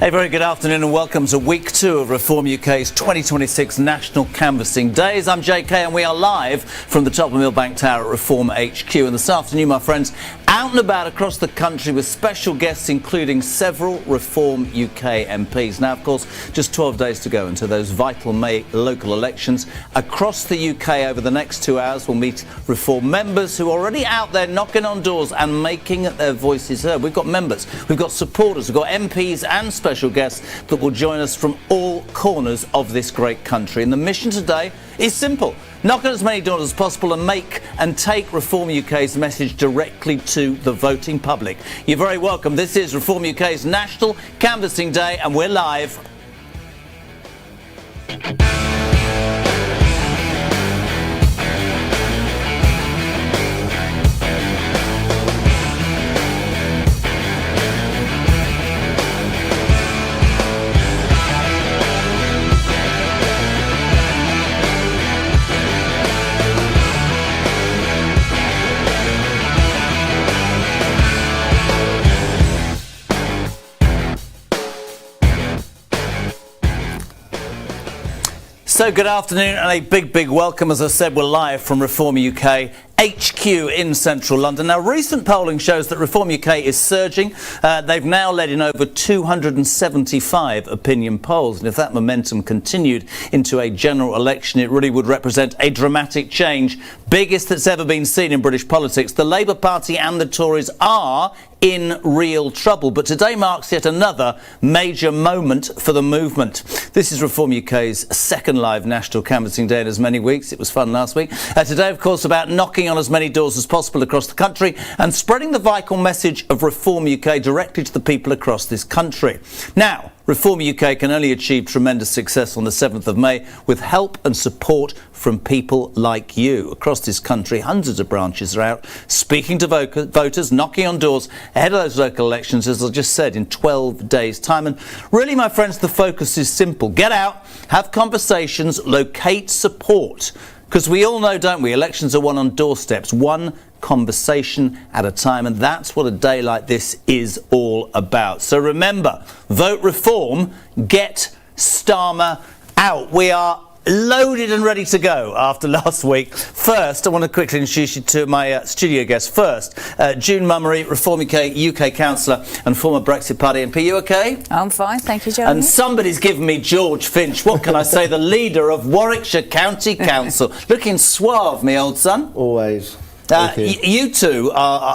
A very good afternoon and welcome to week 2 of Reform UK's 2026 National Canvassing Days. I'm JK and we are live from the top of Millbank Tower at Reform HQ. And this afternoon, my friends, out and about across the country with special guests including several Reform UK MPs. Now, of course, just 12 days to go until those vital local elections. Across the UK over the next 2 hours, we'll meet Reform members who are already out there knocking on doors and making their voices heard. We've got members, we've got supporters, we've got MPs and special guests that will join us from all corners of this great country. And the mission today is simple. Knock on as many doors as possible and make and take Reform UK's message directly to the voting public. You're very welcome. This is Reform UK's National Canvassing Day and we're live. So good afternoon and a big welcome. As I said, we're live from Reform UK HQ in central London. Now, recent polling shows that Reform UK is surging. They've now led in over 275 opinion polls. And if that momentum continued into a general election, it really would represent a dramatic change, biggest that's ever been seen in British politics. The Labour Party and the Tories are in real trouble. But today marks yet another major moment for the movement. This is Reform UK's second live national canvassing day in as many weeks. It was fun last week. Today, of course, about knocking on as many doors as possible across the country and spreading the vital message of Reform UK directly to the people across this country. Now, Reform UK can only achieve tremendous success on the 7th of May with help and support from people like you. Across this country, hundreds of branches are out speaking to voters, knocking on doors ahead of those local elections, as I just said, in 12 days' time. And really, my friends, the focus is simple. Get out, have conversations, locate support. Because we all know, don't we, elections are won on doorsteps, one conversation at a time, and that's what a day like this is all about. So remember, vote Reform, get Starmer out. We are loaded and ready to go after last week. First, I want to quickly introduce you to my studio guest. First, June Mummery, Reform UK councillor and former Brexit Party MP. You okay? I'm fine, thank you, John. And somebody's given me George Finch. What can I say? The leader of Warwickshire County Council. Looking suave, me old son. Always. You two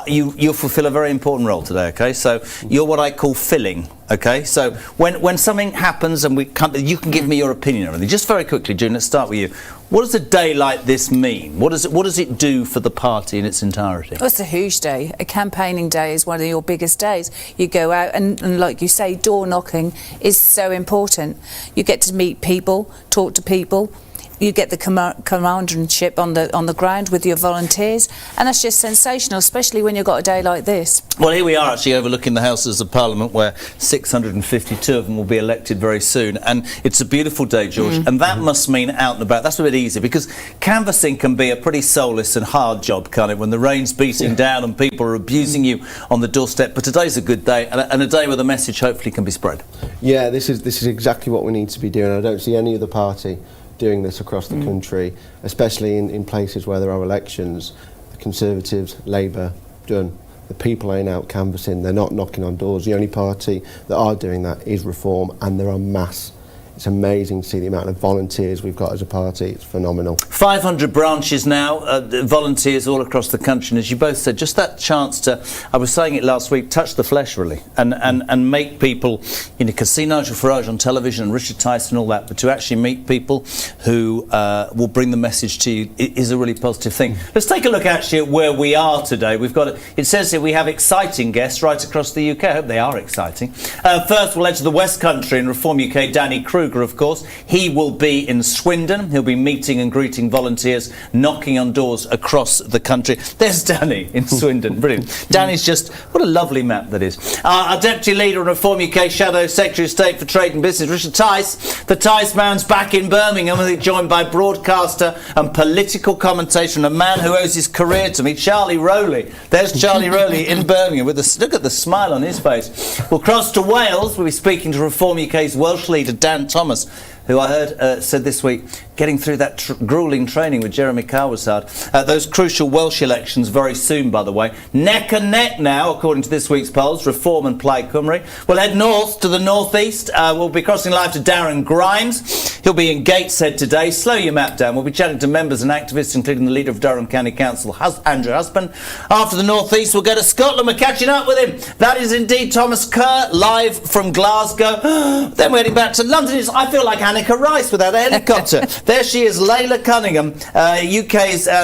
you fulfil a very important role today, okay? So you're what I call filling, okay? So when something happens and you can give me your opinion on everything. Just very quickly, June, let's start with you. What does a day like this mean? What does it do for the party in its entirety? Well, it's a huge day. A campaigning day is one of your biggest days. You go out and like you say, door knocking is so important. You get to meet people, talk to people. You get the commandership on the ground with your volunteers, and that's just sensational, especially when you've got a day like this. Well, here we are actually overlooking the Houses of Parliament, where 652 of them will be elected very soon, and it's a beautiful day, George, and that must mean out and about. That's a bit easy, because canvassing can be a pretty soulless and hard job, can't it, when the rain's beating down and people are abusing you on the doorstep. But today's a good day, and a day where the message hopefully can be spread. Yeah, this is exactly what we need to be doing. I don't see any other party doing this across the country, especially in places where there are elections. The Conservatives, Labour, done. The people ain't out canvassing, they're not knocking on doors. The only party that are doing that is Reform, and they're en masse. It's amazing to see the amount of volunteers we've got as a party. It's phenomenal. 500 branches now, volunteers all across the country. And as you both said, just that chance to, I was saying it last week, touch the flesh really, and make people, you know, because see Nigel Farage on television and Richard Tyson and all that, but to actually meet people who will bring the message to you is a really positive thing. Let's take a look actually at where we are today. We've got, it says here we have exciting guests right across the UK. I hope they are exciting. First we'll head to the West Country in Reform UK, Danny Cruz. Kruger, of course. He will be in Swindon. He'll be meeting and greeting volunteers, knocking on doors across the country. There's Danny in Swindon. Brilliant. Danny's just, what a lovely map that is. Our Deputy Leader and Reform UK Shadow Secretary of State for Trade and Business, Richard Tice. The Tice man's back in Birmingham, joined by broadcaster and political commentator and a man who owes his career to me, Charlie Rowley. There's Charlie Rowley in Birmingham with a look at the smile on his face. We'll cross to Wales. We'll be speaking to Reform UK's Welsh leader Dan Thomas, who I heard said this week, getting through that gruelling training with Jeremy Carwar's hard. Those crucial Welsh elections very soon, by the way. Neck and neck now, according to this week's polls, Reform and Plaid Cymru. We'll head north to the northeast. We'll be crossing live to Darren Grimes. He'll be in Gateshead today. Slow your map down. We'll be chatting to members and activists, including the leader of Durham County Council, Andrew Husband. After the northeast, we'll go to Scotland. We're catching up with him. That is indeed Thomas Kerr, live from Glasgow. Then we're heading back to London. I feel like Annika Rice without a helicopter. There she is, Layla Cunningham,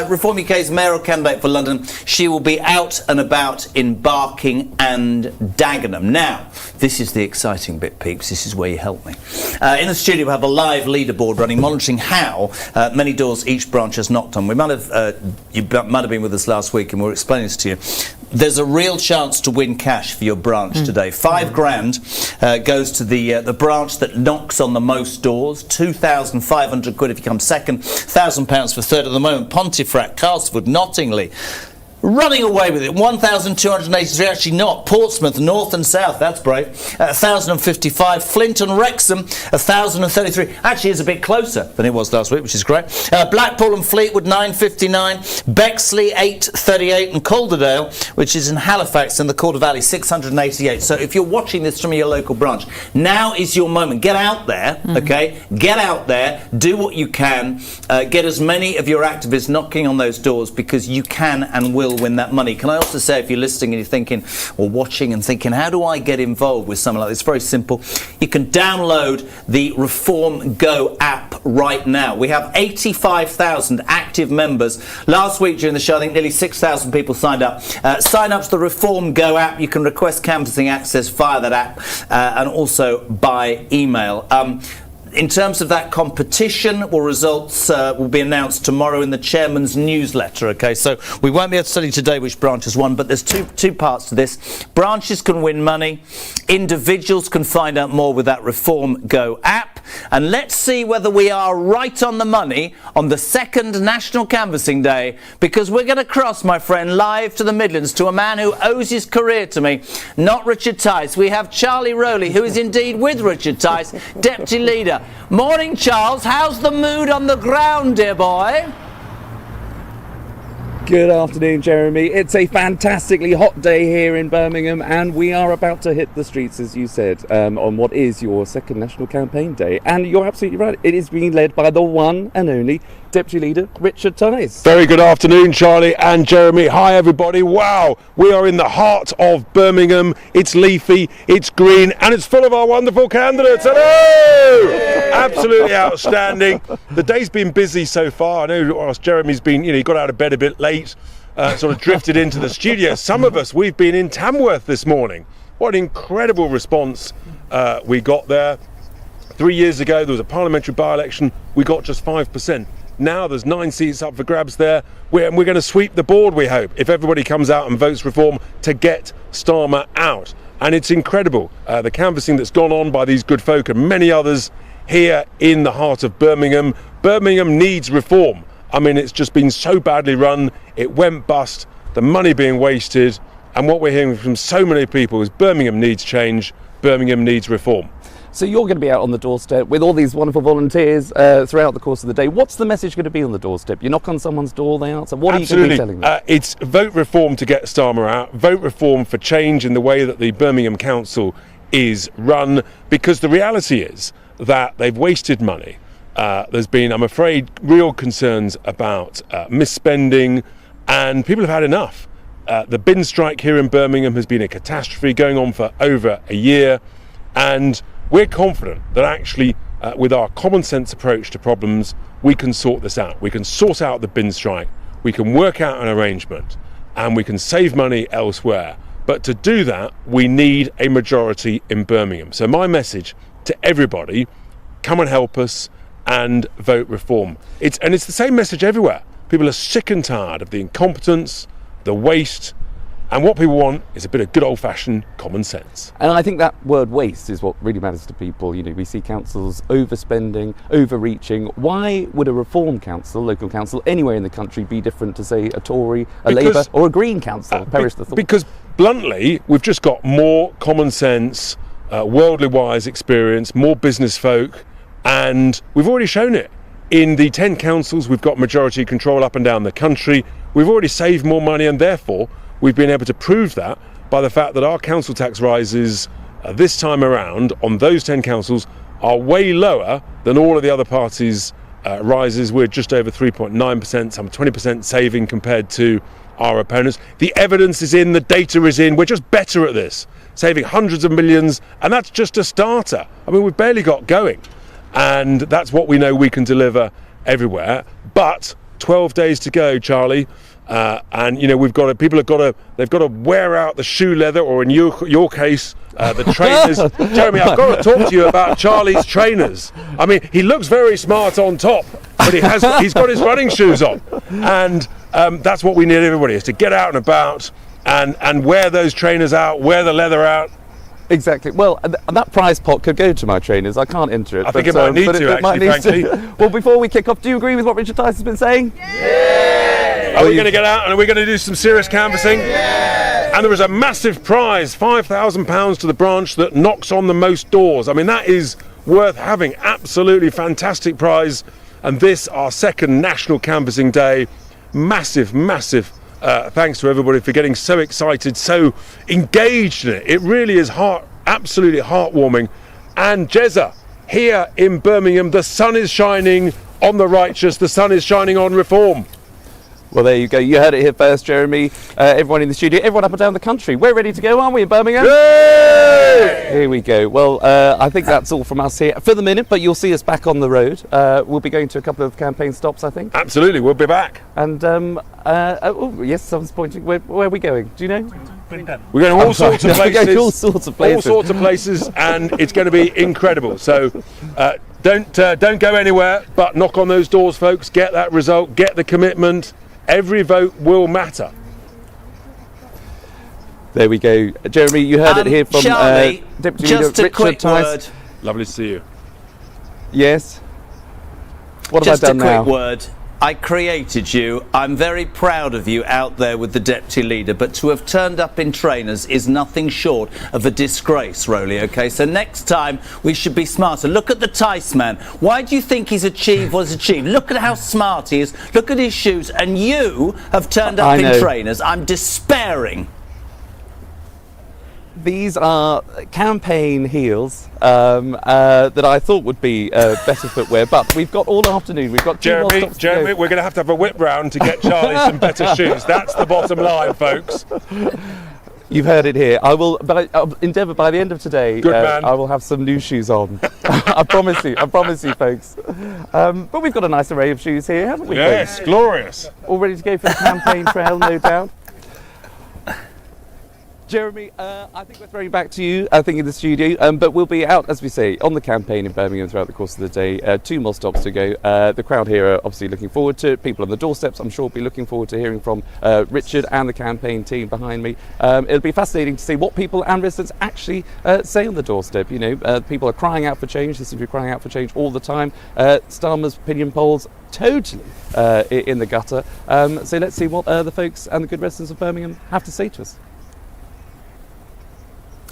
Reform UK's mayoral candidate for London. She will be out and about in Barking and Dagenham. Now, this is the exciting bit, peeps. This is where you help me. In the studio, we have a live leaderboard running, monitoring how many doors each branch has knocked on. You might have been with us last week, and we're explaining this to you. There's a real chance to win cash for your branch today. £5,000 goes to the branch that knocks on the most doors. £2,500 if you come second. £1,000 for third at the moment. Pontefract, Castleford, Nottingley. Running away with it, 1,283, actually not. Portsmouth, north and south, that's brave. 1,055. Flint and Wrexham, 1,033. Actually is a bit closer than it was last week, which is great. Blackpool and Fleetwood, 959. Bexley, 838. And Calderdale, which is in Halifax in the Calder Valley, 688. So if you're watching this from your local branch, now is your moment. Get out there, okay? Get out there, do what you can. Get as many of your activists knocking on those doors, because you can and will win that money. Can I also say, if you're listening and you're thinking or watching and thinking, how do I get involved with something like this? It's very simple. You can download the Reform Go app right now. We have 85,000 active members. Last week during the show, I think nearly 6,000 people signed up. Sign up to the Reform Go app. You can request canvassing access via that app and also by email. In terms of that competition, results will be announced tomorrow in the chairman's newsletter. Okay, so we won't be able to tell you today which branch has won, but there's two parts to this. Branches can win money. Individuals can find out more with that Reform Go app. And let's see whether we are right on the money on the second National Canvassing Day, because we're going to cross, my friend, live to the Midlands to a man who owes his career to me, not Richard Tice. We have Charlie Rowley, who is indeed with Richard Tice, Deputy Leader. Morning, Charles. How's the mood on the ground, dear boy? Good afternoon, Jeremy. It's a fantastically hot day here in Birmingham, and we are about to hit the streets, as you said, on what is your second National Campaign Day. And you're absolutely right. It is being led by the one and only Deputy Leader Richard Tice. Very good afternoon, Charlie and Jeremy. Hi, everybody. Wow, we are in the heart of Birmingham. It's leafy, it's green, and it's full of our wonderful candidates. Hello! Absolutely outstanding. The day's been busy so far. I know Jeremy's been, he got out of bed a bit late, sort of drifted into the studio. Some of us, we've been in Tamworth this morning. What an incredible response we got there. 3 years ago, there was a parliamentary by-election. We got just 5%. Now there's 9 seats up for grabs there. We're going to sweep the board, we hope, if everybody comes out and votes Reform to get Starmer out. And it's incredible, the canvassing that's gone on by these good folk and many others here in the heart of Birmingham. Birmingham needs reform. I mean, it's just been so badly run. It went bust, the money being wasted. And what we're hearing from so many people is Birmingham needs change, Birmingham needs reform. So you're going to be out on the doorstep with all these wonderful volunteers throughout the course of the day. What's the message going to be on the doorstep? You knock on someone's door, they answer. What are you going to be telling them? It's vote Reform to get Starmer out. Vote Reform for change in the way that the Birmingham Council is run. Because the reality is that they've wasted money. There's been, I'm afraid, real concerns about misspending, and people have had enough. The bin strike here in Birmingham has been a catastrophe going on for over a year, and we're confident that actually with our common sense approach to problems, we can sort this out. We can sort out the bin strike, we can work out an arrangement, and we can save money elsewhere. But to do that, we need a majority in Birmingham. So my message to everybody come and help us and vote reform. It's the same message everywhere. People are sick and tired of the incompetence, the waste, and what people want is a bit of good old-fashioned common sense. And I think that word waste is what really matters to people. You know, we see councils overspending, overreaching. Why would a reform council, local council, anywhere in the country be different to, say, a Tory, a Labour or a Green council? Perish the thought. Because, bluntly, we've just got more common sense, worldly wise experience, more business folk, and we've already shown it. In the 10 councils, we've got majority control up and down the country. We've already saved more money, and therefore we've been able to prove that by the fact that our council tax rises this time around on those 10 councils are way lower than all of the other parties' rises. We're just over 3.9%, some 20% saving compared to our opponents. The evidence is in, the data is in. We're just better at this, saving hundreds of millions, and that's just a starter. I mean, we've barely got going, and that's what we know we can deliver everywhere. But 12 days to go, Charlie. And you know they've got to wear out the shoe leather, or in your case, the trainers. Jeremy, I've got to talk to you about Charlie's trainers. I mean, he looks very smart on top, but he's got his running shoes on, and that's what we need everybody is to get out and about and wear those trainers out, wear the leather out. Exactly. Well, that prize pot could go to my trainers. I can't enter it. I think it might need to, actually, frankly. Well, before we kick off, do you agree with what Richard Tyson's been saying? Are we going to get out and are we going to do some serious canvassing? Yeah. And there is a massive prize, £5,000 to the branch that knocks on the most doors. I mean, that is worth having. Absolutely fantastic prize. And this, our second National Canvassing Day. Massive, massive thanks to everybody for getting so excited, so engaged in it. It really is absolutely heartwarming. And Jezza, here in Birmingham, the sun is shining on the righteous, the sun is shining on reform. Well, there you go. You heard it here first, Jeremy. Everyone in the studio, everyone up and down the country. We're ready to go, aren't we, in Birmingham? Yay! Here we go. Well, I think that's all from us here for the minute, but you'll see us back on the road. We'll be going to a couple of campaign stops, I think. Absolutely, we'll be back. And, yes, someone's pointing. Where are we going? Do you know? We're going to all sorts of places. All sorts of places. All sorts of places, and it's going to be incredible. So don't go anywhere, but knock on those doors, folks. Get that result, get the commitment. Every vote will matter. There we go. Jeremy, you heard it here from Charlie, Deputy just Leader a quick Richard Tice. word. Lovely to see you. Yes. What Just have I done a now? quick word. I created you. I'm very proud of you out there with the Deputy Leader, but to have turned up in trainers is nothing short of a disgrace, Rowley, OK? So next time we should be smarter. Look at the Tice man. Why do you think he's achieved what he's achieved? Look at how smart he is. Look at his shoes. And you have turned up in trainers. I'm despairing. These are campaign heels that I thought would be better footwear, but we've got all afternoon. We've got two more stops to Jeremy, go. we're going to have a whip round to get Charlie some better shoes. That's the bottom line, folks. You've heard it here. I'll endeavour by the end of today. Good man. I will have some new shoes on. I promise you, folks. But we've got a nice array of shoes here, haven't we? Yes, folks? glorious. All ready to go for the campaign trail, no doubt. Jeremy, I think we're throwing back to you, I think, in the studio, but we'll be out, as we say, on the campaign in Birmingham throughout the course of the day. 2 more stops to go. The crowd here are obviously looking forward to it. People on the doorsteps, I'm sure, will be looking forward to hearing from Richard and the campaign team behind me. It'll be fascinating to see what people and residents actually say on the doorstep. You know, people are crying out for change. They seem to be crying out for change all the time. Starmer's opinion polls totally in the gutter. So let's see what the folks and the good residents of Birmingham have to say to us.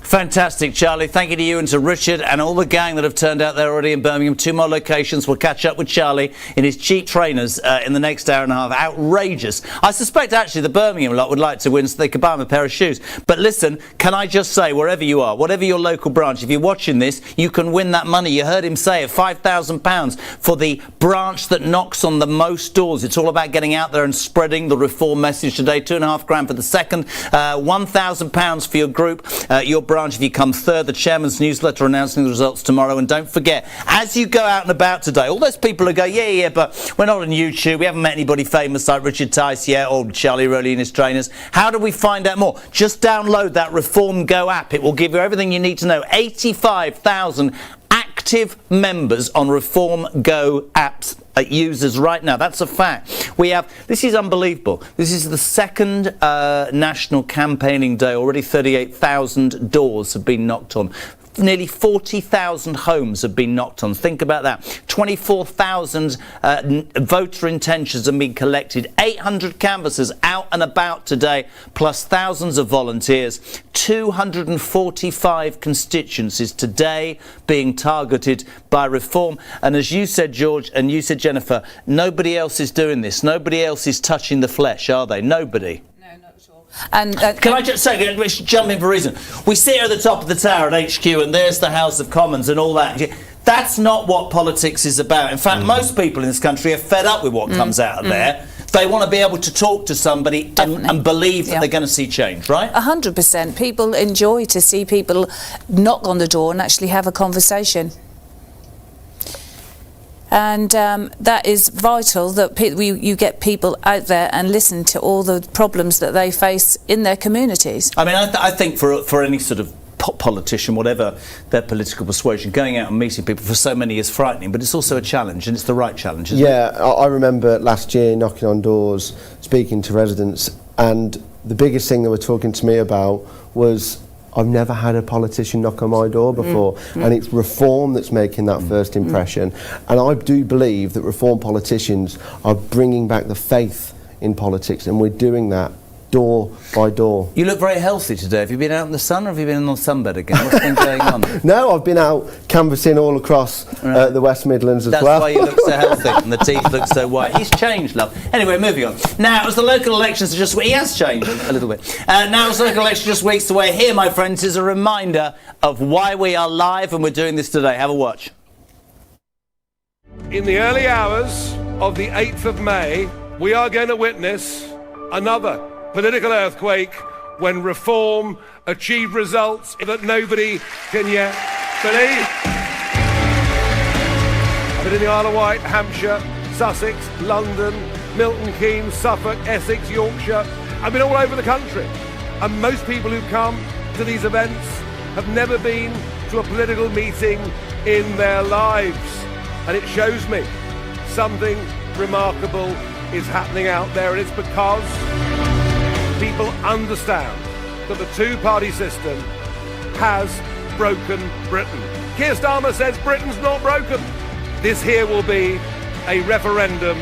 Fantastic, Charlie. Thank you to you and to Richard and all the gang that have turned out there already in Birmingham. 2 more locations. We'll catch up with Charlie in his cheap trainers in the next hour and a half. Outrageous. I suspect, actually, the Birmingham lot would like to win so they could buy him a pair of shoes. But listen, can I just say, wherever you are, whatever your local branch, if you're watching this, you can win that money. You heard him say it, £5,000 for the branch that knocks on the most doors. It's all about getting out there and spreading the reform message today. £2,500 for the second. £1,000 for your group, your branch if you come third. The chairman's newsletter announcing the results tomorrow. And don't forget, as you go out and about today, all those people who go, yeah, but we're not on YouTube, we haven't met anybody famous like Richard Tice yet, or Charlie Rowley and his trainers. How do we find out more? Just download that Reform Go app. It will give you everything you need to know. 85,000 active active members on Reform Go apps users right now. That's a fact. This is unbelievable. This is the second national campaigning day. Already 38,000 doors have been knocked on. Nearly 40,000 homes have been knocked on. Think about that. 24,000 voter intentions have been collected. 800 canvassers out and about today, plus thousands of volunteers. 245 constituencies today being targeted by Reform. And as you said, George, and you said, Jennifer, nobody else is doing this. Nobody else is touching the flesh, are they? Nobody. And can I just say, we should jump in for a reason. We sit at the top of the tower at HQ and there's the House of Commons and all that. That's not what politics is about. In fact, most people in this country are fed up with what comes out of there. They want to be able to talk to somebody and believe that they're going to see change, right? 100%. People enjoy to see people knock on the door and actually have a conversation. And that is vital, that you get people out there and listen to all the problems that they face in their communities. I mean, I think for any sort of politician, whatever their political persuasion, going out and meeting people for so many is frightening, but it's also a challenge, and it's the right challenge, isn't it? Yeah, I remember last year knocking on doors, speaking to residents, and the biggest thing they were talking to me about was, I've never had a politician knock on my door before, and it's Reform that's making that first impression. And I do believe that Reform politicians are bringing back the faith in politics, and we're doing that door by door. You look very healthy today. Have you been out in the sun, or have you been in the sunbed again? What's been going on? No, I've been out canvassing all across the West Midlands as That's well. why you look so healthy and the teeth look so white. He's changed, love. Anyway, moving on. Now, as the local elections are he has changed a little bit. Now, as the local elections are just weeks away, here, my friends, is a reminder of why we are live and we're doing this today. Have a watch. In the early hours of the 8th of May, we are going to witness another political earthquake when Reform achieved results that nobody can yet believe. I've been in the Isle of Wight, Hampshire, Sussex, London, Milton Keynes, Suffolk, Essex, Yorkshire. I've been all over the country. And most people who've come to these events have never been to a political meeting in their lives. And it shows me something remarkable is happening out there, and it's because people understand that the two-party system has broken Britain. Keir Starmer says Britain's not broken. This here will be a referendum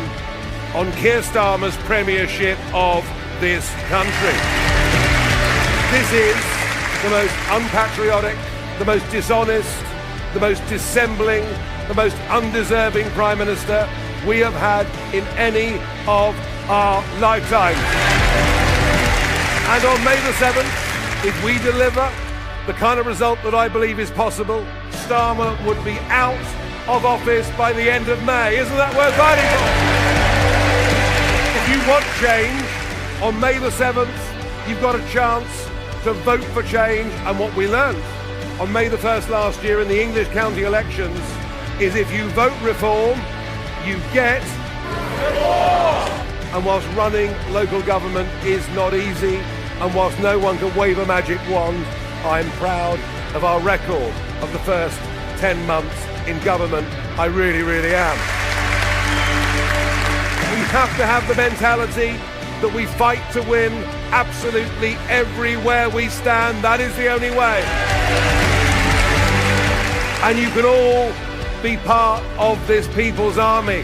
on Keir Starmer's premiership of this country. This is the most unpatriotic, the most dishonest, the most dissembling, the most undeserving Prime Minister we have had in any of our lifetimes. And on May the 7th, if we deliver the kind of result that I believe is possible, Starmer would be out of office by the end of May. Isn't that worth fighting for? If you want change, on May the 7th, you've got a chance to vote for change. And what we learned on May the 1st last year in the English county elections is if you vote Reform, you get Reform! And whilst running local government is not easy, and whilst no one can wave a magic wand, I'm proud of our record of the first 10 months in government. I really, really am. We have to have the mentality that we fight to win absolutely everywhere we stand. That is the only way. And you can all be part of this people's army.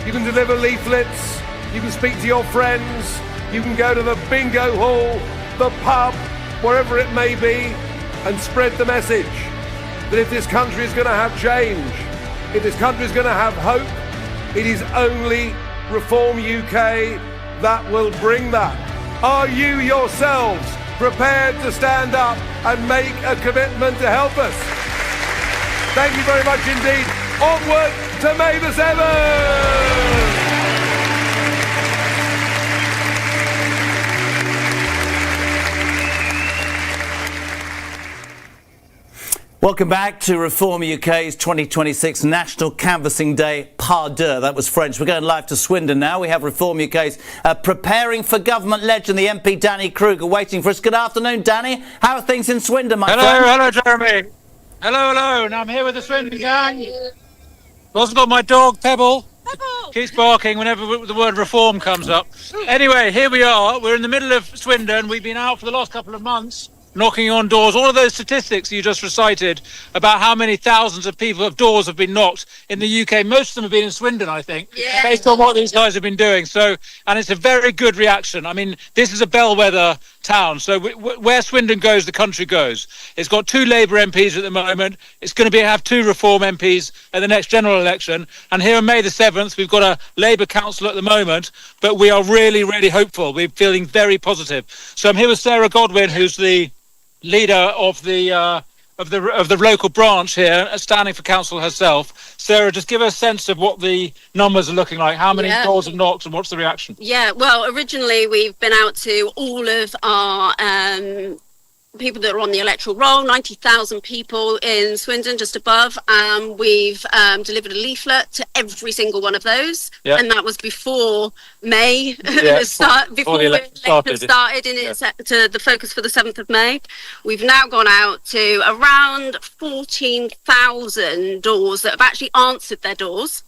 You can deliver leaflets, you can speak to your friends, you can go to the bingo hall, the pub, wherever it may be, and spread the message that if this country is going to have change, if this country is going to have hope, it is only Reform UK that will bring that. Are you yourselves prepared to stand up and make a commitment to help us? Thank you very much indeed. Onward to May the 7th! Welcome back to Reform UK's 2026 National Canvassing Day Pas Deux. That was French. We're going live to Swindon now. We have Reform UK's Preparing for Government legend, the MP Danny Kruger, waiting for us. Good afternoon, Danny. How are things in Swindon, my friend? Hello, Jeremy. Hello, hello, and I'm here with the Swindon gang. Also got my dog, Pebble. Keeps barking whenever the word reform comes up. Anyway, here we are. We're in the middle of Swindon. We've been out for the last couple of months, knocking on doors. All of those statistics you just recited about how many thousands of doors have been knocked in the UK. Most of them have been in Swindon, I think, based on what these guys have been doing. So, and it's a very good reaction. I mean, this is a bellwether town. So where Swindon goes, the country goes. It's got 2 Labour MPs at the moment. It's going to have 2 Reform MPs at the next general election. And here on May the 7th, we've got a Labour council at the moment, but we are really, really hopeful. We're feeling very positive. So I'm here with Sarah Godwin, who's the leader of the local branch here, standing for council herself. Sarah, just give us a sense of what the numbers are looking like. How many doors have knocked, and what's the reaction? Yeah, well, originally we've been out to all of our people that are on the electoral roll, 90,000 people in Swindon, just above. We've delivered a leaflet to every single one of those, and that was before May, before the election started in its to the focus for the 7th of May. We've now gone out to around 14,000 doors that have actually answered their doors.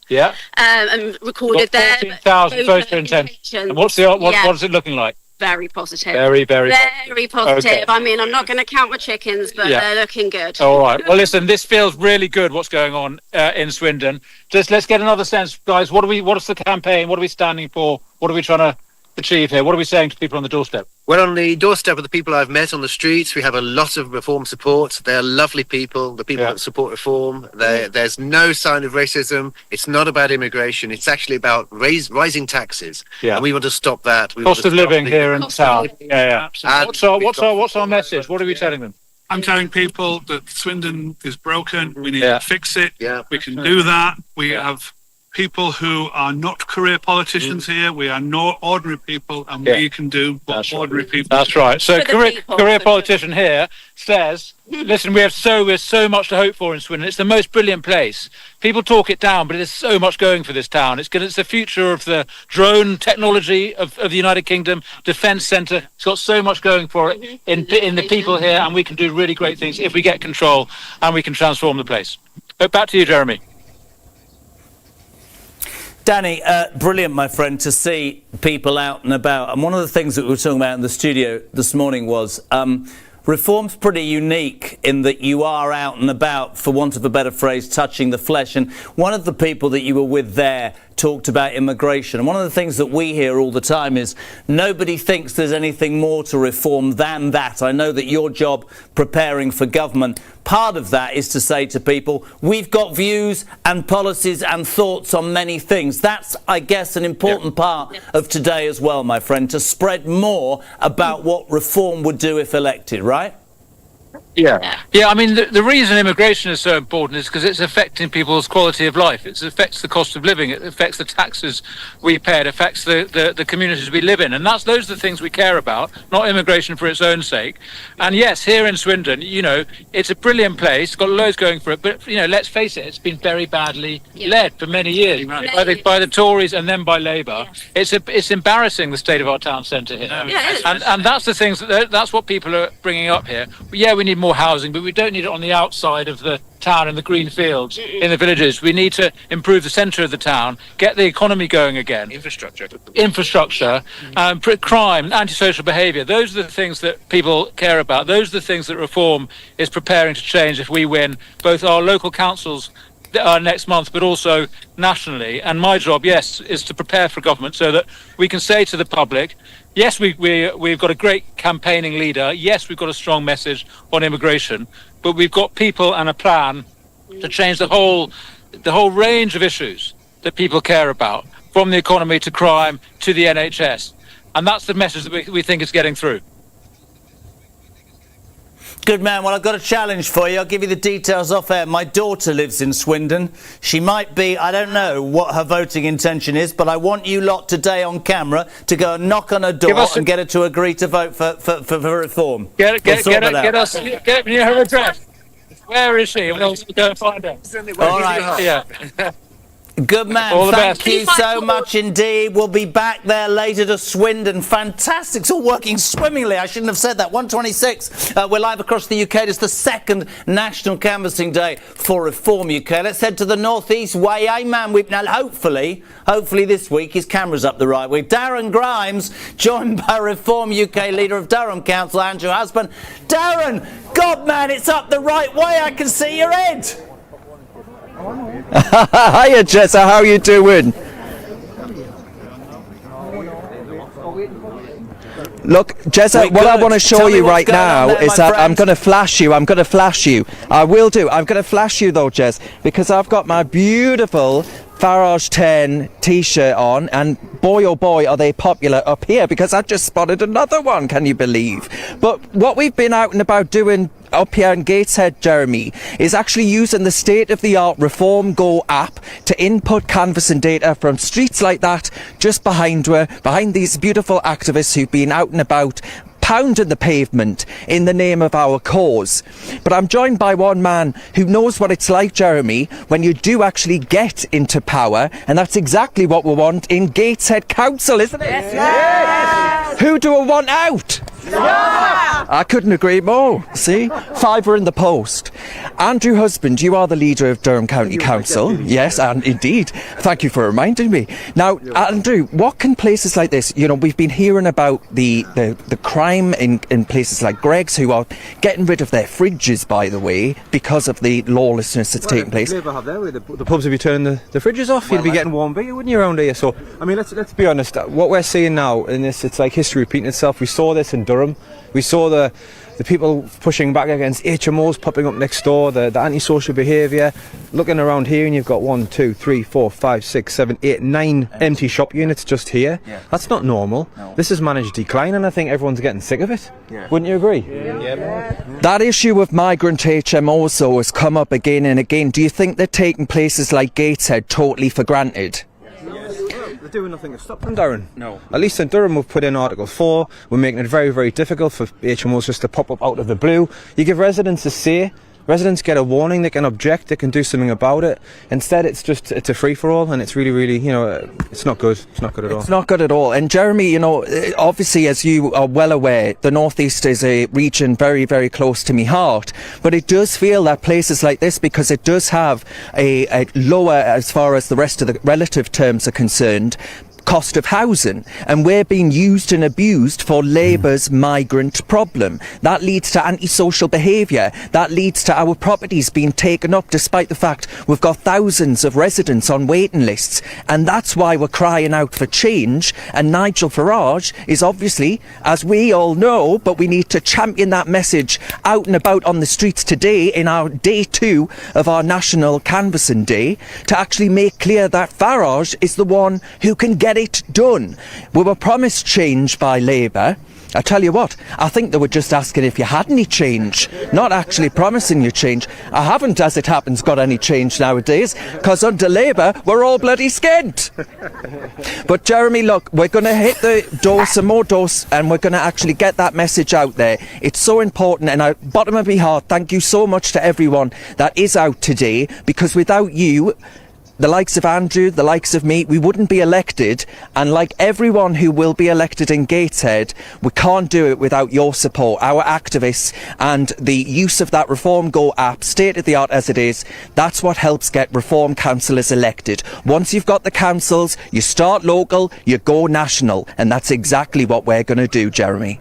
And recorded their 14,000 voter intention. And what is it looking like? Very positive. Very positive. Okay. I mean, I'm not going to count my chickens, but they're looking good. All right. Well, listen, this feels really good. What's going on in Swindon? Just let's get another sense, guys. What's the campaign? What are we standing for? What are we trying to achieve here? What are we saying to people on the doorstep? Well, on the doorstep of the people I've met on the streets, we have a lot of reform support. They're lovely people, the people that support reform. There's no sign of racism. It's not about immigration. It's actually about rising taxes. And we want to stop that. Cost of living here in town. What's our message? What are we telling them? I'm telling people that Swindon is broken. We need to fix it. We can do that. We have people who are not career politicians here. We are no ordinary people, and we can do what ordinary people. That's right. So career politician here says, listen, we have so much to hope for in Swindon. It's the most brilliant place. People talk it down, but there's so much going for this town. It's the future of the drone technology of the United Kingdom, defence centre. It's got so much going for it in the people here, and we can do really great things if we get control and we can transform the place. But back to you, Jeremy. Danny, brilliant, my friend, to see people out and about. And one of the things that we were talking about in the studio this morning was reform's pretty unique in that you are out and about, for want of a better phrase, touching the flesh. And one of the people that you were with there talked about immigration. And one of the things that we hear all the time is nobody thinks there's anything more to reform than that. I know that your job preparing for government, part of that is to say to people, we've got views and policies and thoughts on many things. That's, I guess, an important part of today as well, my friend, to spread more about what reform would do if elected, right? Yeah. I mean, the reason immigration is so important is because it's affecting people's quality of life. It affects the cost of living. It affects the taxes we pay. It affects the communities we live in. And those are the things we care about, not immigration for its own sake. And yes, here in Swindon, it's a brilliant place, got loads going for it. But, let's face it, it's been very badly led for many years by the Tories and then by Labour. It's embarrassing, the state of our town centre here. And that's the things, that's what people are bringing up here. We need more housing, but we don't need it on the outside of the town in the green fields, in the villages. We need to improve the centre of the town, get the economy going again. Infrastructure, crime, antisocial behaviour. Those are the things that people care about. Those are the things that reform is preparing to change if we win both our local councils next month, but also nationally. And my job, is to prepare for government so that we can say to the public, yes, we've got a great campaigning leader. Yes, we've got a strong message on immigration, but we've got people and a plan to change the whole range of issues that people care about, from the economy to crime to the NHS. And that's the message that we think is getting through. Good man. Well, I've got a challenge for you. I'll give you the details off air. My daughter lives in Swindon. She might be, I don't know what her voting intention is, but I want you lot today on camera to go and knock on her door and get her to agree to vote for reform. Get me her address. Where is she? We'll go and find her. All right. Yeah. Good man. All the Thank best. you so much indeed. We'll be back there later to Swindon. Fantastic. It's all working swimmingly. I shouldn't have said that. 126. We're live across the UK. It's the second National Canvassing Day for Reform UK. Let's head to the northeast way. Man, now hopefully this week his camera's up the right way. Darren Grimes, joined by Reform UK leader of Durham Council, Andrew Husband. Darren, God man, it's up the right way. I can see your head. Hiya Jessa, how you doing? Look, Jessa, what I want to show you right now is that I'm going to flash you. I will do. I'm going to flash you though, Jess, because I've got my beautiful Farage 10 t-shirt on, and boy oh boy are they popular up here, because I've just spotted another one, can you believe? But what we've been out and about doing up here in Gateshead, Jeremy, is actually using the state-of-the-art Reform Go app to input canvassing data from streets like that just behind these beautiful activists who've been out and about pounding the pavement in the name of our cause. But I'm joined by one man who knows what it's like, Jeremy, when you do actually get into power, and that's exactly what we want in Gateshead Council, isn't it? Yes! Who do we want out? Yeah! I couldn't agree more. See? Fiver in the post. Andrew Husband, you are the leader of Durham County Council. Yes, and indeed. Thank you for reminding me. Now, Andrew, what can places like this, you know, we've been hearing about the crime in places like Greggs, who are getting rid of their fridges, by the way, because of the lawlessness that's taking place. The pubs would be turning the fridges off. You'd be getting warm beer, wouldn't you, around here? So, I mean, let's be honest. What we're seeing now in this, it's like history repeating itself. We saw this in Durham. We saw the people pushing back against HMOs popping up next door, the antisocial behaviour. Looking around here, and you've got 1, 2, 3, 4, 5, 6, 7, 8, 9 empty shop units just here. Yeah. That's not normal. No. This has managed to decline, and I think everyone's getting sick of it. Yeah. Wouldn't you agree? Yeah. That issue of migrant HMOs though has come up again and again. Do you think they're taking places like Gateshead totally for granted? They're doing nothing to stop them, Darren. No. At least in Durham we've put in Article 4. We're making it very, very difficult for HMOs just to pop up out of the blue. You give residents a say. Residents get a warning, they can object, they can do something about it. Instead, it's a free-for-all, and it's really, really, you know, it's not good. It's not good at all. It's not good at all. And Jeremy, you know, obviously, as you are well aware, the North East is a region very, very close to me heart. But it does feel that places like this, because it does have a lower, as far as the rest of the relative terms are concerned, cost of housing, and we're being used and abused for Labour's migrant problem. That leads to antisocial behaviour. That leads to our properties being taken up, despite the fact we've got thousands of residents on waiting lists. And that's why we're crying out for change. And Nigel Farage is obviously, as we all know, but we need to champion that message out and about on the streets today in our day 2 of our National Canvassing Day, to actually make clear that Farage is the one who can get it done. We were promised change by Labour. I tell you what, I think they were just asking if you had any change, not actually promising you change. I haven't, as it happens, got any change nowadays, because under Labour we're all bloody skint. But Jeremy, look, we're going to hit the door, some more doors, and we're going to actually get that message out there. It's so important, and at bottom of my heart, thank you so much to everyone that is out today, because without you, the likes of Andrew, the likes of me, we wouldn't be elected. And like everyone who will be elected in Gateshead, we can't do it without your support, our activists, and the use of that Reform Go app, state-of-the-art as it is. That's what helps get Reform councillors elected. Once you've got the councils, you start local, you go national. And that's exactly what we're going to do, Jeremy.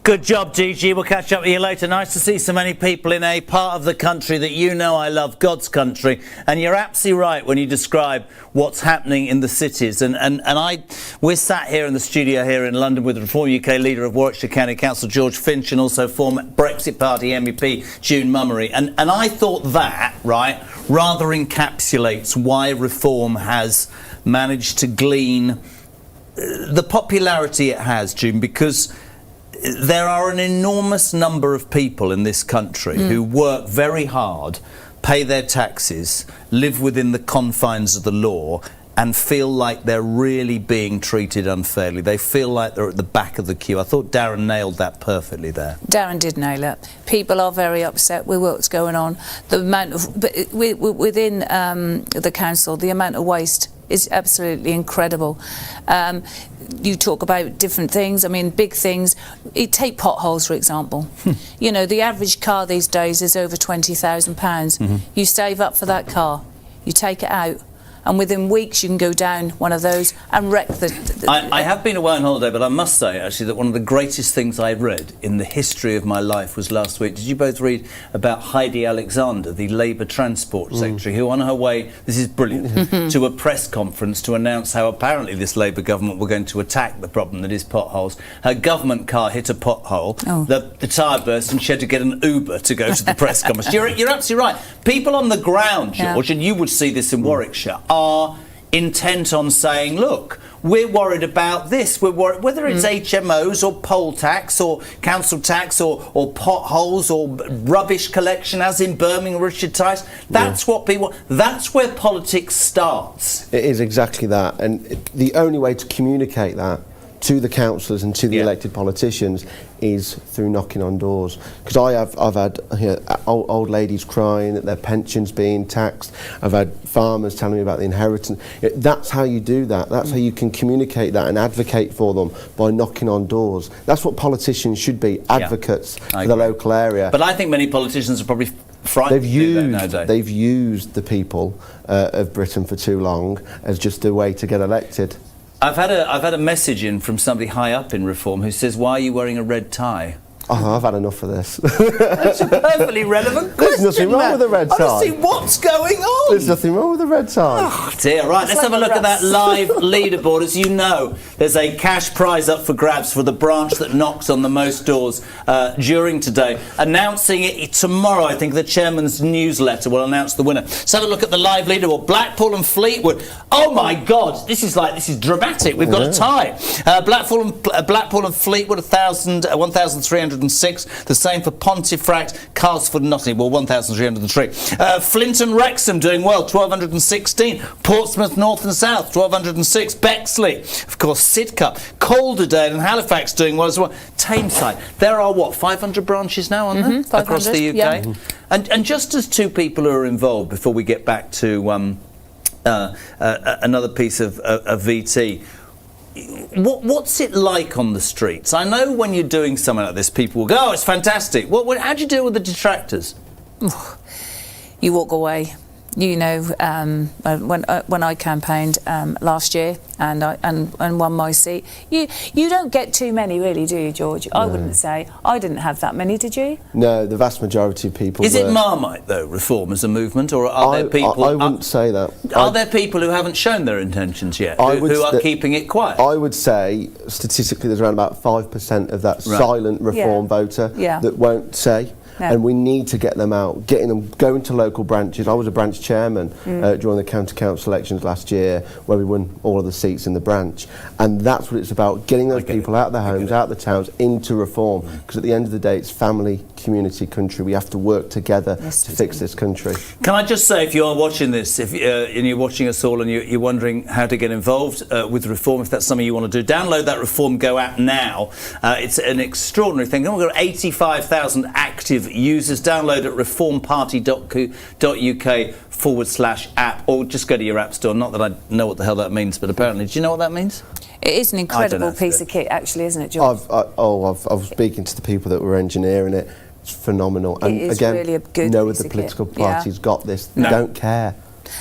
Good job, GG. We'll catch up with you later. Nice to see so many people in a part of the country that you know I love, God's country. And you're absolutely right when you describe what's happening in the cities. We're sat here in the studio here in London with the Reform UK leader of Warwickshire County Council, George Finch, and also former Brexit Party MEP, June Mummery. And I thought that, right, rather encapsulates why Reform has managed to glean the popularity it has, June, because there are an enormous number of people in this country who work very hard, pay their taxes, live within the confines of the law, and feel like they're really being treated unfairly. They feel like they're at the back of the queue. I thought Darren nailed that perfectly there. Darren did nail it. People are very upset with what's going on. The amount of within the council, the amount of waste is absolutely incredible. You talk about different things. I mean, big things. You take potholes, for example. You know, the average car these days is over £20,000. You save up for that car, you take it out, and within weeks you can go down one of those and wreck the I have been away on holiday, but I must say actually that one of the greatest things I read in the history of my life was last week. Did you both read about Heidi Alexander, the Labour Transport Secretary, who on her way, this is brilliant, to a press conference to announce how apparently this Labour government were going to attack the problem that is potholes. Her government car hit a pothole, the tyre burst, and she had to get an Uber to go to the press conference. You're absolutely right. People on the ground, George, and you would see this in Warwickshire, are intent on saying, look, we're worried about this. We're worried, whether it's HMOs or poll tax or council tax or potholes or rubbish collection, as in Birmingham, Richard Tice. That's what people. That's where politics starts. It is exactly that, and the only way to communicate that to the councillors and to the elected politicians is through knocking on doors. Because I've had old ladies crying that their pensions being taxed. I've had farmers telling me about the inheritance. That's how you do that. That's how you can communicate that and advocate for them, by knocking on doors. That's what politicians should be, advocates for the local area. But I think many politicians are probably frightened. They've used the people of Britain for too long as just a way to get elected. I've had a message in from somebody high up in Reform who says, why are you wearing a red tie? Oh, I've had enough of this. That's a perfectly relevant question. There's nothing wrong with a red tie. Honestly, what's going on? There's nothing wrong with a red tie. Oh dear, right, let's have a look at that live leaderboard. As you know, there's a cash prize up for grabs for the branch that knocks on the most doors during today. Announcing it tomorrow, I think the chairman's newsletter will announce the winner. Let's have a look at the live leaderboard. Blackpool and Fleetwood. Oh my God, this is dramatic. We've got a tie. Blackpool and Fleetwood, 1,306. The same for Pontefract, Carlsford, Nottingham, 1,303. Flint and Wrexham doing well, 1,216. Portsmouth North and South, 1,206. Bexley, of course, Sidcup. Calderdale and Halifax doing well as well. Tameside. There are 500 branches now, aren't there, across the UK? Yeah. And just as two people who are involved, before we get back to another piece of VT. What's it like on the streets? I know when you're doing something like this, people will go, oh, it's fantastic. How do you deal with the detractors? You walk away. You know, when I campaigned last year and won my seat, you don't get too many, really, do you, George? No. I wouldn't say. I didn't have that many, did you? No, the vast majority of people. Is it Marmite though, Reform as a movement, or are there people? I wouldn't say that. Are there people who haven't shown their intentions yet, who are keeping it quiet? I would say statistically, there's around about 5% of that silent Reform voter that won't say. No. And we need to get them out, going to local branches. I was a branch chairman during the county council elections last year, where we won all of the seats in the branch. And that's what it's about, getting those people out of their homes, out of the towns, into Reform. Because at the end of the day, it's family, community, country. We have to work together to fix this country. Can I just say, if you are watching this, and you're watching us all and you're wondering how to get involved with Reform, if that's something you want to do, download that Reform Go app now. It's an extraordinary thing. We've got 85,000 active users. Download at reformparty.co.uk/app, or just go to your app store. Not that I know what the hell that means, but apparently, do you know what that means? It is an incredible piece of kit, actually, isn't it, George? I was speaking to the people that were engineering it. It's phenomenal. And it is again, really a good no other political parties got this. They don't care.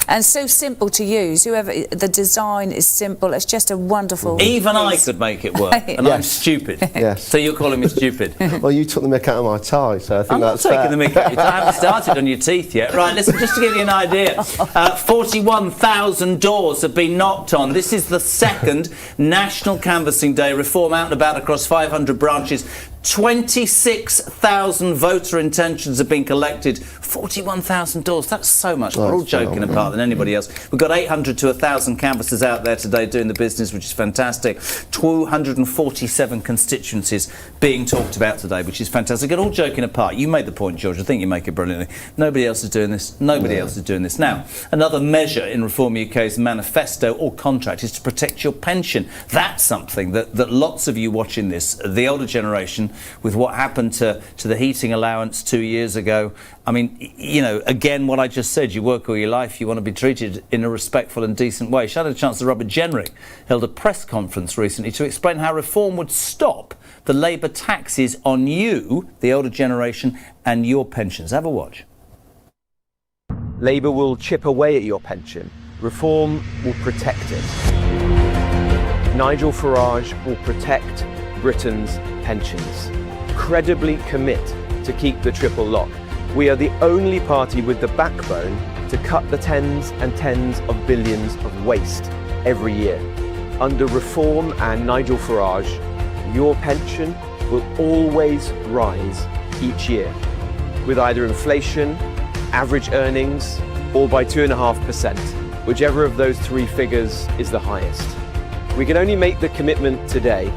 And so simple to use. The design is simple. It's just a wonderful. Even I could make it work, and I'm stupid. Yes. So you're calling me stupid? Well, you took the mick out of my tie, so I think that's fair. I'm not taking the mick out of your tie. I haven't started on your teeth yet. Right, listen, just to give you an idea, 41,000 doors have been knocked on. This is the second National Canvassing Day. Reform out and about across 500 branches. 26,000 voter intentions have been collected. 41,000 doors. That's so much. We're all joking apart than anybody else. We've got 800 to 1,000 canvassers out there today doing the business, which is fantastic. 247 constituencies being talked about today, which is fantastic. And all joking apart, you made the point, George. I think you make it brilliantly. Nobody else is doing this. Nobody else is doing this. Now, another measure in Reform UK's manifesto or contract is to protect your pension. That's something that lots of you watching this, the older generation, with what happened to the heating allowance 2 years ago. I mean, you know, again, what I just said, you work all your life, you want to be treated in a respectful and decent way. Shadow Chancellor Robert Jenrick held a press conference recently to explain how reform would stop the Labour taxes on you, the older generation, and your pensions. Have a watch. Labour will chip away at your pension. Reform will protect it. Nigel Farage will protect Britain's pensions. Credibly commit to keep the triple lock. We are the only party with the backbone to cut the tens and tens of billions of waste every year. Under Reform and Nigel Farage, your pension will always rise each year, with either inflation, average earnings, or by 2.5%, whichever of those three figures is the highest. We can only make the commitment today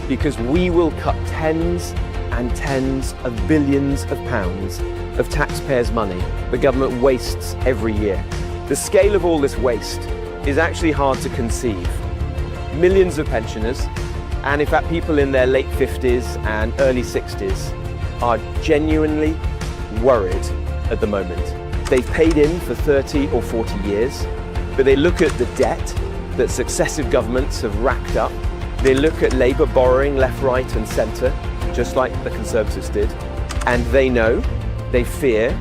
because we will cut tens and tens of billions of pounds of taxpayers' money the government wastes every year. The scale of all this waste is actually hard to conceive. Millions of pensioners, and in fact people in their late 50s and early 60s, are genuinely worried at the moment. They've paid in for 30 or 40 years, but they look at the debt that successive governments have racked up. They look at Labour borrowing left, right and centre, just like the Conservatives did, and they know, they fear,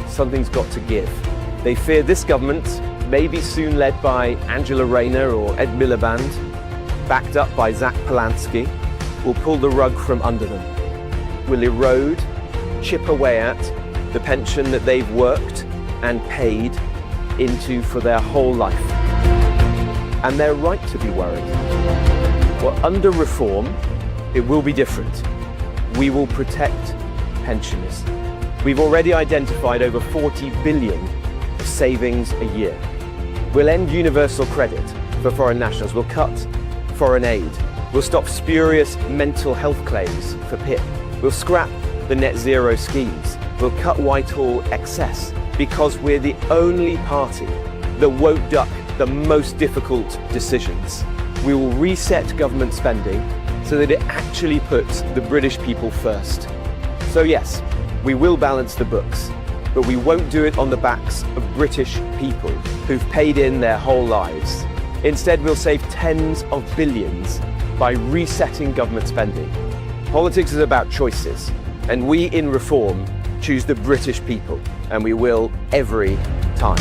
something's got to give. They fear this government, maybe soon led by Angela Rayner or Ed Miliband, backed up by Zach Polanski, will pull the rug from under them, will erode, chip away at the pension that they've worked and paid into for their whole life. And they're right to be worried. Well, under Reform, it will be different. We will protect pensioners. We've already identified over 40 billion of savings a year. We'll end universal credit for foreign nationals. We'll cut foreign aid. We'll stop spurious mental health claims for PIP. We'll scrap the net zero schemes. We'll cut Whitehall excess because we're the only party that won't duck the most difficult decisions. We will reset government spending so that it actually puts the British people first. So yes, we will balance the books, but we won't do it on the backs of British people who've paid in their whole lives. Instead, we'll save tens of billions by resetting government spending. Politics is about choices, and we in Reform choose the British people, and we will every time.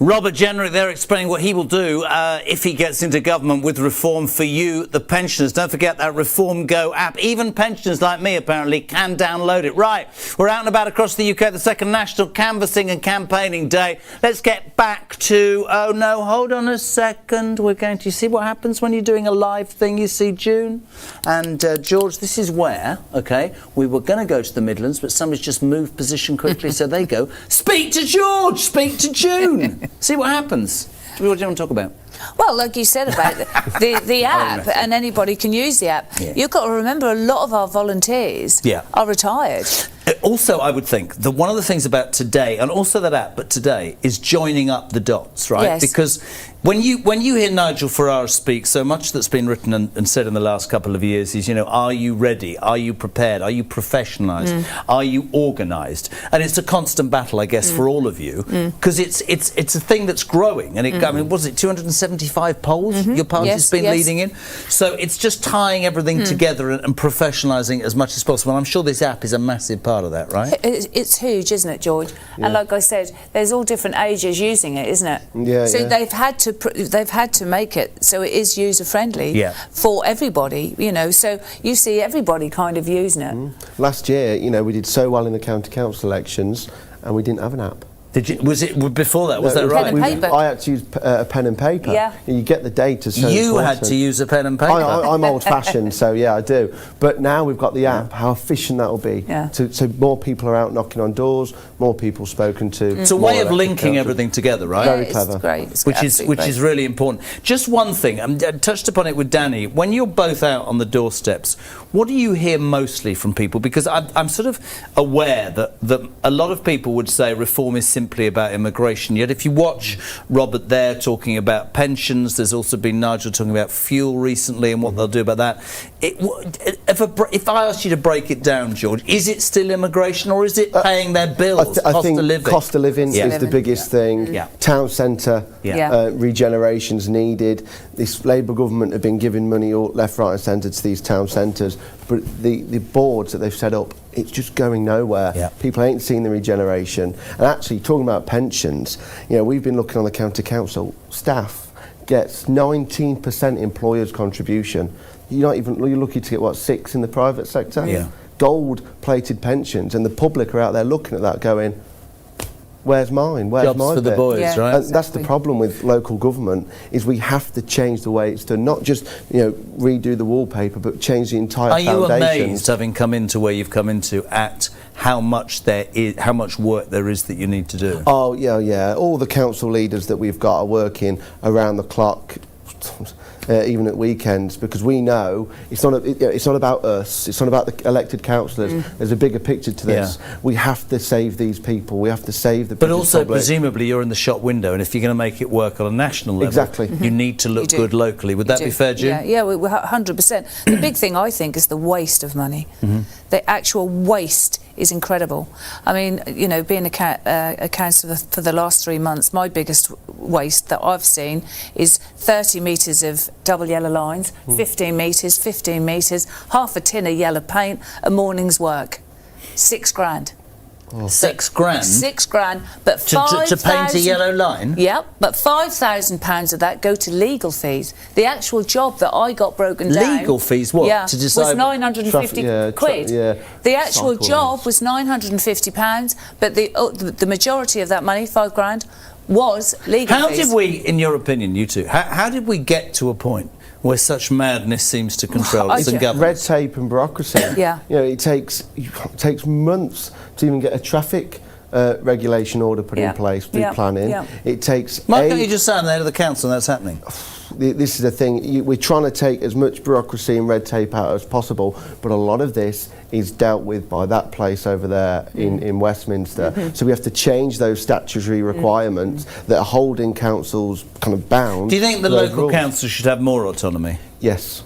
Robert Jenrick there explaining what he will do if he gets into government with Reform for you, the pensioners. Don't forget that Reform Go app. Even pensioners like me, apparently, can download it. Right, we're out and about across the UK, the second National Canvassing and Campaigning Day. Let's get back to... Oh, no, hold on a second. We're going to see what happens when you're doing a live thing, you see, June. And, George, this is where, OK, we were going to go to the Midlands, but somebody's just moved position quickly, so they go, speak to George, speak to June. See what happens. What do you want to talk about? Well, like you said about the app, and anybody can use the app. Yeah. You've got to remember a lot of our volunteers are retired. Also, I would think that one of the things about today, and also that app, but today, is joining up the dots, right? Yes. Because when you hear Nigel Farage speak, so much that's been written and said in the last couple of years is, you know, are you ready? Are you prepared? Are you professionalised? Are you organised? And it's a constant battle, I guess, for all of you, because it's a thing that's growing. And it, I mean, was it 275 polls your party's been leading in? So it's just tying everything together and professionalising as much as possible. And I'm sure this app is a massive part of that, right? It's huge, isn't it, George? Yeah. And like I said, there's all different ages using it, isn't it? Yeah. So they've had to make it so it is user friendly for everybody, you know. So you see everybody kind of using it. Last year, you know, we did so well in the county council elections, and we didn't have an app. Was it before that? Was No, that right? Pen and paper. I had to use a pen and paper. Yeah. And you get the data. So You important. had to use a pen and paper. I'm old-fashioned, so yeah, I do. But now we've got the app. How efficient that will be. Yeah. So more people are out knocking on doors, more people spoken to. It's a way of linking everything together, right? Very clever. It's great. It's Which absolutely is great. really important. Just one thing, I touched upon it with Danny. When you're both out on the doorsteps, what do you hear mostly from people? Because I'm sort of aware that a lot of people would say reform is simply about immigration. Yet if you watch Robert there talking about pensions, there's also been Nigel talking about fuel recently and what they'll do about that. If I asked you to break it down, George, is it still immigration or is it paying their bills, I think of living? cost of living is the biggest thing. Yeah. Town centre regeneration's needed. This Labour government have been giving money all left, right and centre to these town centres, but the boards that they've set up, it's just going nowhere. Yeah. People ain't seeing the regeneration. And actually, talking about pensions, we've been looking on the county council, staff gets 19% employers' contribution. You're lucky to get, 6 in the private sector? Yeah. Gold-plated pensions, and the public are out there looking at that going, where's mine? Where's Jobs my for the bit? boys, Yeah. right? And that's the problem with local government, is we have to change the way it's done, not just redo the wallpaper, but change the entire Are you foundations. amazed, having come into where you've come into, at how much work there is that you need to do? Oh yeah. All the council leaders that we've got are working around the clock, even at weekends, because we know it's not about us. It's not about the elected councillors. There's a bigger picture to this. Yeah. We have to save these people. We have to save the. But British also, public. presumably, you're in the shop window, and if you're going to make it work on a national level, Exactly. you need to look good locally. Would that be fair, June? Yeah, 100%. The big thing, I think, is the waste of money. The actual waste is incredible. I mean, being a councillor for the last 3 months, my biggest waste that I've seen is 30 metres of double yellow lines, 15 metres, half a tin of yellow paint, a morning's work. £6,000. Oh. £6,000? £6,000, but to paint a yellow line? Yep, but £5,000 of that go to legal fees. The actual job that I got broken down... Legal fees? What? Yeah, To decide... was 950 quid. The actual job was £950, but the majority of that money, £5,000, was legal fees. How did we, in your opinion, you two, how did we get to a point where such madness seems to control us and govern? Red tape and bureaucracy. Yeah. It takes months to even get a traffic regulation order put in place through planning. It takes. Why can't you just say I'm the head of the council and that's happening? This is the thing. We're trying to take as much bureaucracy and red tape out as possible, but a lot of this is dealt with by that place over there in Westminster. So we have to change those statutory requirements that are holding councils kind of bound. Do you think the to those local rules. council should have more autonomy? Yes.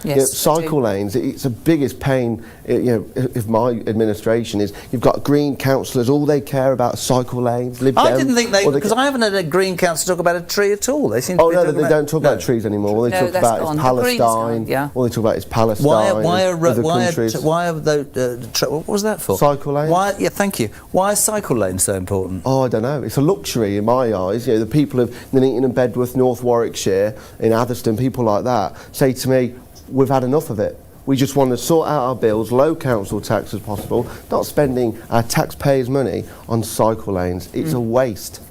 Yes, cycle lanes, it's the biggest pain, of my administration is you've got green councillors, all they care about cycle lanes, Lib I Dem, didn't think they, or because I haven't had a green council talk about a tree at all. They seem to Oh be no, talking they don't talk about trees anymore. All they No, talk that's about gone. is The green's Palestine. gone, yeah. All they talk about is Palestine. Why are those? What was that for? Cycle lanes. Why? Yeah, thank you. Why are cycle lanes so important? Oh, I don't know. It's a luxury in my eyes. The people of Nuneaton and Bedworth, North Warwickshire, in Atherstone, people like that say to me, we've had enough of it. We just want to sort out our bills, low council tax as possible, not spending our taxpayers' money on cycle lanes. It's a waste.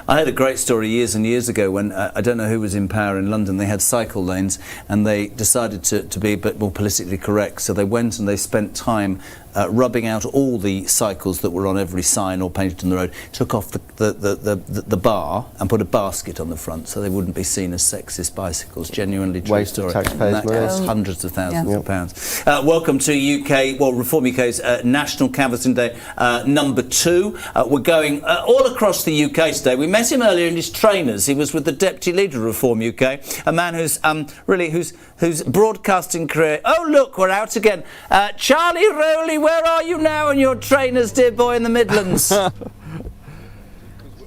I had a great story years and years ago when, I don't know who was in power in London, they had cycle lanes and they decided to be a bit more politically correct. So they went and they spent time rubbing out all the cycles that were on every sign or painted on the road, took off the bar and put a basket on the front so they wouldn't be seen as sexist bicycles. Genuinely true Waste story. of taxpayers' And that money. costs hundreds of thousands of pounds. Welcome to Reform UK's National Canvassing Day number 2. We're going all across the UK today. We met him earlier in his trainers. He was with the Deputy Leader of Reform UK, a man who's whose broadcasting career... Oh, look, we're out again. Charlie Rowley, where are you now and your trainers, dear boy, in the Midlands?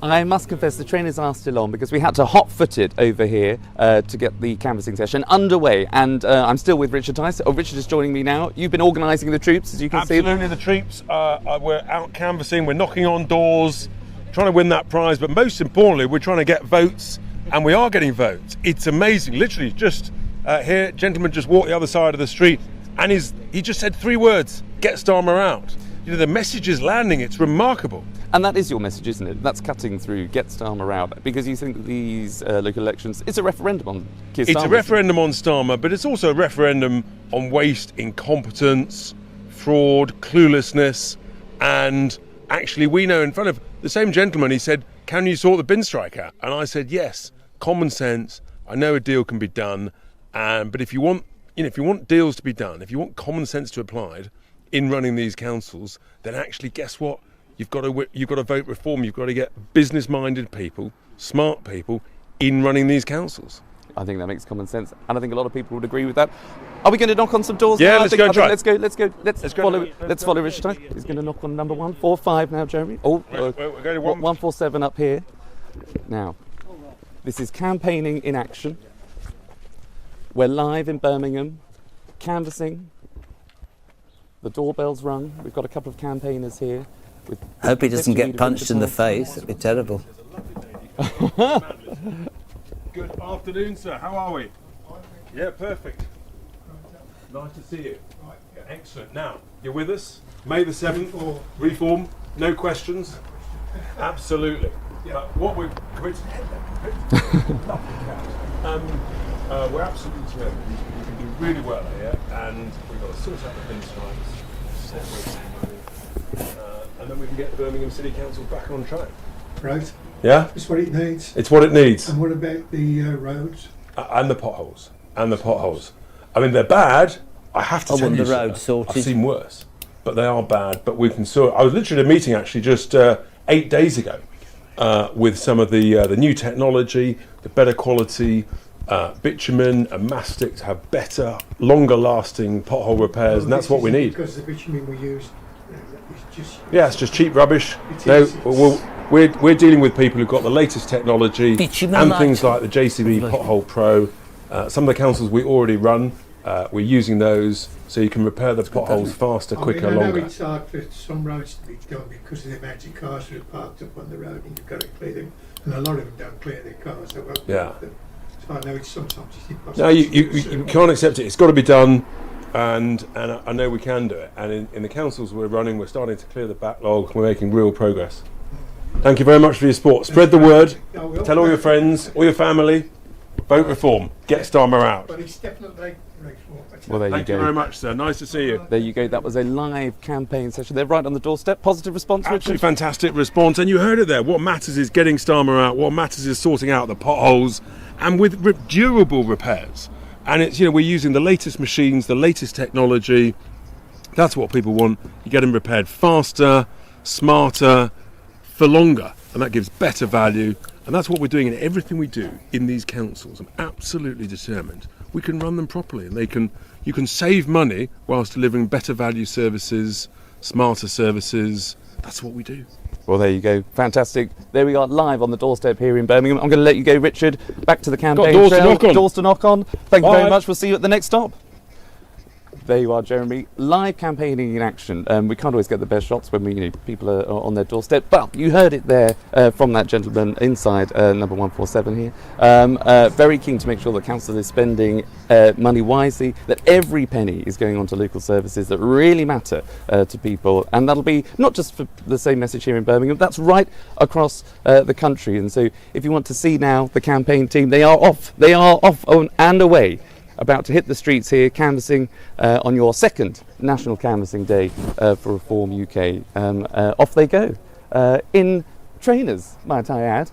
I must confess the trainers are still on because we had to hot-foot it over here to get the canvassing session underway, and I'm still with Richard Tice. Oh, Richard is joining me now. You've been organising the troops, as you can see. Absolutely, the troops. We're out canvassing, we're knocking on doors, trying to win that prize, but most importantly, we're trying to get votes, and we are getting votes. It's amazing. Literally, just here, gentleman just walked the other side of the street, and he just said 3 words: get Starmer out. the message is landing. It's remarkable. And that is your message, isn't it? That's cutting through, get Starmer out, because you think that these local elections, it's a referendum on Keir Starmer. It's a referendum on Starmer, but it's also a referendum on waste, incompetence, fraud, cluelessness, and actually we know in front of the same gentleman, he said, can you sort the bin strike out? And I said, yes, common sense, I know a deal can be done, but if you want deals to be done, if you want common sense to be applied in running these councils, then actually guess what? You've got to vote reform. You've got to get business-minded people, smart people, in running these councils. I think that makes common sense, and I think a lot of people would agree with that. Are we going to knock on some doors? Yeah, now? let's go and try. Let's follow Richard. He's going to knock on number 145 now, Jeremy. Oh, we're going to 147 up here. Now, this is campaigning in action. We're live in Birmingham, canvassing. The doorbell's rung. We've got a couple of campaigners here. Hope he doesn't get punched in the face. It'd be terrible. Good afternoon, sir. How are we? Yeah, perfect. Nice to see you. Excellent. Now, you're with us. May the 7th. Reform. No questions. Absolutely. What we're we're absolutely determined. We can do really well here, and we've got to sort out the bin strikes, and then we can get Birmingham City Council back on track. Right. Yeah? It's what it needs. It's what it needs. And what about the roads? And the potholes. I mean, they're bad. I have to tell you, the road sorted. I've seen worse. But they are bad, but we can sort. I was literally at a meeting actually just 8 days ago with some of the new technology, the better quality bitumen and mastic to have better, longer lasting pothole repairs, and that's what we need. Because the bitumen we use is just... Yeah, it's just cheap rubbish. We're dealing with people who've got the latest technology and things like the JCB Pothole Pro. Some of the councils we already run, we're using those so you can repair the potholes faster, quicker, longer. I know it's hard for some roads to be done because of the amount of cars that are parked up on the road and you've got to clear them, and a lot of them don't clear their cars. So I know it's sometimes impossible. No, you can't accept it. It's got to be done, and I know we can do it. And in the councils we're running, we're starting to clear the backlog. We're making real progress. Thank you very much for your support. Spread the word. Tell all your friends, all your family. Vote reform. Get Starmer out. But it's definitely reform. Well, there you go. Thank you very much, sir. Nice to see you. There you go. That was a live campaign session. They're right on the doorstep. Positive response, Richard? Absolutely fantastic response. And you heard it there. What matters is getting Starmer out. What matters is sorting out the potholes and with durable repairs. And it's, we're using the latest machines, the latest technology. That's what people want. You get them repaired faster, smarter, for longer. And that gives better value. And that's what we're doing in everything we do in these councils. I'm absolutely determined we can run them properly, and you can save money whilst delivering better value services, smarter services. That's what we do. Well, there you go. Fantastic. There we are, live on the doorstep here in Birmingham. I'm going to let you go, Richard. Back to the campaign. Got doors to knock on. Doors to knock on. Thank you Bye. very much. We'll see you at the next stop. There you are, Jeremy. Live campaigning in action. We can't always get the best shots when people are on their doorstep, but you heard it there from that gentleman inside number 147 here. Very keen to make sure that council is spending money wisely, that every penny is going on to local services that really matter to people, and that'll be not just for the same message here in Birmingham, that's right across the country. And so if you want to see now the campaign team, they are off and away, about to hit the streets here, canvassing on your second National Canvassing Day for Reform UK. Off they go, in trainers, might I add.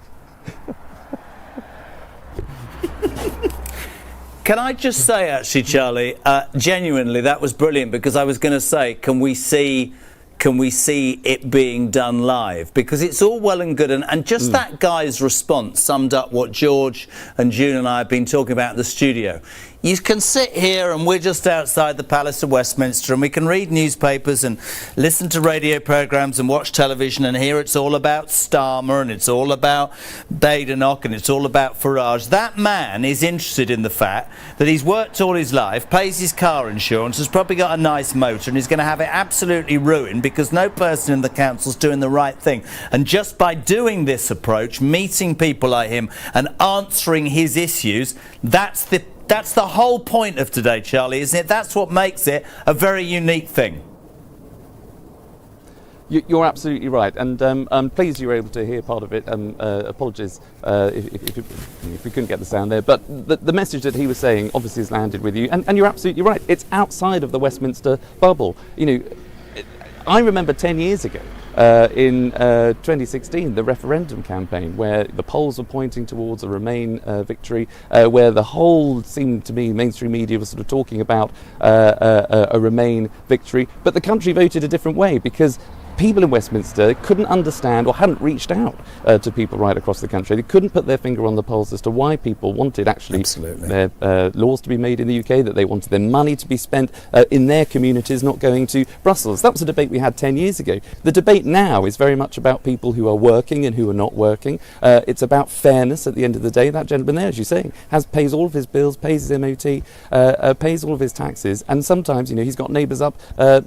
Can I just say, actually, Charlie, genuinely, that was brilliant, because I was going to say, can we see it being done live? Because it's all well and good, and just that guy's response summed up what George and June and I have been talking about in the studio. You can sit here, and we're just outside the Palace of Westminster, and we can read newspapers and listen to radio programmes and watch television, and here it's all about Starmer, and it's all about Badenoch, and it's all about Farage. That man is interested in the fact that he's worked all his life, pays his car insurance, has probably got a nice motor, and he's going to have it absolutely ruined because no person in the council's doing the right thing. And just by doing this approach, meeting people like him and answering his issues, that's the whole point of today, Charlie, isn't it? That's what makes it a very unique thing. You're absolutely right, and I'm pleased you were able to hear part of it. Apologies if we couldn't get the sound there, but the message that he was saying obviously has landed with you, and you're absolutely right. It's outside of the Westminster bubble. You know, I remember 10 years ago, in 2016, the referendum campaign, where the polls were pointing towards a Remain victory, where the whole, seemed to me, mainstream media was sort of talking about a Remain victory, but the country voted a different way because people in Westminster couldn't understand or hadn't reached out to people right across the country. They couldn't put their finger on the pulse as to why people wanted actually their laws to be made in the UK, that they wanted their money to be spent in their communities, not going to Brussels. That was a debate we had 10 years ago. The debate now is very much about people who are working and who are not working. It's about fairness at the end of the day. That gentleman there, as you're saying, pays all of his bills, pays his MOT, pays all of his taxes, and sometimes, you know, he's got neighbours up,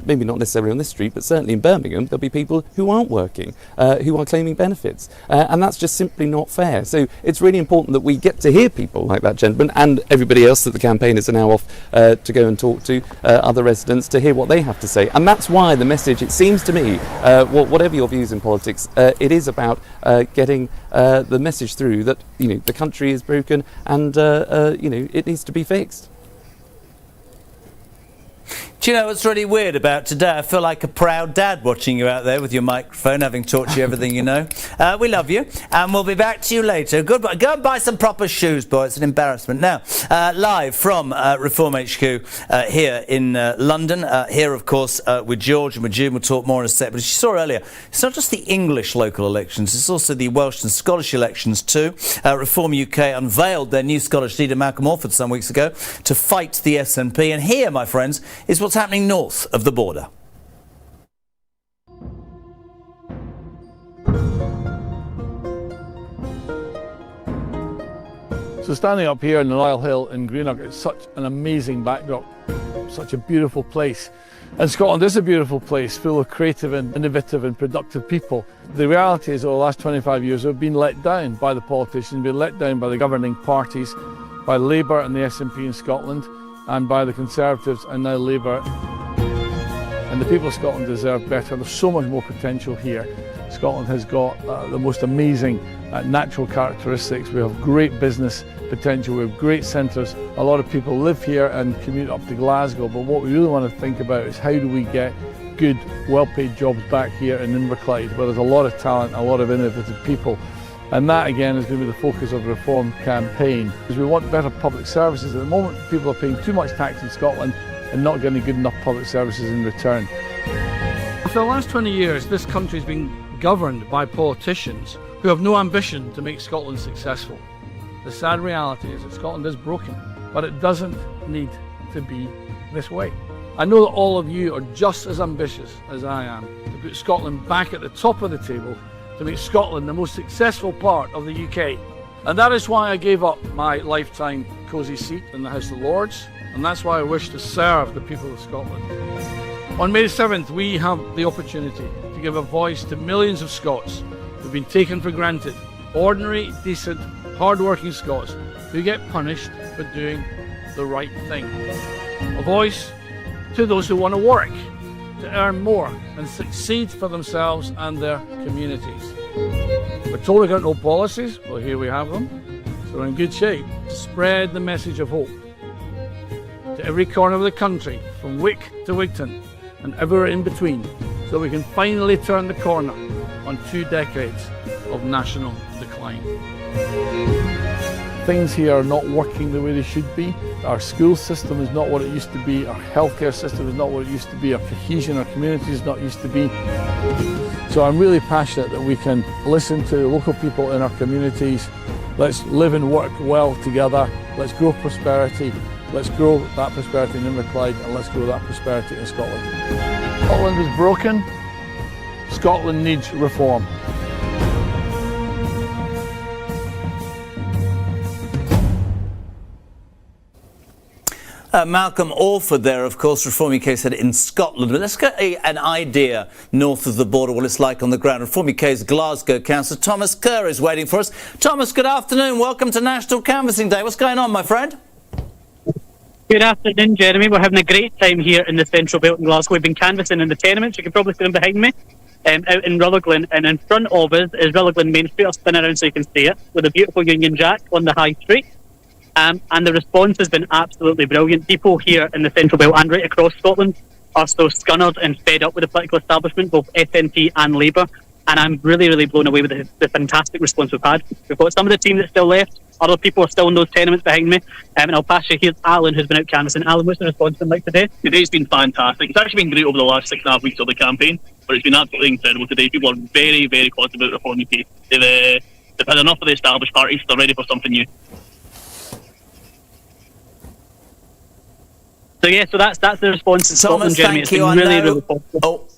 maybe not necessarily on this street, but certainly in Birmingham, there'll be people who aren't working, who are claiming benefits, and that's just simply not fair. So it's really important that we get to hear people like that gentleman and everybody else that the campaigners are now off to go and talk to, other residents, to hear what they have to say. And that's why the message, it seems to me, whatever your views in politics, it is about getting the message through that, you know, the country is broken and you know, it needs to be fixed. Do you know what's really weird about today? I feel like a proud dad watching you out there with your microphone, having taught you everything you know. We love you, and we'll be back to you later. Goodbye. Go and buy some proper shoes, boy. It's an embarrassment. Now, live from Reform HQ here in London. Here, of course, with George and with June. We'll talk more in a sec. But as you saw earlier, it's not just the English local elections. It's also the Welsh and Scottish elections too. Reform UK unveiled their new Scottish leader, Malcolm Orford, some weeks ago to fight the SNP. And here, my friends, is what's happening north of the border. So standing up here in the Royal Hill in Greenock, it's such an amazing backdrop, such a beautiful place. And Scotland is a beautiful place, full of creative and innovative and productive people. The reality is, over the last 25 years, we've been let down by the politicians, been let down by the governing parties, by Labour and the SNP in Scotland, and by the Conservatives and now Labour. And the people of Scotland deserve better. There's so much more potential here. Scotland has got the most amazing natural characteristics. We have great business potential, we have great centres. A lot of people live here and commute up to Glasgow, but what we really want to think about is how do we get good, well-paid jobs back here in Inverclyde, where there's a lot of talent, a lot of innovative people. And that again is going to be the focus of the Reform campaign, because we want better public services. At the moment, people are paying too much tax in Scotland and not getting good enough public services in return. For the last 20 years, this country has been governed by politicians who have no ambition to make Scotland successful. The sad reality is that Scotland is broken, but it doesn't need to be this way. I know that all of you are just as ambitious as I am to put Scotland back at the top of the table, to make Scotland the most successful part of the UK. And that is why I gave up my lifetime cosy seat in the House of Lords, and that's why I wish to serve the people of Scotland. On May 7th, we have the opportunity to give a voice to millions of Scots who've been taken for granted. Ordinary, decent, hard-working Scots who get punished for doing the right thing. A voice to those who want to work, to earn more and succeed for themselves and their communities. We're told we've got no policies. Well, here we have them. So we're in good shape. Spread the message of hope to every corner of the country, from Wick to Wigton and everywhere in between, so we can finally turn the corner on 2 decades of national decline. Things here are not working the way they should be. Our school system is not what it used to be. Our healthcare system is not what it used to be. Our cohesion, our community is not used to be. So I'm really passionate that we can listen to local people in our communities. Let's live and work well together. Let's grow prosperity. Let's grow that prosperity in Inverclyde, and let's grow that prosperity in Scotland. Scotland is broken. Scotland needs reform. Malcolm Orford there, of course, Reform UK said in Scotland. But let's get an idea north of the border what it's like on the ground. Reform UK's Glasgow councillor Thomas Kerr is waiting for us. Thomas, good afternoon. Welcome to National Canvassing Day. What's going on, my friend? Good afternoon, Jeremy. We're having a great time here in the Central Belt in Glasgow. We've been canvassing in the tenements. You can probably see them behind me. out in Rutherglen, and in front of us is Rutherglen Main Street. I'll spin around so you can see it, with a beautiful Union Jack on the high street. And the response has been absolutely brilliant. People here in the Central Belt and right across Scotland are so scunnered and fed up with the political establishment, both SNP and Labour. And I'm really, really blown away with the fantastic response we've had. We've got some of the team that's still left. Other people are still in those tenements behind me. And I'll pass you, here's Alan, who's been out canvassing. Alan, what's the response been like today? Today's been fantastic. It's actually been great over the last 6.5 weeks of the campaign, but it's been absolutely incredible today. People are very, very positive about Reform UK. They've had enough of the established parties. They're ready for something new. So yeah, so that's the response in Scotland, Thomas, Jeremy. thank you. It's been really, really positive. Oh.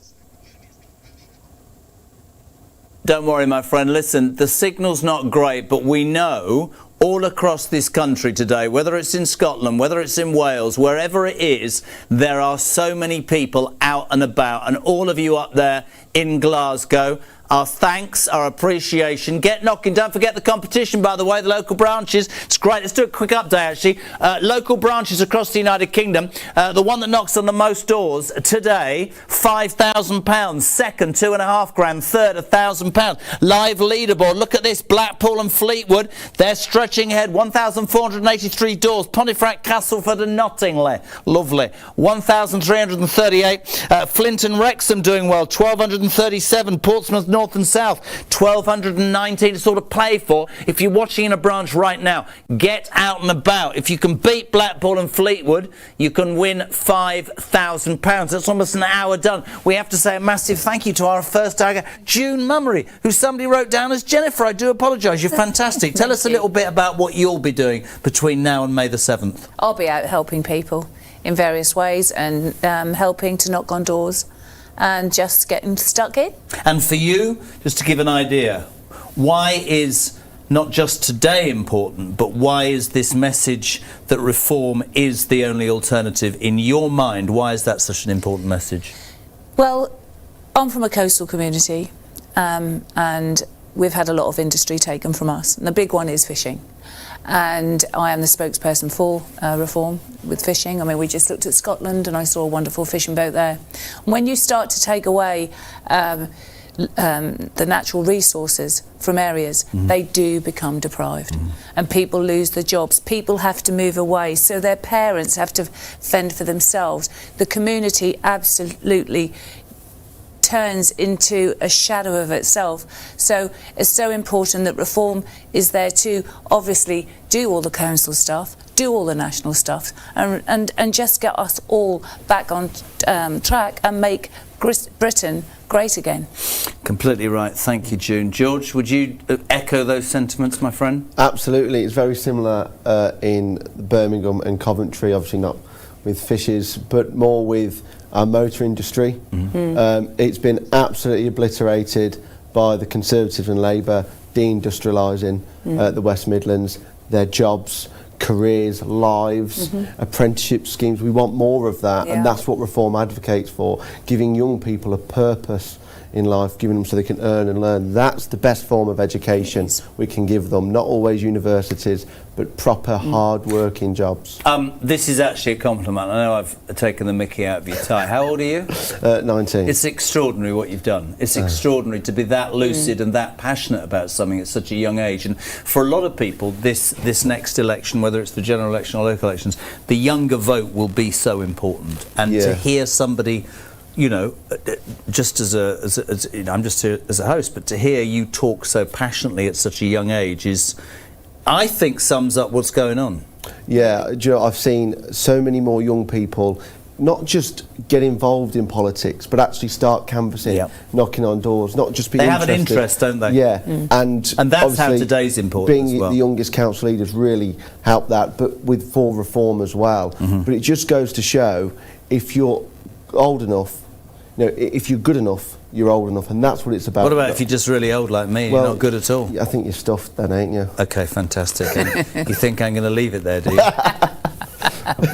Don't worry, my friend. Listen, the signal's not great, but we know all across this country today, whether it's in Scotland, whether it's in Wales, wherever it is, there are so many people out and about. And all of you up there in Glasgow, our thanks, our appreciation. Get knocking. Don't forget the competition, by the way, the local branches. It's great. Let's do a quick update, actually. Local branches across the United Kingdom. The one that knocks on the most doors today, £5,000. Second, £2.5 grand. Third, £1,000. Live leaderboard. Look at this. Blackpool and Fleetwood. They're stretching ahead. 1,483 doors. Pontefract, Castleford and Nottingham. Lovely. 1,338. Flint and Wrexham doing well. 1,237. Portsmouth, North and South, 1,219 to sort of play for. If you're watching in a branch right now, get out and about. If you can beat Blackpool and Fleetwood, you can win £5,000. That's almost an hour done. We have to say a massive thank you to our first target, June Mummery, who somebody wrote down as Jennifer. I do apologise. You're fantastic. Tell us a little bit about what you'll be doing between now and May the 7th. I'll be out helping people in various ways and helping to knock on doors and just getting stuck in. And for you, just to give an idea, why is not just today important, but why is this message that reform is the only alternative in your mind? Why is that such an important message? Well, I'm from a coastal community and we've had a lot of industry taken from us. And the big one is fishing. And I am the spokesperson for reform with fishing. I mean, we just looked at Scotland and I saw a wonderful fishing boat there. When you start to take away the natural resources from areas, they do become deprived. And people lose their jobs. People have to move away. So their parents have to fend for themselves. The community absolutely turns into a shadow of itself. So it's so important that reform is there to obviously do all the council stuff, do all the national stuff, and just get us all back on track and make Britain great again. Completely right. Thank you, June. George, would you echo those sentiments, my friend? Absolutely. It's very similar in Birmingham and Coventry, obviously not with fishes, but more with our motor industry. It's been absolutely obliterated by the Conservatives and Labour deindustrialising the West Midlands, their jobs, careers, lives, apprenticeship schemes. We want more of that, and that's what reform advocates for, giving young people a purpose in life, giving them so they can earn and learn. That's the best form of education we can give them. Not always universities, but proper hard-working jobs. This is actually a compliment. I know I've taken the mickey out of your tie. How old are you? 19. It's extraordinary what you've done. It's extraordinary to be that lucid and that passionate about something at such a young age. And for a lot of people, this next election, whether it's the general election or local elections, the younger vote will be so important. And to hear somebody, you know, just as you know, I'm just here as a host, but to hear you talk so passionately at such a young age is, I think, sums up what's going on. Yeah, Joe, I've seen so many more young people not just get involved in politics, but actually start canvassing, knocking on doors, not just be interested. They have an interest, don't they? Yeah, and that's how today's important being as well. The youngest council leaders really help that, but with full reform as well. But it just goes to show, if you're old enough, you know, if you're good enough, you're old enough, and that's what it's about. What about if you're just really old like me, well, you're not good at all? I think you're stuffed then, ain't you? Okay, fantastic. And you think I'm going to leave it there, do you?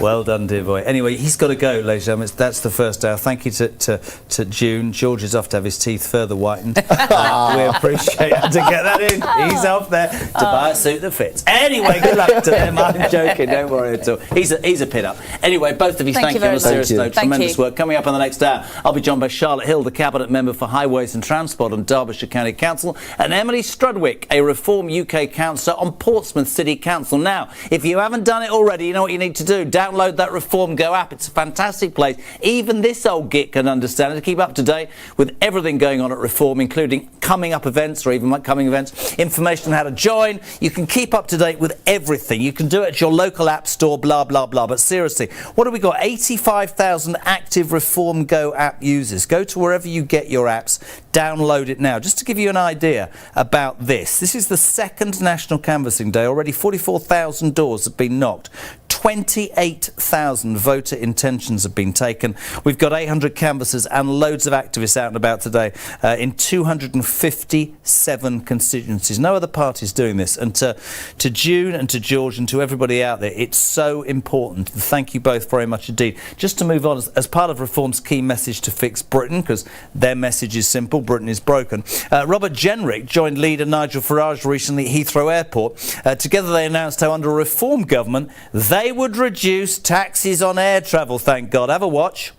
Well done, dear boy. Anyway, he's got to go, ladies and gentlemen. That's the first hour. Thank you to June. George is off to have his teeth further whitened. We appreciate it to get that in. He's off there to buy a suit that fits. Anyway, good luck to them. I'm joking. Don't worry at all. He's a pin-up. Anyway, both of you, thank you on a serious note. Tremendous work. Coming up on the next hour, I'll be joined by Charlotte Hill, the Cabinet Member for Highways and Transport on Derbyshire County Council, and Emily Strudwick, a Reform UK councillor on Portsmouth City Council. Now, if you haven't done it already, you know what you need to do. Download that Reform Go app. It's a fantastic place. Even this old git can understand it. To keep up to date with everything going on at Reform, including coming up events or even upcoming events, information on how to join. You can keep up to date with everything. You can do it at your local app store, blah, blah, blah. But seriously, what have we got? 85,000 active Reform Go app users. Go to wherever you get your apps. Download it now. Just to give you an idea about this. This is the second National Canvassing Day. Already 44,000 doors have been knocked. 28,000 voter intentions have been taken. We've got 800 canvassers and loads of activists out and about today in 257 constituencies. No other party's doing this. And to June and to George and to everybody out there, it's so important. Thank you both very much indeed. Just to move on, as part of Reform's key message to fix Britain, because their message is simple, Britain is broken, Robert Jenrick joined leader Nigel Farage recently at Heathrow Airport. Together they announced how under a Reform government they would reduce taxes on air travel, thank God. Have a watch.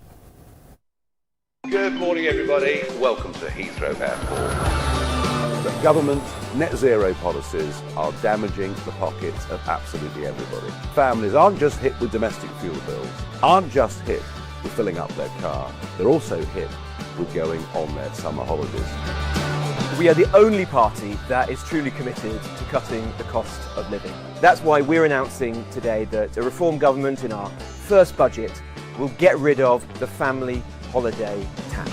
Good morning, everybody. Welcome to Heathrow Airport. The government's net zero policies are damaging the pockets of absolutely everybody. Families aren't just hit with domestic fuel bills, aren't just hit with filling up their car, they're also hit with going on their summer holidays. We are the only party that is truly committed to cutting the cost of living. That's why we're announcing today that a Reform government in our first budget will get rid of the family holiday tax.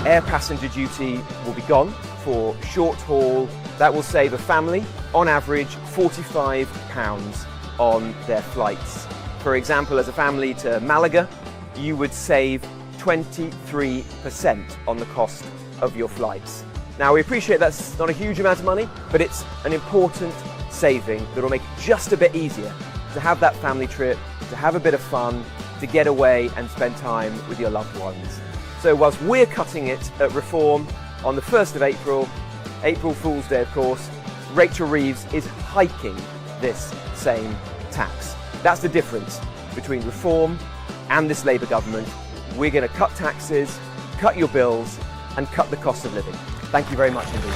Air passenger duty will be gone for short haul. That will save a family, on average, £45 on their flights. For example, as a family to Malaga, you would save 23% on the cost of your flights. Now, we appreciate that's not a huge amount of money, but it's an important saving that will make it just a bit easier to have that family trip, to have a bit of fun, to get away and spend time with your loved ones. So whilst we're cutting it at Reform on the 1st of April, April Fool's Day of course, Rachel Reeves is hiking this same tax. That's the difference between Reform and this Labour government. We're going to cut taxes, cut your bills and cut the cost of living. Thank you very much indeed.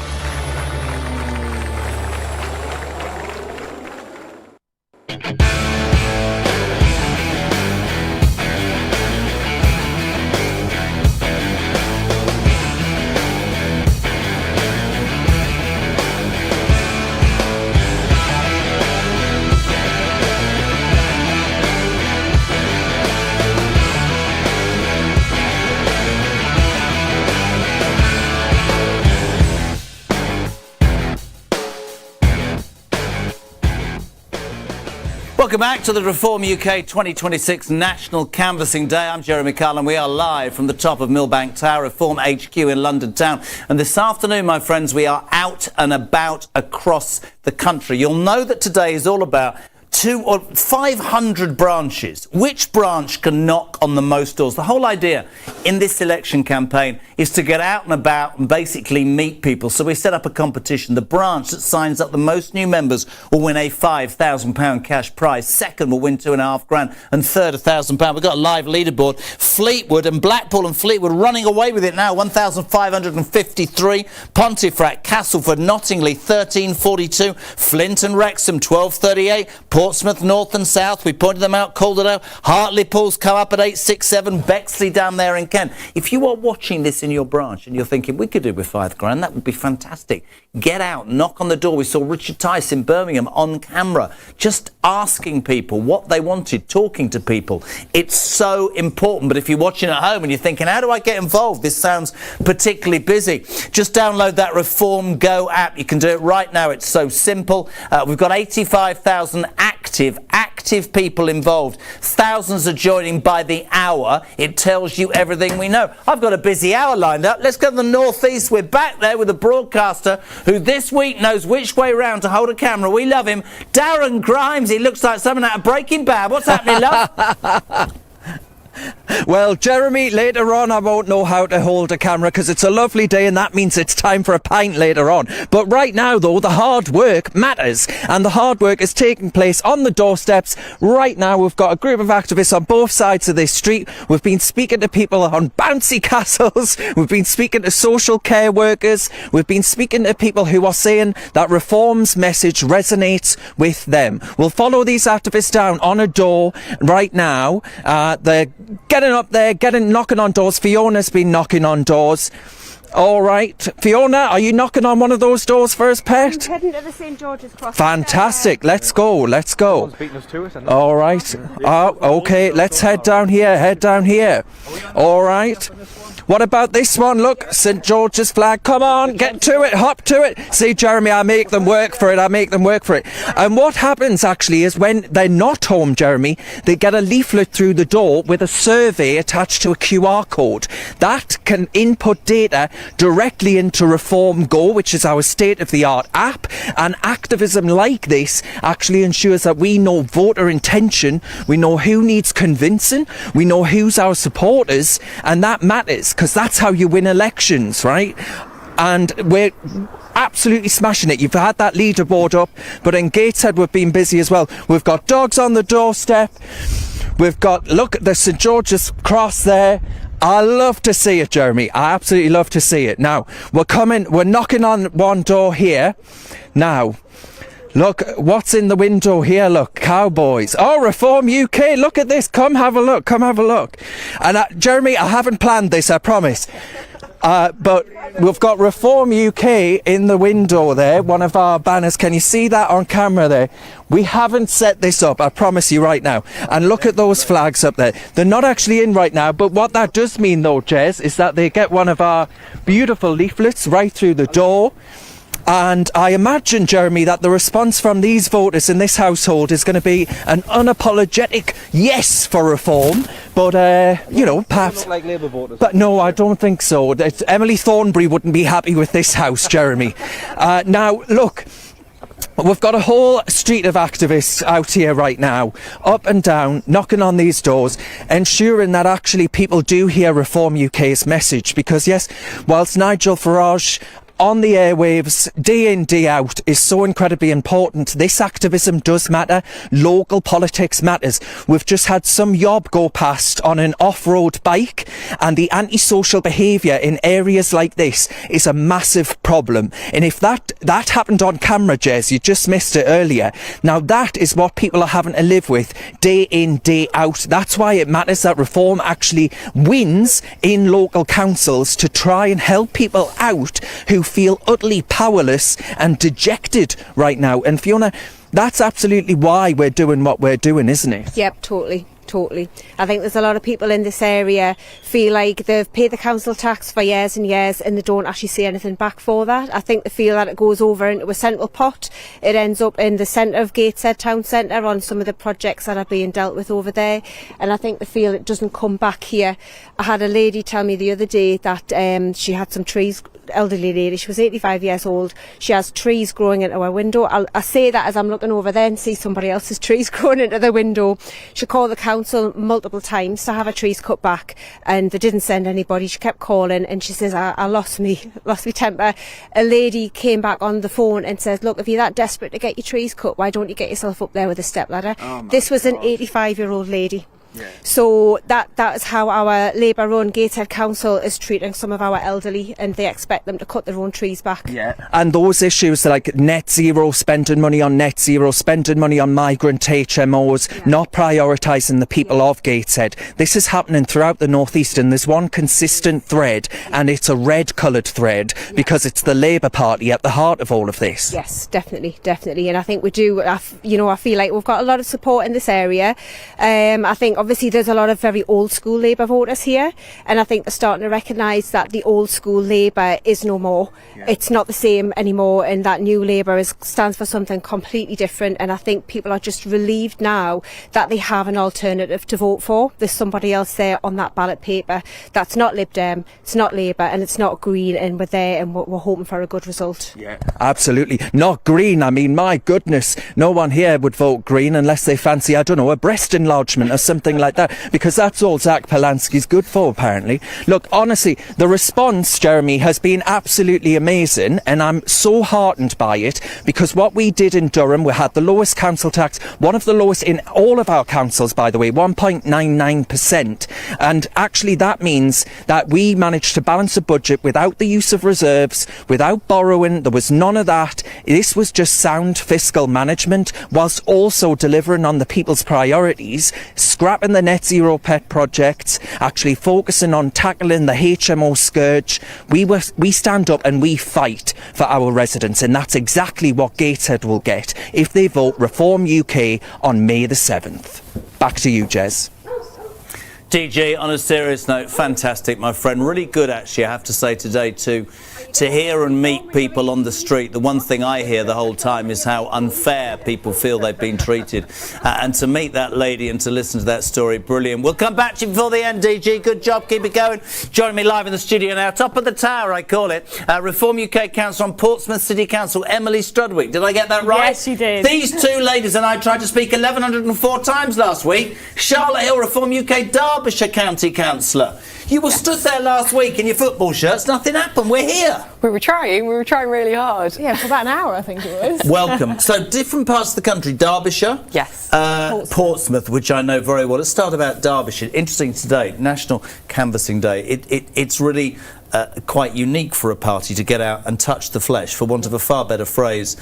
Welcome back to the Reform UK 2026 National Canvassing Day. I'm Jeremy Carl and we are live from the top of Millbank Tower, Reform HQ in London town. And this afternoon, my friends, we are out and about across the country. You'll know that today is all about 200 or 500 branches. Which branch can knock on the most doors? The whole idea in this election campaign is to get out and about and basically meet people. So we set up a competition. The branch that signs up the most new members will win a £5,000 cash prize. Second will win £2,500 and third £1,000. We've got a live leaderboard. Fleetwood and Blackpool and Fleetwood running away with it now. 1,553. Pontefract, Castleford, Nottingley 1342. Flint and Wrexham 1238. Portsmouth, North and South, we pointed them out, Calderwood, Hartlepool's come up at 867, Bexley down there in Kent. If you are watching this in your branch and you're thinking, we could do with £5,000, that would be fantastic. Get out, knock on the door. We saw Richard Tice in Birmingham on camera, just asking people what they wanted, talking to people. It's so important. But if you're watching at home and you're thinking, how do I get involved? This sounds particularly busy. Just download that Reform Go app. You can do it right now. It's so simple. We've got 85,000 active active people involved. Thousands are joining by the hour. It tells you everything we know. I've got a busy hour lined up. Let's go to the northeast. We're back there with a broadcaster who this week knows which way round to hold a camera. We love him. Darren Grimes. He looks like someone out of Breaking Bad. What's happening, love? Well, Jeremy, later on I won't know how to hold a camera because it's a lovely day and that means it's time for a pint later on. But right now, though, the hard work matters, and the hard work is taking place on the doorsteps. Right now, we've got a group of activists on both sides of this street. We've been speaking to people on bouncy castles. We've been speaking to social care workers. We've been speaking to people who are saying that Reform's message resonates with them. We'll follow these activists down on a door right now. They're getting up there, knocking on doors. Fiona's been knocking on doors. All right, Fiona, are you knocking on one of those doors for us, pet? I'm heading to the St George's Cross. Fantastic. Let's go. All right. Okay, let's head down here. All right. What about this one? Look, St George's flag. Come on, get to it, hop to it. See, Jeremy, I make them work for it. And what happens actually is when they're not home, Jeremy, they get a leaflet through the door with a survey attached to a QR code. That can input data directly into Reform Go, which is our state-of-the-art app. And activism like this actually ensures that we know voter intention, we know who needs convincing, we know who's our supporters, and that matters. Because that's how you win elections, right? And we're absolutely smashing it. You've had that leaderboard up, but in Gateshead we've been busy as well. We've got dogs on the doorstep. We've got, look, the St George's Cross there. I love to see it, Jeremy. I absolutely love to see it. Now, we're knocking on one door here. Now, look, what's in the window here? Look, cowboys. Oh, Reform UK. Look at this. Come have a look. And Jeremy, I haven't planned this, I promise. But we've got Reform UK in the window there, one of our banners. Can you see that on camera there? We haven't set this up, I promise you right now. And look at those flags up there. They're not actually in right now, but what that does mean though, Jez, is that they get one of our beautiful leaflets right through the door. And I imagine, Jeremy, that the response from these voters in this household is going to be an unapologetic yes for reform. But, perhaps... Look like Labour voters. But no, I don't think so. Emily Thornberry wouldn't be happy with this house, Jeremy. Now, look... We've got a whole street of activists out here right now, up and down, knocking on these doors, ensuring that actually people do hear Reform UK's message. Because yes, whilst Nigel Farage on the airwaves, day in, day out, is so incredibly important, this activism does matter. Local politics matters. We've just had some yob go past on an off-road bike, and the antisocial behaviour in areas like this is a massive problem. And if that happened on camera, Jez, you just missed it earlier. Now that is what people are having to live with day in, day out. That's why it matters that Reform actually wins in local councils to try and help people out who feel utterly powerless and dejected right now. And Fiona, that's absolutely why we're doing what we're doing, isn't it? Yep, totally. I think there's a lot of people in this area feel like they've paid the council tax for years and years and they don't actually see anything back for that. I think they feel that it goes over into a central pot. It ends up in the centre of Gateshead Town Centre on some of the projects that are being dealt with over there, and I think they feel it doesn't come back here. I had a lady tell me the other day that she had some trees, elderly lady, she was 85 years old, she has trees growing into her window. I say that as I'm looking over there and see somebody else's trees growing into the window. She called the council multiple times to have her trees cut back and they didn't send anybody. She kept calling and she says, I lost me temper. A lady came back on the phone and says, look, if you're that desperate to get your trees cut, why don't you get yourself up there with a stepladder? This was an 85-year-old lady. Yeah. So that is how our Labour-run Gateshead Council is treating some of our elderly, and they expect them to cut their own trees back. Yeah. And those issues like net zero, spending money on net zero, spending money on migrant HMOs, not prioritising the people of Gateshead. This is happening throughout the North East, and there's one consistent thread, and it's a red-coloured thread because it's the Labour Party at the heart of all of this. Yes, definitely. And I think we do, I feel like we've got a lot of support in this area. I think obviously obviously there's a lot of very old school Labour voters here, and I think they're starting to recognise that the old school Labour is no more. It's not the same anymore, and that new Labour stands for something completely different, and I think people are just relieved now that they have an alternative to vote for. There's somebody else there on that ballot paper that's not Lib Dem, it's not Labour, and it's not Green, and we're there and we're hoping for a good result. Yeah, absolutely. Not Green. I mean, my goodness, no one here would vote Green unless they fancy, I don't know, a breast enlargement or something like that, because that's all Zach Polanski's good for, apparently. Look, honestly, the response, Jeremy, has been absolutely amazing, and I'm so heartened by it, because what we did in Durham, we had the lowest council tax, one of the lowest in all of our councils, by the way, 1.99%, and actually that means that we managed to balance a budget without the use of reserves, without borrowing. There was none of that. This was just sound fiscal management, whilst also delivering on the people's priorities, scrapping the net zero pet projects, actually focusing on tackling the HMO scourge. We stand up and we fight for our residents, and that's exactly what Gateshead will get if they vote Reform UK on May the 7th. Back to you, Jez. DG, on a serious note, fantastic, my friend. Really good, actually, I have to say today, to hear and meet people on the street. The one thing I hear the whole time is how unfair people feel they've been treated. And to meet that lady and to listen to that story, brilliant. We'll come back to you before the end, DG. Good job, keep it going. Joining me live in the studio now, top of the tower, I call it, Reform UK Councillor on Portsmouth City Council, Emily Strudwick. Did I get that right? Yes, you did. These two ladies and I tried to speak 1,104 times last week. Charlotte Hill, Reform UK Derbyshire County Councillor. You were stood there last week in your football shirts, nothing happened, we're here. We were trying really hard. Yeah, for about an hour, I think it was. Welcome. So, different parts of the country, Derbyshire. Yes. Portsmouth, which I know very well. Let's start about Derbyshire. Interesting today, National Canvassing Day. It's really quite unique for a party to get out and touch the flesh, for want of a far better phrase,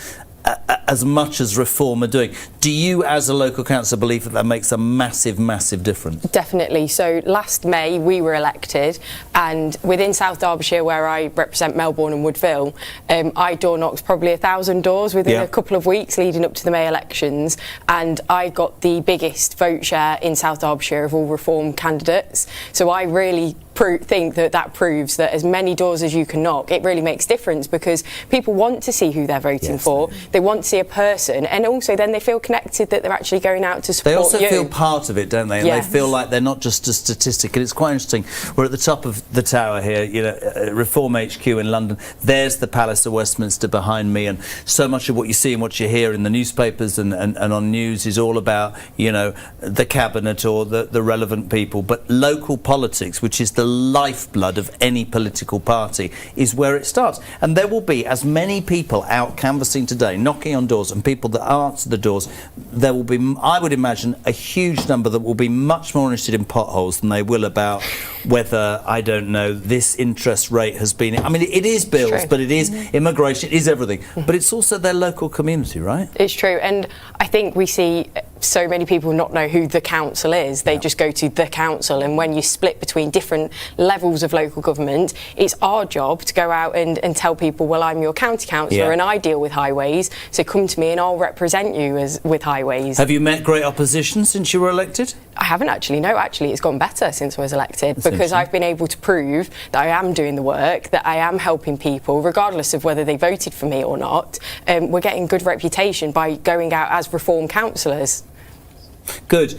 as much as Reform are doing. Do you, as a local councillor, believe that makes a massive, massive difference? Definitely. So last May we were elected, and within South Derbyshire, where I represent Melbourne and Woodville, I door knocked probably 1,000 doors within a couple of weeks leading up to the May elections, and I got the biggest vote share in South Derbyshire of all Reform candidates. So I really think that proves that as many doors as you can knock, it really makes difference, because people want to see who they're voting for. They want to see a person, and also then they feel connected that they're actually going out to support you. They also feel part of it, don't they? And they feel like they're not just a statistic. And it's quite interesting. We're at the top of the tower here, you know, Reform HQ in London. There's the Palace of Westminster behind me, and so much of what you see and what you hear in the newspapers and on news is all about, you know, the cabinet or the relevant people. But local politics, which is the lifeblood of any political party, is where it starts. And there will be as many people out canvassing today, knocking on doors, and people that answer the doors. There will be, I would imagine, a huge number that will be much more interested in potholes than they will about whether, I don't know, this interest rate has been... I mean, it is bills, but it is immigration, it is everything. But it's also their local community, right? It's true, and I think we see so many people not know who the council is. They just go to the council, and when you split between different levels of local government, it's our job to go out and tell people, well, I'm your county councillor and I deal with highways, so come to me and I'll represent you with highways. Have you met great opposition since you were elected? I haven't actually, no. Actually, it's gone better since I was elected, because I've been able to prove that I am doing the work, that I am helping people, regardless of whether they voted for me or not. We're getting good reputation by going out as Reform councillors. Good.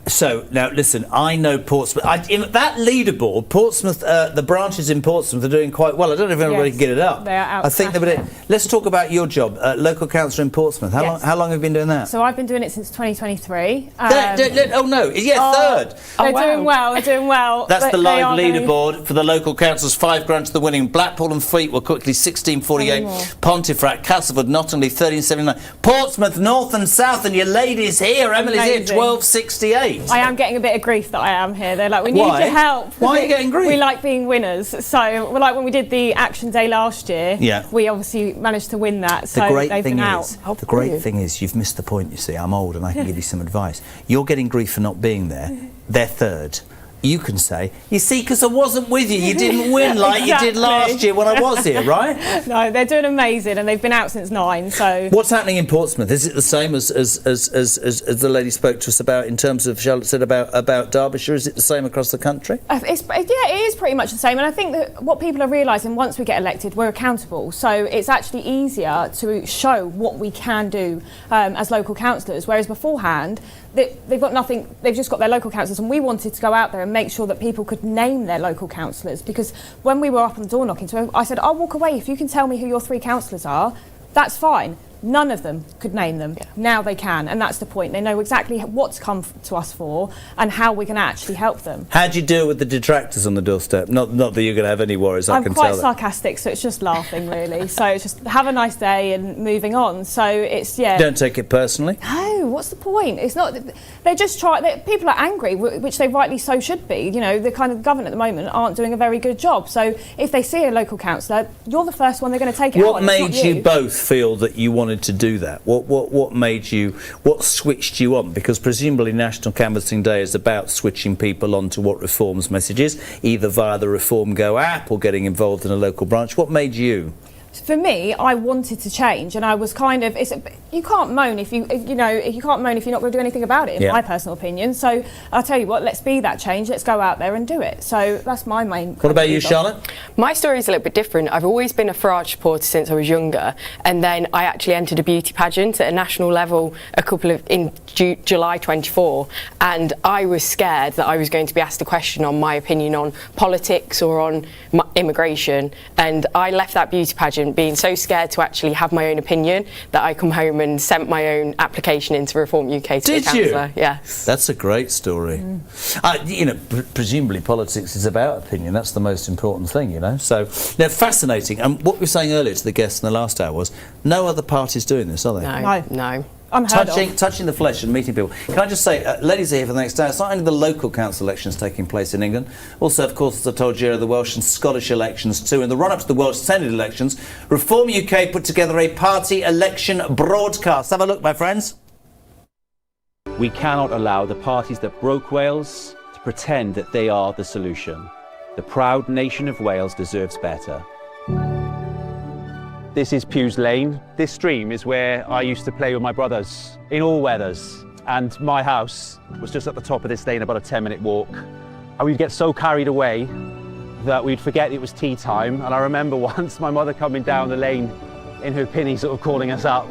So, now, listen, I know Portsmouth. In that leaderboard, Portsmouth, the branches in Portsmouth are doing quite well. I don't know if everybody can get it up. They are out. I think they're... Let's talk about your job, local councillor in Portsmouth. How long have you been doing that? So I've been doing it since 2023. Oh, no. Third. They're doing well. They're doing well. That's the live leaderboard for the local councils. 5 grand to the winning. Blackpool and Fleet were quickly 1648. Pontefract, Castleford, Nottingham 1379. Portsmouth, North and South, and your ladies here. Emily's here, 1268. I am getting a bit of grief that I am here. They're like, we need your help. Why are you getting grief? We like being winners. So, like when we did the Action Day last year, we obviously managed to win that. So they've been out. The great thing is, you've missed the point, you see. I'm old and I can give you some advice. You're getting grief for not being there. They're third. you can say, you see, because I wasn't with you, you didn't win like you did last year when I was here, right? No, they're doing amazing, and they've been out since 9. So what's happening in Portsmouth? Is it the same as the lady spoke to us about in terms of Charlotte said about Derbyshire? Is it the same across the country? It is pretty much the same, and I think that what people are realising once we get elected, we're accountable. So it's actually easier to show what we can do as local councillors, whereas beforehand they've got nothing. They've just got their local councillors, and we wanted to go out there and make sure that people could name their local councillors, because when we were up on the door knocking, so I said, I'll walk away if you can tell me who your 3 councillors are. That's fine. None of them could name them. Yeah. Now they can, and that's the point. They know exactly what's come to us for and how we can actually help them. How do you deal with the detractors on the doorstep? Not that you're going to have any worries, I can tell. I'm quite sarcastic, so it's just laughing, really. So it's just have a nice day and moving on. So it's, yeah. Don't take it personally? No, what's the point? It's not. They just try. People are angry, which they rightly so should be. You know, the kind of government at the moment aren't doing a very good job. So if they see a local councillor, you're the first one they're going to take it out on. What made you both feel that you wanted to do that? What made you, what switched you on? Because presumably National Canvassing Day is about switching people on to what Reform's message is, either via the Reform Go app or getting involved in a local branch. What made you? For me, I wanted to change, and I was kind of. You can't moan if you can't moan if you're not going to do anything about it. In my personal opinion, so I'll tell you what. Let's be that change. Let's go out there and do it. So that's my main. What about you, Charlotte? My story is a little bit different. I've always been a Farage supporter since I was younger, and then I actually entered a beauty pageant at a national level in July 24, and I was scared that I was going to be asked a question on my opinion on politics or on immigration, and I left that beauty pageant being so scared to actually have my own opinion that I come home and sent my own application into Reform UK to be a councillor. Yes. That's a great story. Presumably politics is about opinion. That's the most important thing, you know. So, now, fascinating. And what we were saying earlier to the guests in the last hour was no other parties doing this, are they? No. Touching the flesh and meeting people. Can I just say, ladies are here for the next hour. It's not only the local council elections taking place in England, also, of course, as I told you, the Welsh and Scottish elections too. In the run-up to the Welsh Senate elections, Reform UK put together a party election broadcast. Have a look, my friends. We cannot allow the parties that broke Wales to pretend that they are the solution. The proud nation of Wales deserves better. This is Pew's Lane. This stream is where I used to play with my brothers in all weathers. And my house was just at the top of this lane, about a 10-minute walk. And we'd get so carried away that we'd forget it was tea time. And I remember once my mother coming down the lane in her pinny, sort of calling us up,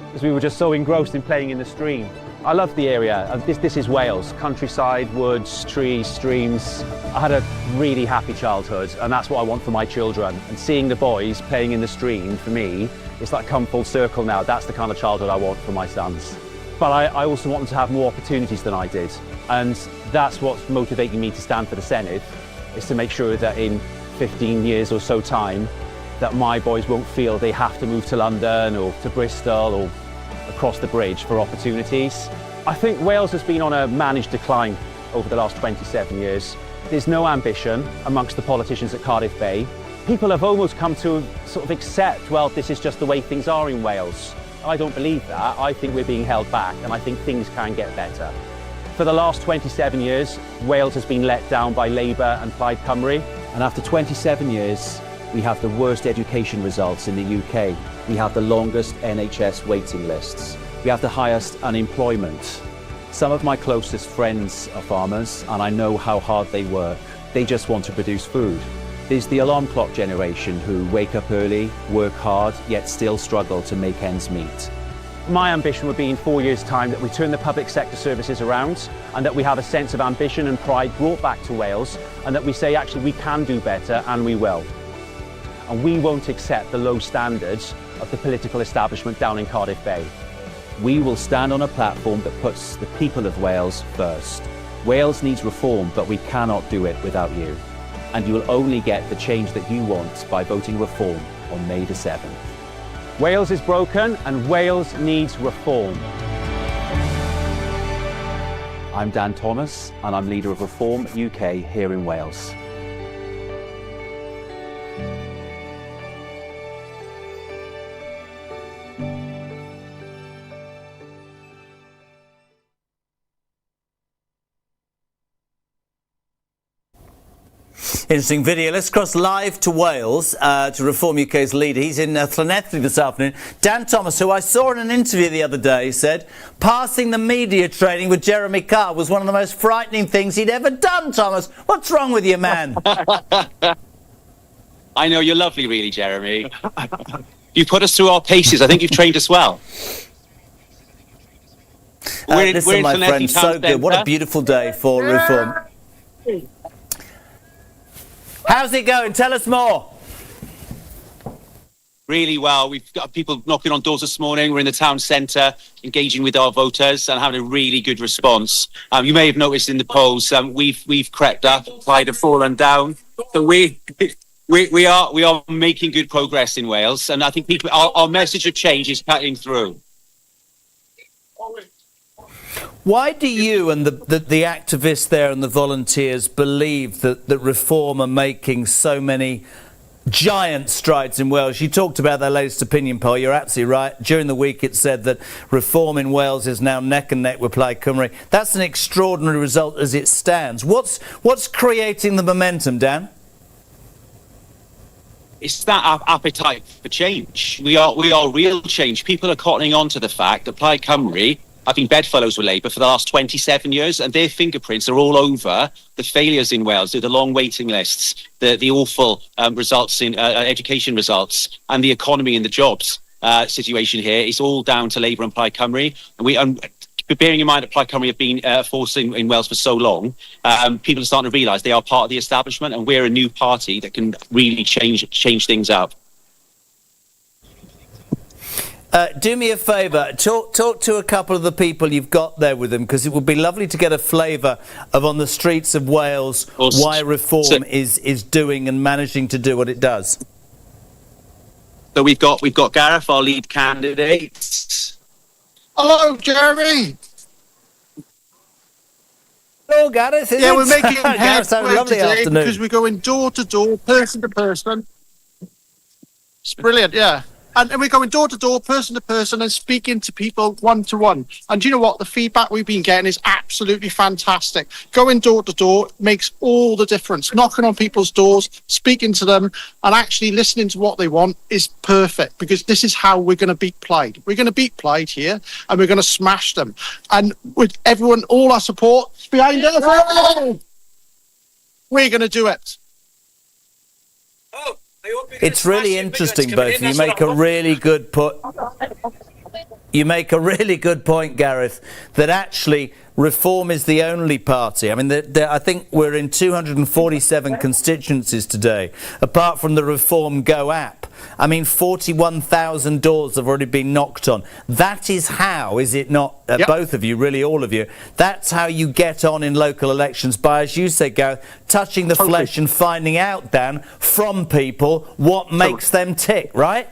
because we were just so engrossed in playing in the stream. I love the area. This is Wales. Countryside, woods, trees, streams. I had a really happy childhood, and that's what I want for my children. And seeing the boys playing in the stream, for me, it's like come full circle now. That's the kind of childhood I want for my sons. But I also want them to have more opportunities than I did. And that's what's motivating me to stand for the Senedd, is to make sure that in 15 years or so time, that my boys won't feel they have to move to London or to Bristol or across the bridge for opportunities. I think Wales has been on a managed decline over the last 27 years. There's no ambition amongst the politicians at Cardiff Bay. People have almost come to sort of accept, well, this is just the way things are in Wales. I don't believe that. I think we're being held back, and I think things can get better. For the last 27 years, Wales has been let down by Labour and Plaid Cymru. And after 27 years, we have the worst education results in the UK. We have the longest NHS waiting lists. We have the highest unemployment. Some of my closest friends are farmers, and I know how hard they work. They just want to produce food. There's the alarm clock generation who wake up early, work hard, yet still struggle to make ends meet. My ambition would be in 4 years' time that we turn the public sector services around, and that we have a sense of ambition and pride brought back to Wales, and that we say actually we can do better, and we will. And we won't accept the low standards of the political establishment down in Cardiff Bay. We will stand on a platform that puts the people of Wales first. Wales needs reform, but we cannot do it without you. And you will only get the change that you want by voting Reform on May the 7th. Wales is broken and Wales needs reform. I'm Dan Thomas and I'm leader of Reform UK here in Wales. Interesting video. Let's cross live to Wales to Reform UK's leader. He's in Llanelli this afternoon. Dan Thomas, who I saw in an interview the other day, said passing the media training with Jeremy Carr was one of the most frightening things he'd ever done. Thomas, what's wrong with you, man? I know, you're lovely, really, Jeremy. You put us through our paces. I think you've trained us well. Listen, my friend, so good. What a beautiful day for Reform. How's it going? Tell us more. Really well. We've got people knocking on doors this morning. We're in the town centre, engaging with our voters and having a really good response. You may have noticed in the polls, we've crept up, Plaid have fallen down. So we are making good progress in Wales, and I think our message of change is cutting through. Why do you and the activists there and the volunteers believe that Reform are making so many giant strides in Wales? You talked about their latest opinion poll. You're absolutely right. During the week it said that Reform in Wales is now neck and neck with Plaid Cymru. That's an extraordinary result as it stands. What's creating the momentum, Dan? It's that appetite for change. We are real change. People are cottoning on to the fact that Plaid Cymru have been bedfellows with Labour for the last 27 years, and their fingerprints are all over the failures in Wales, the long waiting lists, the awful results in education results, and the economy and the jobs situation here. It's all down to Labour and Plaid Cymru. And bearing in mind that Plaid Cymru have been a force in Wales for so long, people are starting to realise they are part of the establishment, and we're a new party that can really change things up. Do me a favour, talk to a couple of the people you've got there with them, because it would be lovely to get a flavour of on the streets of Wales why Reform is doing and managing to do what it does. So we've got Gareth, our lead candidate. Hello, Jeremy. Hello, Gareth. Yeah, we're making Gareth, headway lovely today afternoon. because we're going door to door, person to person. It's brilliant, yeah. And we're going door to door, person to person, and speaking to people one to one. And you know what? The feedback we've been getting is absolutely fantastic. Going door to door makes all the difference. Knocking on people's doors, speaking to them, and actually listening to what they want is perfect, because this is how we're going to beat Plaid. We're going to beat Plaid here, and we're going to smash them. And with everyone, all our support behind us, we're going to do it. It's really interesting, both of you. You make a really good point, Gareth, that actually Reform is the only party. I mean, I think we're in 247 constituencies today, apart from the Reform Go app. I mean, 41,000 doors have already been knocked on. That is how, is it not, both of you, really all of you, that's how you get on in local elections, by, as you say, Gareth, touching the flesh and finding out, Dan, from people what makes them tick, right?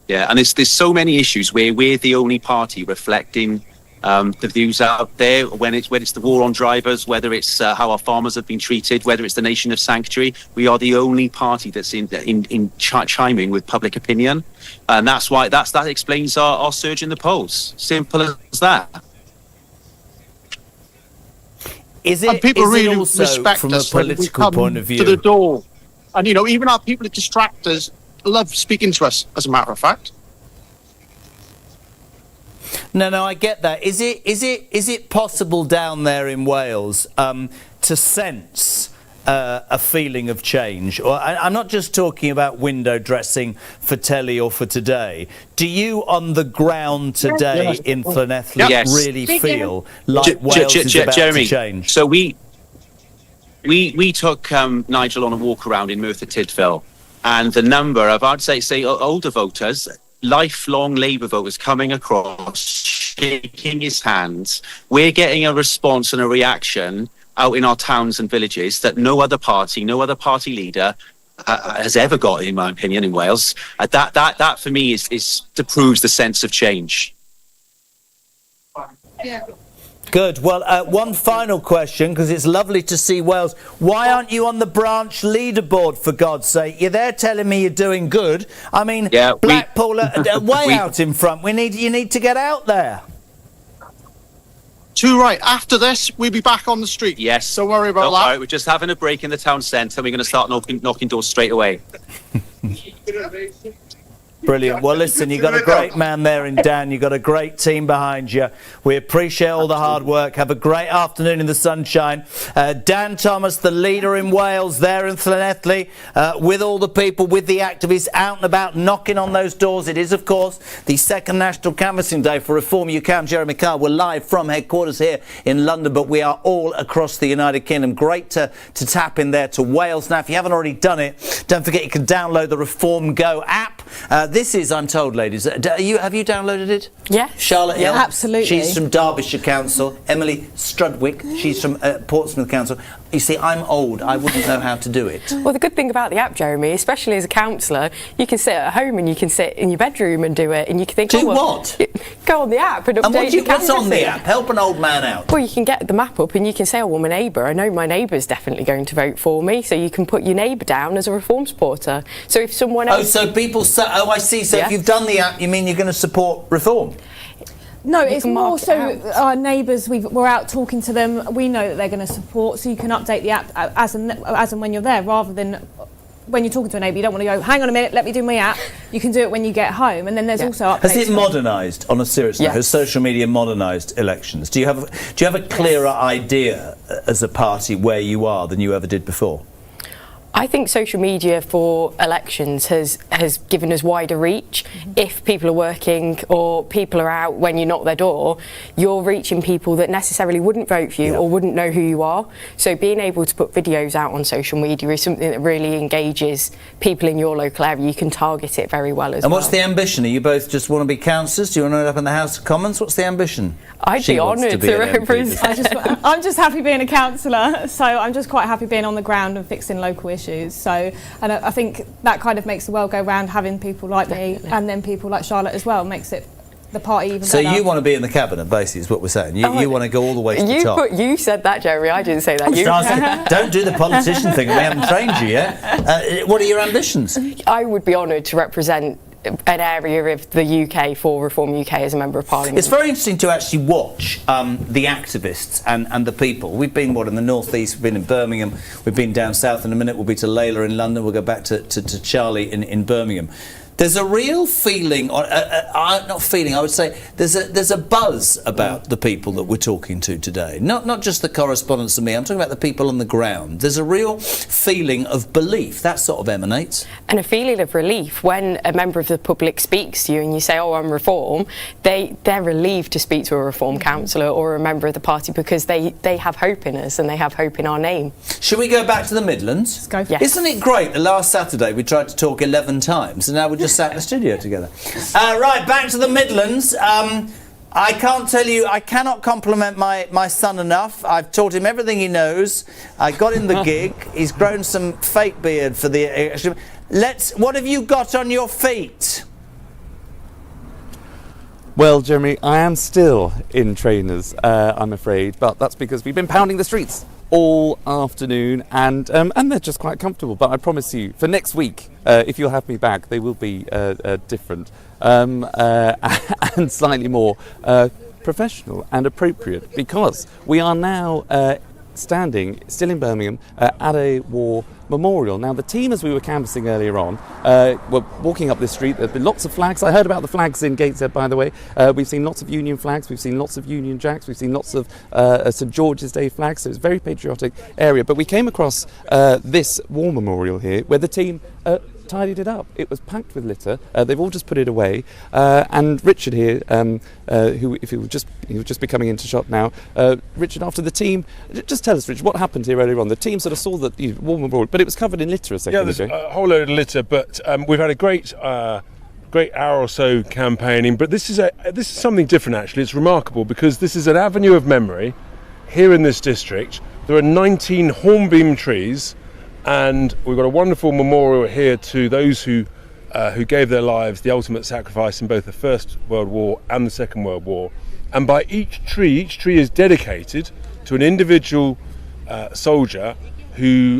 Yeah, and there's so many issues where we're the only party reflecting the views out there, when it's the war on drivers, whether it's how our farmers have been treated, whether it's the nation of sanctuary. We are the only party that's in chiming with public opinion, and that's why that explains our surge in the polls. Simple as that. And people really respect from us a political point of view to the door, and you know, even our people at distractors love speaking to us, as a matter of fact. No, I get that. Is it possible down there in Wales to sense a feeling of change? Or I'm not just talking about window dressing for telly or for today. Do you, on the ground today in Llanelli, really feel like Wales is about Jeremy, to change? So we took Nigel on a walk around in Merthyr Tydfil, and the number of, I'd say older voters, lifelong Labour voters coming across, shaking his hands. We're getting a response and a reaction out in our towns and villages that no other party leader has ever got, in my opinion, in Wales. That for me is to prove the sense of change. Yeah. Good. Well, one final question, because it's lovely to see Wales. Why aren't you on the branch leaderboard, for God's sake? You're there telling me you're doing good. I mean, Blackpool are way out in front. You need to get out there. Too right. After this, we'll be back on the street. Yes. Don't worry about Don't that. worry, we're just having a break in the town centre. We're going to start knocking doors straight away. Brilliant. Well, listen, you've got a great man there in Dan. You've got a great team behind you. We appreciate all the hard work. Have a great afternoon in the sunshine. Dan Thomas, the leader in Wales, there in Llanelli, with all the people, with the activists out and about, knocking on those doors. It is, of course, the second National Canvassing Day for Reform UK. I'm Jeremy Carr. We're live from headquarters here in London, but we are all across the United Kingdom. Great to tap in there to Wales. Now, if you haven't already done it, don't forget you can download the Reform Go app. This is, I'm told, ladies, have you downloaded it? Yeah. Charlotte Hill? Absolutely. She's from Derbyshire Council. Emily Strudwick, she's from Portsmouth Council. You see, I'm old. I wouldn't know how to do it. Well, the good thing about the app, Jeremy, especially as a councillor, you can sit at home and you can sit in your bedroom and do it, and you can think, Do what? Go on the app and update your what's on the canvassing. app? Help an old man out. Well, you can get the map up and you can say, oh, well, my neighbour, I know my neighbour's definitely going to vote for me, so you can put your neighbour down as a Reform supporter. So if someone else... Oh, so people say, oh, I see. So if you've done the app, you mean you're going to support Reform? No, You it's can more mark it so out. our neighbours, we're out talking to them, we know that they're going to support, so you can update the app as and when you're there, rather than when you're talking to a neighbour, you don't want to go, hang on a minute, let me do my app. You can do it when you get home, and then there's also updates. Has it modernised, on a serious note? Has social media modernised elections? Do you have a clearer idea as a party where you are than you ever did before? I think social media for elections has given us wider reach. If people are working or people are out when you knock their door, you're reaching people that necessarily wouldn't vote for you or wouldn't know who you are. So being able to put videos out on social media is something that really engages people in your local area. You can target it very well as well. And what's the ambition? Are you both just want to be councillors? Do you want to end up in the House of Commons? What's the ambition? I'd be honoured to represent. I'm just happy being a councillor, so I'm just quite happy being on the ground and fixing local issues. So, and I think that kind of makes the world go round, having people like me and then people like Charlotte as well, makes it the party even So better. you want to be in the cabinet, basically, is what we're saying. You want to go all the way to the top. You said that, Jeremy. I didn't say that. Don't do the politician thing. We haven't trained you yet. What are your ambitions? I would be honoured to represent an area of the UK for Reform UK as a Member of Parliament. It's very interesting to actually watch the activists and the people. We've been, in the North East, we've been in Birmingham, we've been down south in a minute, we'll be to Layla in London, we'll go back to Charlie in Birmingham. There's a real feeling, not feeling, I would say, there's a buzz about the people that we're talking to today. Not just the correspondents and me, I'm talking about the people on the ground. There's a real feeling of belief, that sort of emanates. And a feeling of relief when a member of the public speaks to you and you say, oh, I'm Reform, they're relieved to speak to a Reform councillor or a member of the party because they have hope in us and they have hope in our name. Should we go back to the Midlands? Let's go. Yes. Isn't it great that last Saturday we tried to talk 11 times and now we're just sat in the studio together. Right, back to the Midlands. I can't tell you, I cannot compliment my son enough. I've taught him everything he knows. I got him the gig. He's grown some fake beard for the... What have you got on your feet? Well, Jeremy, I am still in trainers, I'm afraid, but that's because we've been pounding the streets all afternoon, and they're just quite comfortable. But I promise you, for next week, if you'll have me back, they will be different and slightly more professional and appropriate, because we are now standing, still in Birmingham, at a war memorial. Now, the team, as we were canvassing earlier on, were walking up this street. There have been lots of flags. I heard about the flags in Gateshead, by the way. We've seen lots of Union flags. We've seen lots of Union Jacks. We've seen lots of St George's Day flags. So it's a very patriotic area. But we came across this war memorial here, where the team tidied it up. It was packed with litter. They've all just put it away. And Richard here, who, if he would just be coming into shot now. Richard, after the team, just tell us, Richard, what happened here earlier on? The team sort of saw the war memorial, but it was covered in litter a second ago. Yeah, there's a whole load of litter, but we've had a great hour or so campaigning. But this is something different, actually. It's remarkable because this is an avenue of memory here in this district. There are 19 hornbeam trees, and we've got a wonderful memorial here to those who gave their lives, the ultimate sacrifice in both the First World War and the Second World War. And by each tree is dedicated to an individual soldier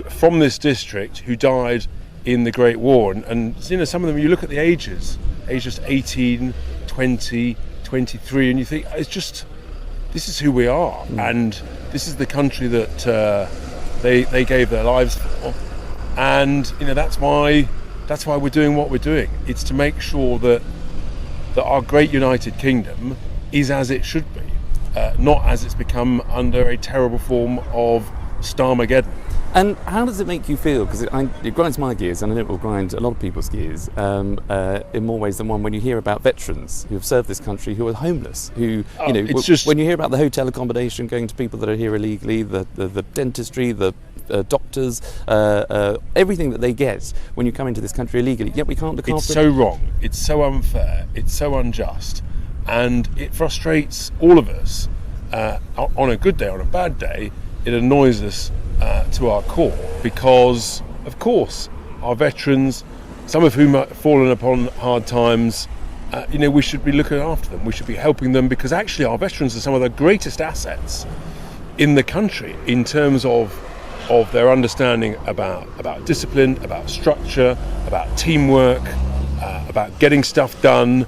from this district who died in the Great War. And some of them, you look at the ages 18, 20, 23, and you think it's just this is who we are, and this is the country that they gave their lives for, and that's why we're doing what we're doing. It's to make sure that our great United Kingdom is as it should be, not as it's become under a terrible form of Starmageddon. And how does it make you feel? Because it grinds my gears, and I know it will grind a lot of people's gears in more ways than one, when you hear about veterans who have served this country who are homeless, who, when you hear about the hotel accommodation going to people that are here illegally, the dentistry, the doctors, everything that they get when you come into this country illegally, yet we can't look after it. It's so wrong, it's so unfair, it's so unjust, and it frustrates all of us. On a good day, on a bad day, it annoys us to our core, because of course our veterans, some of whom have fallen upon hard times, we should be looking after them, we should be helping them, because actually our veterans are some of the greatest assets in the country in terms of their understanding about discipline, about structure, about teamwork, about getting stuff done,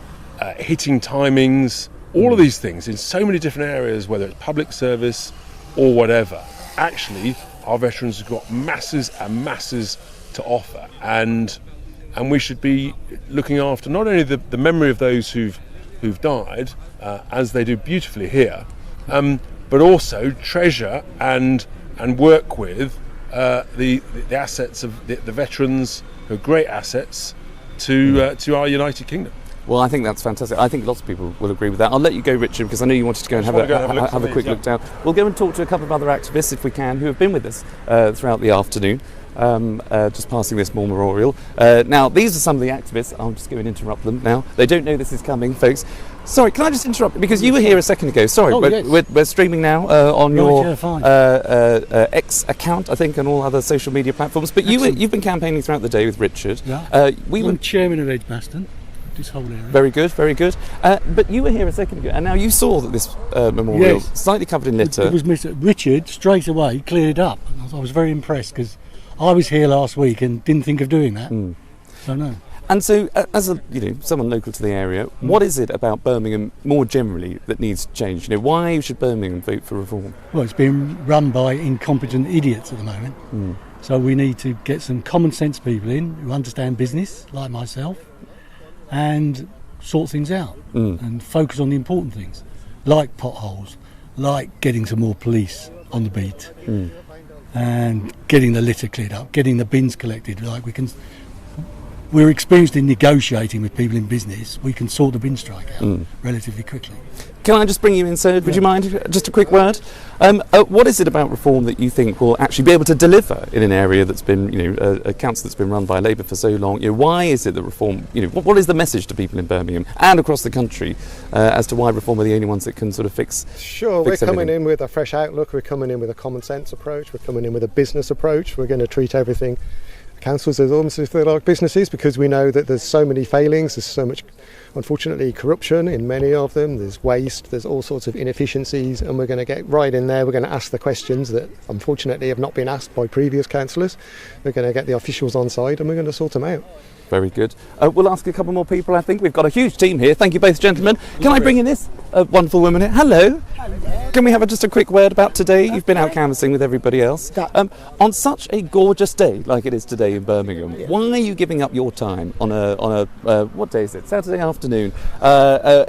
hitting timings, all of these things in so many different areas, whether it's public service or whatever. Actually, our veterans have got masses and masses to offer, and we should be looking after not only the memory of those who've died, as they do beautifully here, but also treasure and work with the assets of the veterans, who are great assets to our United Kingdom. Well, I think that's fantastic. I think lots of people will agree with that. I'll let you go, Richard, because I know you wanted to go and have a quick look down. We'll go and talk to a couple of other activists, if we can, who have been with us throughout the afternoon, just passing this small memorial. Now, these are some of the activists. I'm just going to interrupt them now. They don't know this is coming, folks. Sorry, can I just interrupt? Because you were here a second ago. Sorry, we're streaming now on your X account, I think, and all other social media platforms. But you've been campaigning throughout the day with Richard. Yeah. I'm chairman of Edgbaston. This whole area. Very good, very good. But you were here a second ago, and now you saw that this memorial, slightly covered in litter. It was Richard straight away cleared it up. I was very impressed, because I was here last week and didn't think of doing that. So no. And so, as someone local to the area, what is it about Birmingham more generally that needs change? Why should Birmingham vote for reform? Well, it's being run by incompetent idiots at the moment. So we need to get some common sense people in who understand business, like myself, and sort things out and focus on the important things, like potholes, like getting some more police on the beat, and getting the litter cleared up, getting the bins collected. We're experienced in negotiating with people in business. We can sort the bin strike out relatively quickly. Can I just bring you in, sir? Would you mind? Just a quick word. What is it about reform that you think will actually be able to deliver in an area that's been, a council that's been run by Labour for so long? Why is it that reform? What is the message to people in Birmingham and across the country as to why reform are the only ones that can sort of fix? Sure, fix we're coming everything? in with a fresh outlook. We're coming in with a common sense approach. We're coming in with a business approach. We're going to treat everything, councils, as almost as they're like businesses, because we know that there's so many failings, there's so much, unfortunately, corruption in many of them, there's waste, there's all sorts of inefficiencies, and we're going to get right in there. We're going to ask the questions that unfortunately have not been asked by previous councillors. We're going to get the officials on side, and we're going to sort them out. Very good. We'll ask a couple more people, I think. We've got a huge team here. Thank you both, gentlemen. Can I bring in this wonderful woman here? Hello. Hello. Can we have just a quick word about today? You've been out canvassing with everybody else. On such a gorgeous day like it is today in Birmingham, why are you giving up your time on a what day is it? Saturday afternoon,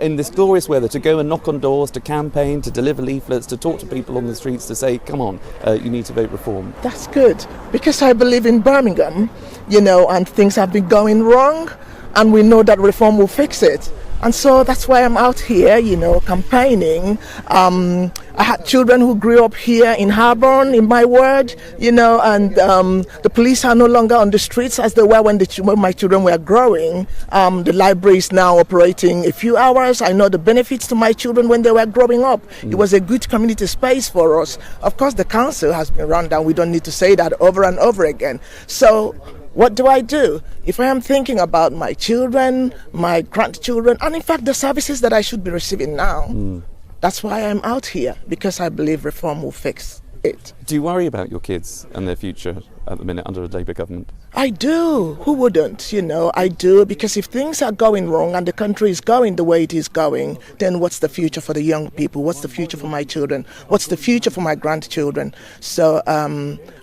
in this glorious weather, to go and knock on doors, to campaign, to deliver leaflets, to talk to people on the streets, to say, come on, you need to vote reform? That's good, because I believe in Birmingham, and things have been going wrong, and we know that reform will fix it. And so that's why I'm out here, campaigning. I had children who grew up here in Harborne, in my ward, and the police are no longer on the streets as they were when my children were growing. The library is now operating a few hours. I know the benefits to my children when they were growing up. It was a good community space for us. Of course, the council has been run down. We don't need to say that over and over again. So what do I do? If I am thinking about my children, my grandchildren, and in fact the services that I should be receiving now, that's why I'm out here, because I believe reform will fix it. Do you worry about your kids and their future at the minute under a Labour government? I do. Who wouldn't? I do, because if things are going wrong and the country is going the way it is going, then what's the future for the young people? What's the future for my children? What's the future for my grandchildren? So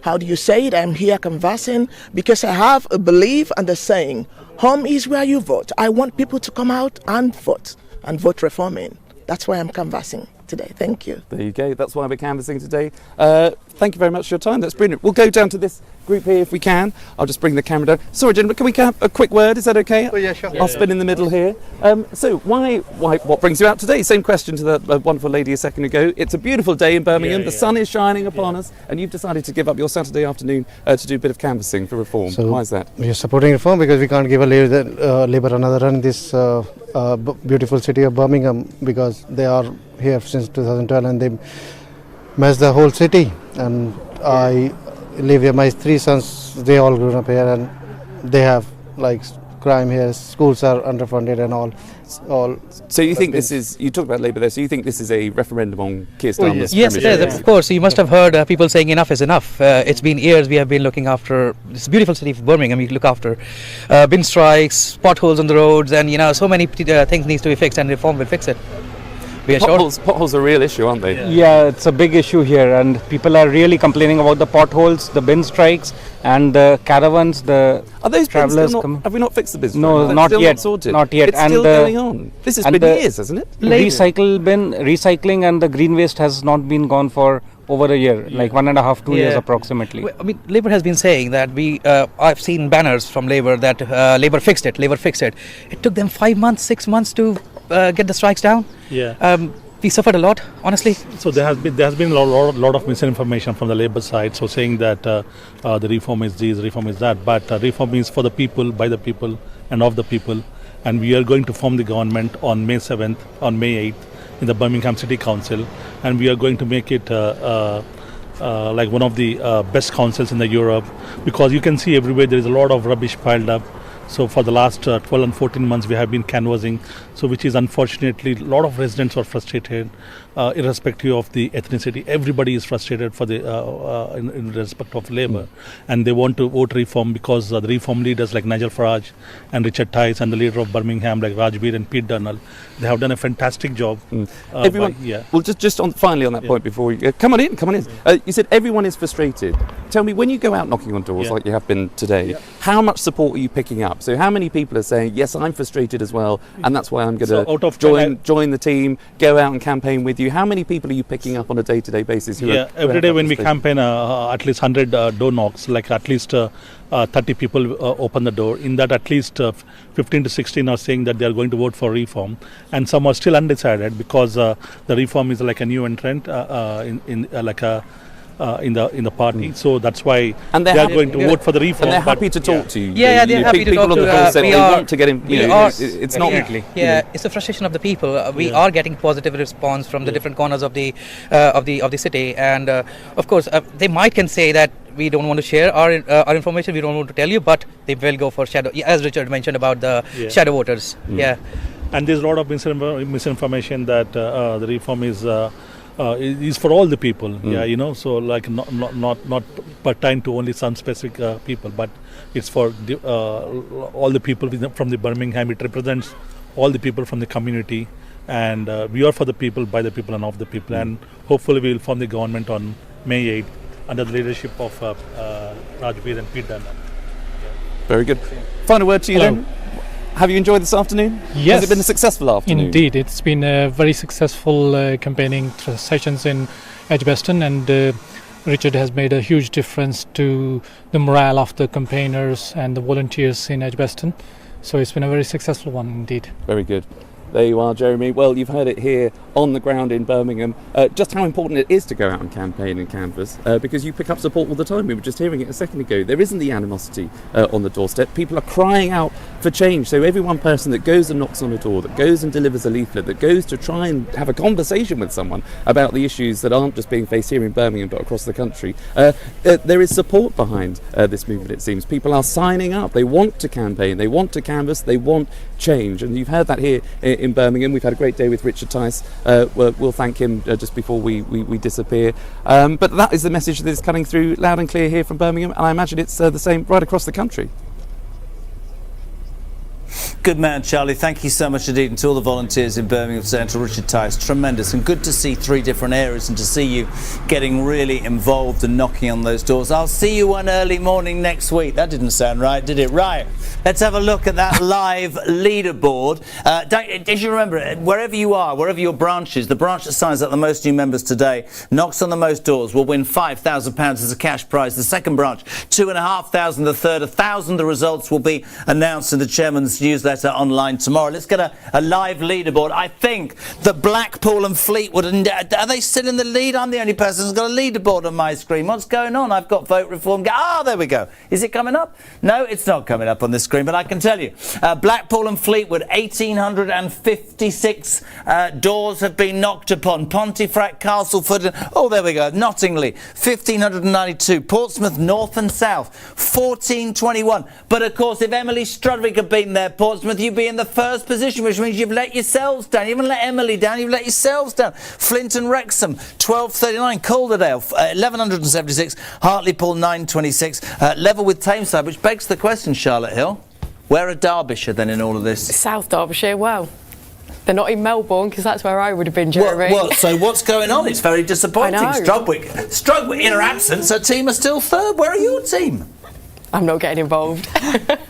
how do you say it? I'm here canvassing because I have a belief and a saying, home is where you vote. I want people to come out and vote reform in. That's why I'm canvassing today. Thank you. There you go. That's why we're canvassing today. Thank you very much for your time. That's brilliant. We'll go down to this group here if we can. I'll just bring the camera down. Sorry, gentlemen, can we have a quick word? Is that okay? Oh, yeah, sure. I'll spin in the middle here. So why? What brings you out today? Same question to the wonderful lady a second ago. It's a beautiful day in Birmingham. The sun is shining upon us, and you've decided to give up your Saturday afternoon to do a bit of canvassing for reform. So why is that? We are supporting reform because we can't give Labour another run in this beautiful city of Birmingham, because they are here since 2012 and they messed the whole city. And I live here. My 3 sons, they all grew up here, and they have crime here. Schools are underfunded and all. So you think this is? You talked about Labour there. So you think this is a referendum on Keir Starmer's Yes, it is. Of course, you must have heard people saying enough is enough. It's been years we have been looking after this beautiful city of Birmingham. We look after bin strikes, potholes on the roads, and so many things needs to be fixed, and reform will fix it. Potholes are a real issue, aren't they? Yeah, it's a big issue here, and people are really complaining about the potholes, the bin strikes, and the caravans. Are those travelers bins still not, have we not fixed the bins? No, That's not still yet. Not sorted. Not yet. It's still going on. This has been years, hasn't it? Recycling and the green waste has not been gone for over a year, like 1.5, 2 years approximately. I mean, Labour has been saying that I've seen banners from Labour that Labour fixed it. Labour fixed it. It took them 5 months, 6 months to get the strikes down. Yeah. We suffered a lot, honestly. So there has been a lot of misinformation from the Labour side. So saying that the reform is this, reform is that, but reform is for the people, by the people, and of the people. And we are going to form the government on May 7th, on May 8th, in the Birmingham City Council, and we are going to make it like one of the best councils in the Europe, because you can see everywhere there is a lot of rubbish piled up. So for the last 12 and 14 months we have been canvassing, so which is unfortunately a lot of residents are frustrated, irrespective of the ethnicity. Everybody is frustrated for the in respect of Labour, and they want to vote reform because the reform leaders like Nigel Farage and Richard Tice and the leader of Birmingham like Rajbir and Pete Durnall, they have done a fantastic job. Everyone, well, just finally on that point before we come on in. You said everyone is frustrated. Tell me, when you go out knocking on doors like you have been today, how much support are you picking up? So how many people are saying, yes, I'm frustrated as well, and that's why I'm going to join the team, go out and campaign with you? How many people are you picking up on a day-to-day basis? Every day when we campaign, at least 100 door knocks, like at least 30 people open the door. In that, at least 15 to 16 are saying that they are going to vote for reform, and some are still undecided because the reform is like a new entrant in the party, so that's why they are going to vote for the reform. And they're happy to talk to you. Yeah, they're happy to talk to us. They want to get in. It's not. It's a frustration of the people. We are getting positive response from the different corners of the city, and of course they can say that we don't want to share our information. We don't want to tell you, but they will go for shadow. As Richard mentioned about the shadow voters. And there's a lot of misinformation that the reform is for all the people. So like not pertain to only some specific people, but it's for all the people from the Birmingham. It represents all the people from the community, and we are for the people, by the people, and of the people. And hopefully we will form the government on May 8th under the leadership of Rajbir and Pete Durnall. Very good. Final word to you then. Have you enjoyed this afternoon? Yes. Has it been a successful afternoon? Indeed, it's been a very successful campaigning sessions in Edgbaston, and Richard has made a huge difference to the morale of the campaigners and the volunteers in Edgbaston. So it's been a very successful one indeed. Very good. There you are, Jeremy. Well, you've heard it here on the ground in Birmingham, just how important it is to go out and campaign and canvass, because you pick up support all the time. We were just hearing it a second ago. There isn't the animosity on the doorstep. People are crying out for change. So every one person that goes and knocks on a door, that goes and delivers a leaflet, that goes to try and have a conversation with someone about the issues that aren't just being faced here in Birmingham but across the country, there is support behind this movement, it seems. People are signing up. They want to campaign. They want to canvass. They want change. And you've heard that here in Birmingham. We've had a great day with Richard Tice. We'll thank him just before we disappear. But that is the message that is coming through loud and clear here from Birmingham, and I imagine it's the same right across the country. Good man, Charlie. Thank you so much indeed, and to all the volunteers in Birmingham Central, Richard Tice. Tremendous, and good to see 3 different areas and to see you getting really involved and knocking on those doors. I'll see you one early morning next week. That didn't sound right, did it? Right. Let's have a look at that live leaderboard. Did you remember, wherever you are, wherever your branch is, the branch that signs up the most new members today, knocks on the most doors, will win £5,000 as a cash prize. The second branch, £2,500. The third, £1,000. The results will be announced in the chairman's newsletter online tomorrow. Let's get a live leaderboard. I think that Blackpool and Fleetwood, are they still in the lead? I'm the only person who's got a leaderboard on my screen. What's going on? I've got vote reform. There we go. Is it coming up? No, it's not coming up on the screen, but I can tell you, Blackpool and Fleetwood, 1,856 doors have been knocked upon. Pontefract, Castleford, there we go, Nottingley, 1,592. Portsmouth, North and South, 1,421. But of course, if Emily Strudwick had been there, Portsmouth, you'd be in the first position, which means you've let yourselves down. You haven't let Emily down, you've let yourselves down. Flint and Wrexham, 1,239. Calderdale, 1,176. Hartlepool, 926. Level with Tameside, which begs the question, Charlotte Hill, where are Derbyshire then in all of this? South Derbyshire, well, they're not in Melbourne because that's where I would have been, Jeremy. So what's going on? It's very disappointing. I know. Strudwick in her absence, her team are still third. Where are your team? I'm not getting involved.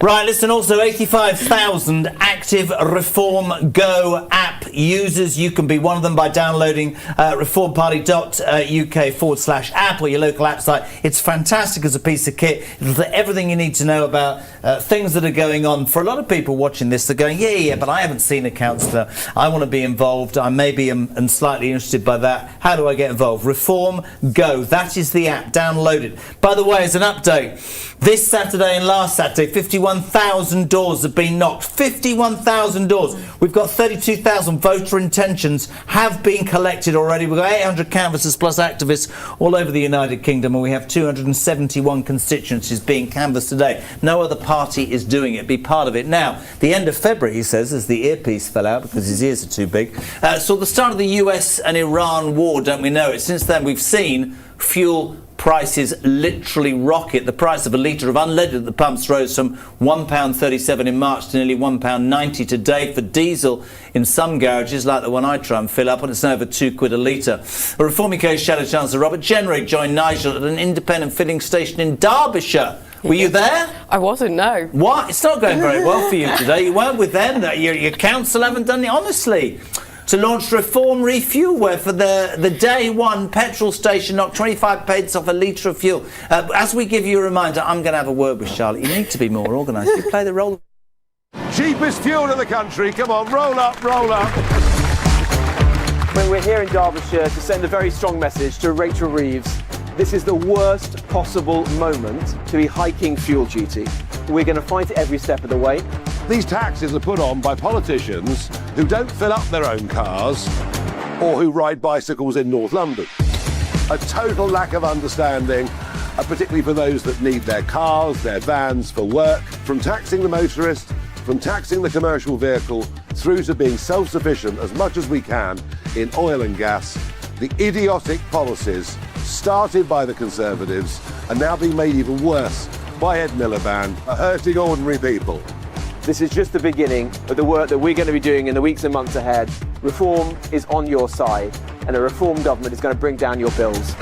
Right, listen, also 85,000 active Reform Go app users. You can be one of them by downloading reformparty.uk/app or your local app site. It's fantastic as a piece of kit. It'll do everything you need to know about things that are going on. For a lot of people watching this, they're going, yeah, but I haven't seen a councillor. I want to be involved. I maybe am slightly interested by that. How do I get involved? Reform Go. That is the app. Download it. By the way, as an update, this Saturday and last Saturday, 51,000 doors have been knocked. 51,000 doors. We've got 32,000 voter intentions have been collected already. We've got 800 canvassers plus activists all over the United Kingdom, and we have 271 constituencies being canvassed today. No other party is doing it. Be part of it. Now, the end of February, he says, as the earpiece fell out because his ears are too big, saw the start of the US and Iran war, don't we know it? Since then, we've seen fuel prices literally rocket. The price of a litre of unleaded at the pumps rose from £1.37 in March to nearly £1.90 today. For diesel, in some garages, like the one I try and fill up, and it's over £2 a litre. A Reform UK Shadow Chancellor Robert Jenrick joined Nigel at an independent filling station in Derbyshire. Were you there? I wasn't, no. What? It's not going very well for you today. You weren't with them. Your council haven't done it, honestly. To launch Reform Refuel, where for the day one petrol station knocked 25p off a litre of fuel. As we give you a reminder, I'm going to have a word with Charlotte. You need to be more organised. You play the role. Cheapest fuel in the country. Come on, roll up, roll up. When we're here in Derbyshire to send a very strong message to Rachel Reeves, this is the worst possible moment to be hiking fuel duty. We're going to fight it every step of the way. These taxes are put on by politicians who don't fill up their own cars or who ride bicycles in North London. A total lack of understanding, particularly for those that need their cars, their vans for work. From taxing the motorist, from taxing the commercial vehicle, through to being self-sufficient as much as we can in oil and gas, the idiotic policies started by the Conservatives are now being made even worse by Ed Miliband, are hurting ordinary people. This is just the beginning of the work that we're going to be doing in the weeks and months ahead. Reform is on your side, and a Reform government is going to bring down your bills.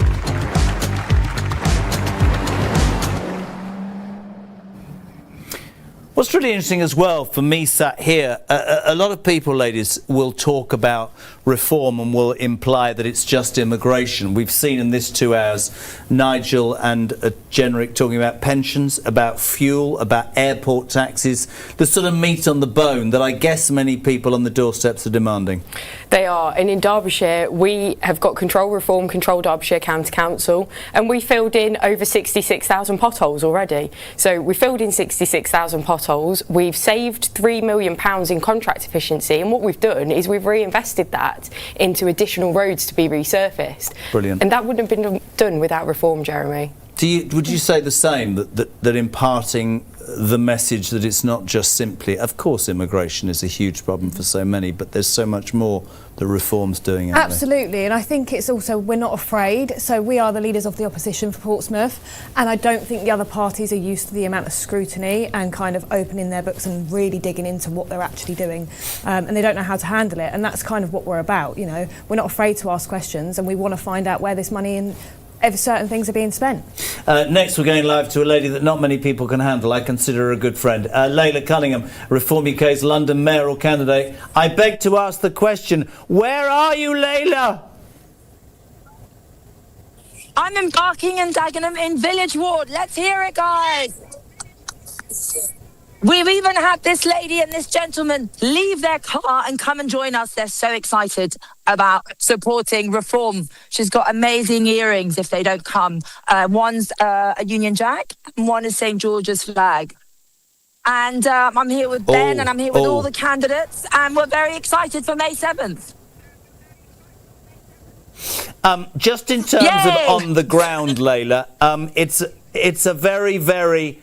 What's really interesting as well for me sat here, a lot of people, ladies, will talk about reform and will imply that it's just immigration. We've seen in this 2 hours Nigel and Jenrick talking about pensions, about fuel, about airport taxes, the sort of meat on the bone that I guess many people on the doorsteps are demanding. They are, and in Derbyshire we have got Control Reform, Control Derbyshire County Council, and we filled in over 66,000 potholes already. So we filled in 66,000 potholes, we've saved £3 million in contract efficiency, and what we've done is we've reinvested that into additional roads to be resurfaced. Brilliant. And that wouldn't have been done without reform, Jeremy. Would you say the same, that imparting the message that it's not just simply, of course, immigration is a huge problem for so many, but there's so much more that reform's doing, aren't Absolutely, and I think it's also, we're not afraid. So we are the leaders of the opposition for Portsmouth, and I don't think the other parties are used to the amount of scrutiny and kind of opening their books and really digging into what they're actually doing, and they don't know how to handle it, and that's kind of what we're about. You know, we're not afraid to ask questions, and we want to find out where this money and if certain things are being spent. Next, we're going live to a lady that not many people can handle. I consider her a good friend. Layla Cunningham, Reform UK's London mayoral candidate. I beg to ask the question, where are you, Layla? I'm in Barking and Dagenham in Village Ward. Let's hear it, guys. We've even had this lady and this gentleman leave their car and come and join us. They're so excited about supporting reform. She's got amazing earrings if they don't come. One's a Union Jack and one is St. George's flag. And I'm here with Ben and I'm here with all the candidates, and we're very excited for May 7th. Just in terms of on the ground, Layla, it's a very, very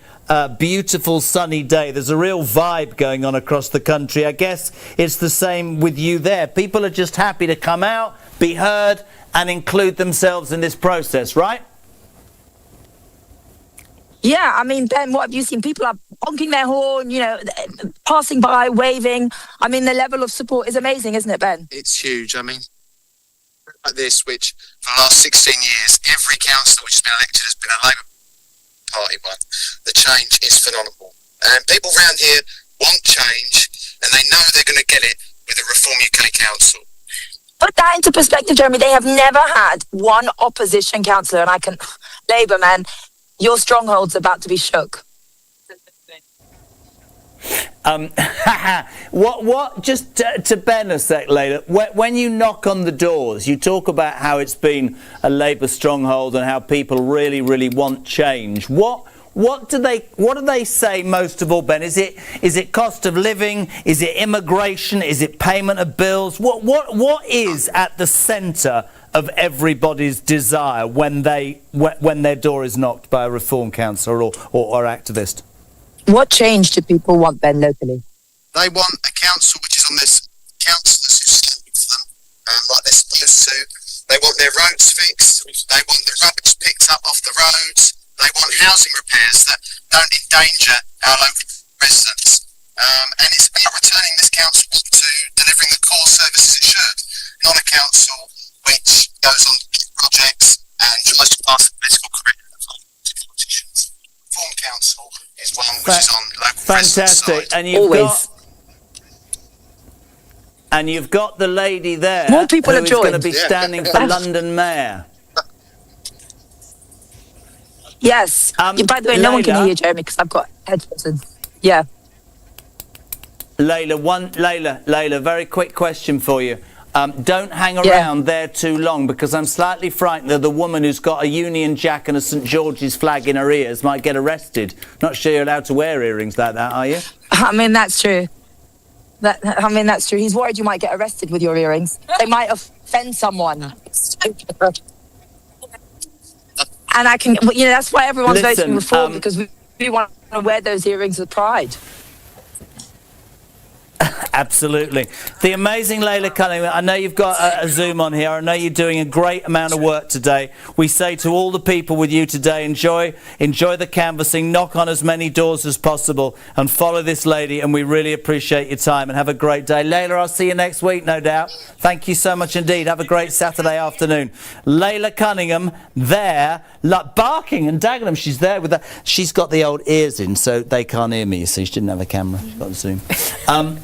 beautiful sunny day. There's a real vibe going on across the country. I guess it's the same with you there. People are just happy to come out, be heard, and include themselves in this process, right? Yeah, I mean, Ben, what have you seen? People are honking their horn, you know, passing by, waving. I mean, the level of support is amazing, isn't it, Ben? It's huge. I mean, like this, which for the last 16 years, every councillor which has been elected has been a Labour Party one. The change is phenomenal. And people around here want change, and they know they're going to get it with a Reform UK council. Put that into perspective, Jeremy. They have never had one opposition councillor, and I can... Labour, man, your stronghold's about to be shook. What just to Ben a sec, Layla, when you knock on the doors, you talk about how it's been a Labour stronghold and how people really, really want change. What do they say most of all, Ben? Is it cost of living? Is it immigration? Is it payment of bills? What is at the centre of everybody's desire when their door is knocked by a Reform councillor or activist? What change do people want, Ben, locally? They want a council which is on this councillors who stand for them, like they're supposed to. They want their roads fixed. They want the rubbish picked up off the roads. They want housing repairs that don't endanger our local residents. And it's about returning this council to delivering the core services it should, not a council which goes on projects and tries to pass a political career of politicians. Reform Council is one which is on local residents' side. And you've got the lady there More people who have is going to joined. be standing for London Mayor. Yes. By the way, no one can Layla, hear you, Jeremy, because I've got headphones in. Yeah. Layla, very quick question for you. Don't hang around there too long, because I'm slightly frightened that the woman who's got a Union Jack and a St George's flag in her ears might get arrested. Not sure you're allowed to wear earrings like that, are you? I mean, that's true. That's true. He's worried you might get arrested with your earrings. They might offend someone. And that's why everyone's voting Reform, because we want to wear those earrings with pride. Absolutely. The amazing Layla Cunningham, I know you've got a Zoom on here. I know you're doing a great amount of work today. We say to all the people with you today, enjoy the canvassing, knock on as many doors as possible and follow this lady, and we really appreciate your time and have a great day. Layla, I'll see you next week, no doubt. Thank you so much indeed. Have a great Saturday afternoon. Layla Cunningham there, Barking and Dagenham. She's there she's got the old ears in, so they can't hear me, you see. She didn't have a camera. She's got a Zoom.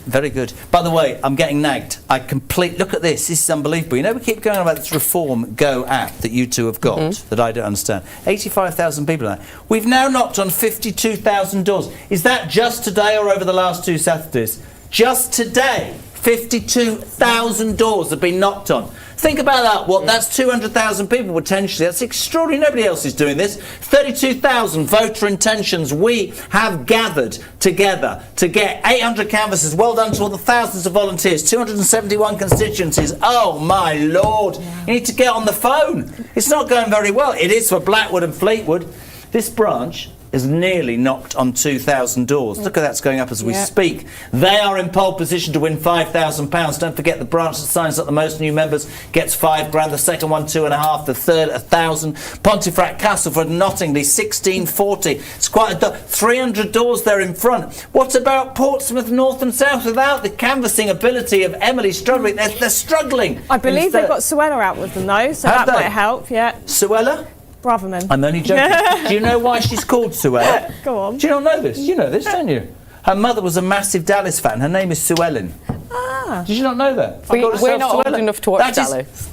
Very good. By the way, I'm getting nagged. Look at this. This is unbelievable. You know, we keep going on about this Reform Go app that you two have got that I don't understand. 85,000 people on that. We've now knocked on 52,000 doors. Is that just today or over the last 2 Saturdays? Just today, 52,000 doors have been knocked on. Think about that. That's 200,000 people potentially. That's extraordinary. Nobody else is doing this. 32,000 voter intentions we have gathered together to get 800 canvassers. Well done to all the thousands of volunteers. 271 constituencies. Oh my Lord. You need to get on the phone. It's not going very well. It is for Blackwood and Fleetwood. This branch is nearly knocked on 2,000 doors. Look at that's going up as we speak. They are in pole position to win £5,000. Don't forget the branch that signs up the most new members gets £5,000. The second one, 2.5. The third, 1,000. Pontefract, Castleford, Nottingham, 1640. It's quite a 300 doors there in front. What about Portsmouth, North and South? Without the canvassing ability of Emily Strudwick, they're struggling. I believe they've got Suella out with them though, so that might help. Yeah. Suella? Braverman. I'm only joking. Do you know why she's called Suella? Go on. Do you not know this? You know this, don't you? Her mother was a massive Dallas fan. Her name is Sue Ellen. Ah. Did you not know that? We're not old enough to watch Dallas.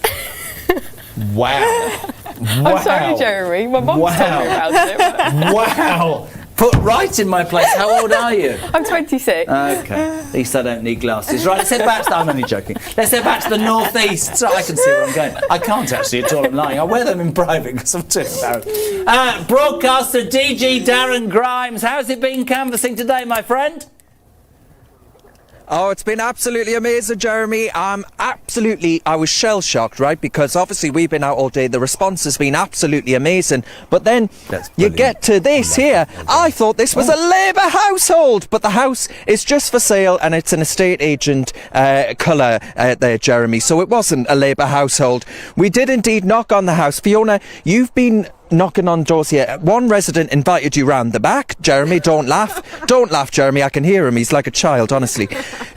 Wow. I'm sorry, Jeremy. My mom's told me about it. Wow. Put right in my place. How old are you? I'm 26. Okay. At least I don't need glasses. Right, let's head back to... I'm only joking. Let's head back to the northeast so I can see where I'm going. I can't actually at all. I'm lying. I wear them in private because I'm too embarrassed. Broadcaster DG Darren Grimes. How's it been canvassing today, my friend? Oh, it's been absolutely amazing, Jeremy. I was shell-shocked, right? Because obviously we've been out all day. The response has been absolutely amazing. But then you get to this here. I thought this was a Labour household. But the house is just for sale and it's an estate agent colour there, Jeremy. So it wasn't a Labour household. We did indeed knock on the house. Fiona, you've been knocking on doors here. One resident invited you round the back. Jeremy, don't laugh. Don't laugh, Jeremy. I can hear him. He's like a child, honestly.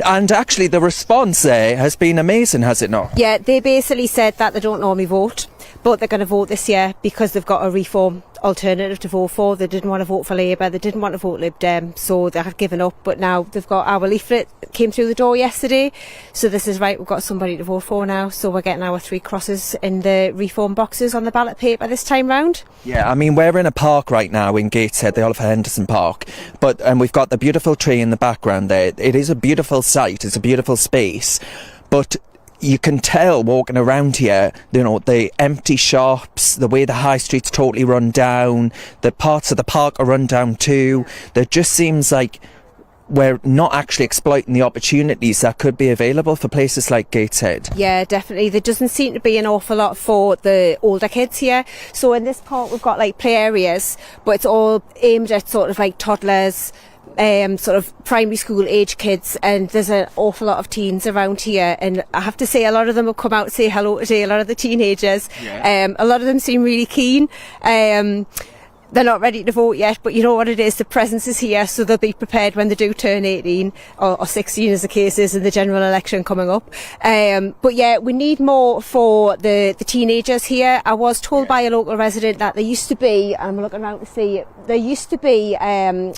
And actually, the response there has been amazing, has it not? Yeah, they basically said that they don't normally vote, but they're going to vote this year because they've got a reform alternative to vote for. They didn't want to vote for Labour, they didn't want to vote Lib Dem, so they have given up. But now they've got our leaflet came through the door yesterday, so this is right, we've got somebody to vote for now, so we're getting our 3 crosses in the reform boxes on the ballot paper this time round. Yeah, I mean, we're in a park right now in Gateshead, the Oliver Henderson Park, and we've got the beautiful tree in the background there. It is a beautiful site, it's a beautiful space, but you can tell walking around here, you know, the empty shops, the way the high street's totally run down, the parts of the park are run down too. There just seems like we're not actually exploiting the opportunities that could be available for places like Gateshead. Yeah, definitely. There doesn't seem to be an awful lot for the older kids here. So in this park we've got like play areas, but it's all aimed at sort of like toddlers, sort of primary school age kids, and there's an awful lot of teens around here, and I have to say a lot of them have come out to say hello today, a lot of the teenagers. A lot of them seem really keen. They're not ready to vote yet, but you know what it is, the presence is here, so they'll be prepared when they do turn 18 or 16 as the case is in the general election coming up. But yeah, we need more for the teenagers here. I was told by a local resident that there used to be, I'm looking around to see, there used to be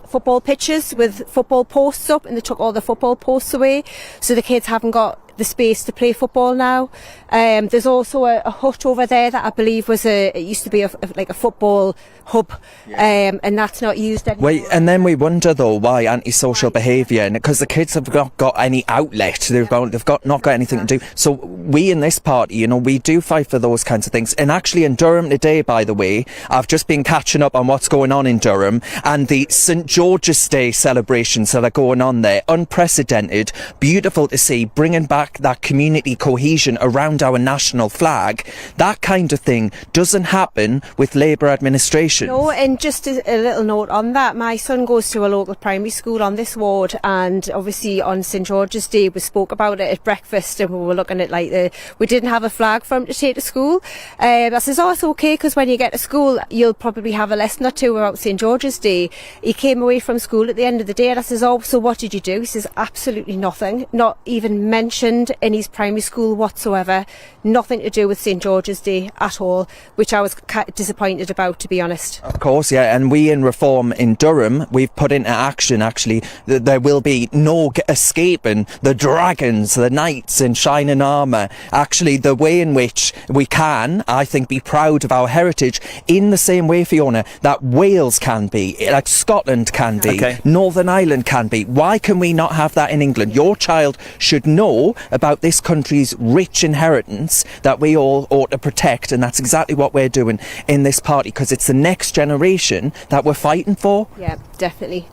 football pitches with football posts up, and they took all the football posts away, so the kids haven't got the space to play football now. There's also a hut over there that I believe was it used to be like a football hub, and that's not used anymore. Wait, and then we wonder though why antisocial behaviour, and because the kids have not got any outlet, they've not got anything to do. So we in this party, you know, we do fight for those kinds of things. And actually in Durham today, by the way, I've just been catching up on what's going on in Durham and the St George's Day celebrations that are going on there. Unprecedented, beautiful to see, bringing back that community cohesion around our national flag. That kind of thing doesn't happen with Labour administration. No, and just a little note on that, my son goes to a local primary school on this ward, and obviously on St George's Day we spoke about it at breakfast, and we were looking at like we didn't have a flag for him to take to school. I says, oh, it's okay, because when you get to school you'll probably have a lesson or two about St George's Day. He came away from school at the end of the day and I says, oh, so what did you do? He says, absolutely nothing, not even mentioned in his primary school whatsoever, nothing to do with St George's Day at all, which I was disappointed about, to be honest. Of course, yeah, and we in Reform in Durham, we've put into action actually that there will be no escaping the dragons, the knights in shining armour. Actually, the way in which we can, I think, be proud of our heritage in the same way, Fiona, that Wales can be, like Scotland can be, Northern Ireland can be. Why can we not have that in England? Your child should know about this country's rich inheritance that we all ought to protect, and that's exactly what we're doing in this party, because it's the next generation that we're fighting for. Yeah, definitely.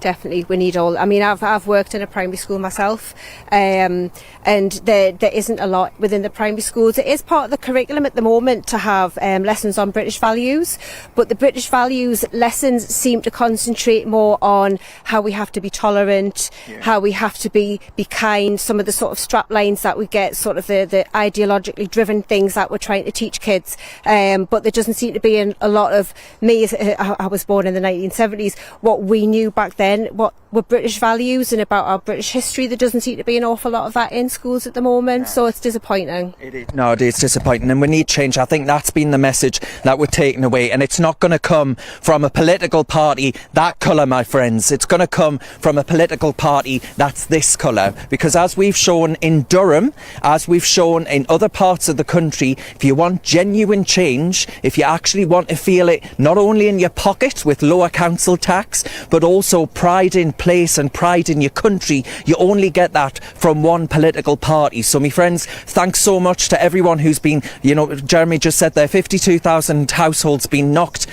We need all. I mean, I've worked in a primary school myself, and there isn't a lot within the primary schools. It is part of the curriculum at the moment to have lessons on British values, but the British values lessons seem to concentrate more on how we have to be tolerant, how we have to be kind, some of the sort of strap lines that we get, sort of the ideologically driven things that we're trying to teach kids, but there doesn't seem to be a lot of me. I was born in the 1970s. What we knew back then, what were British values and about our British history, there doesn't seem to be an awful lot of that in schools at the moment, so it's disappointing. No, it is disappointing, and we need change. I think that's been the message that we're taking away, and it's not going to come from a political party that colour, my friends. It's going to come from a political party that's this colour, because as we've shown in Durham, as we've shown in other parts of the country, if you want genuine change, if you actually want to feel it not only in your pocket with lower council tax, but also pride in place and pride in your country, you only get that from one political party. So my friends, thanks so much to everyone who's been, Jeremy just said there, 52,000 households been knocked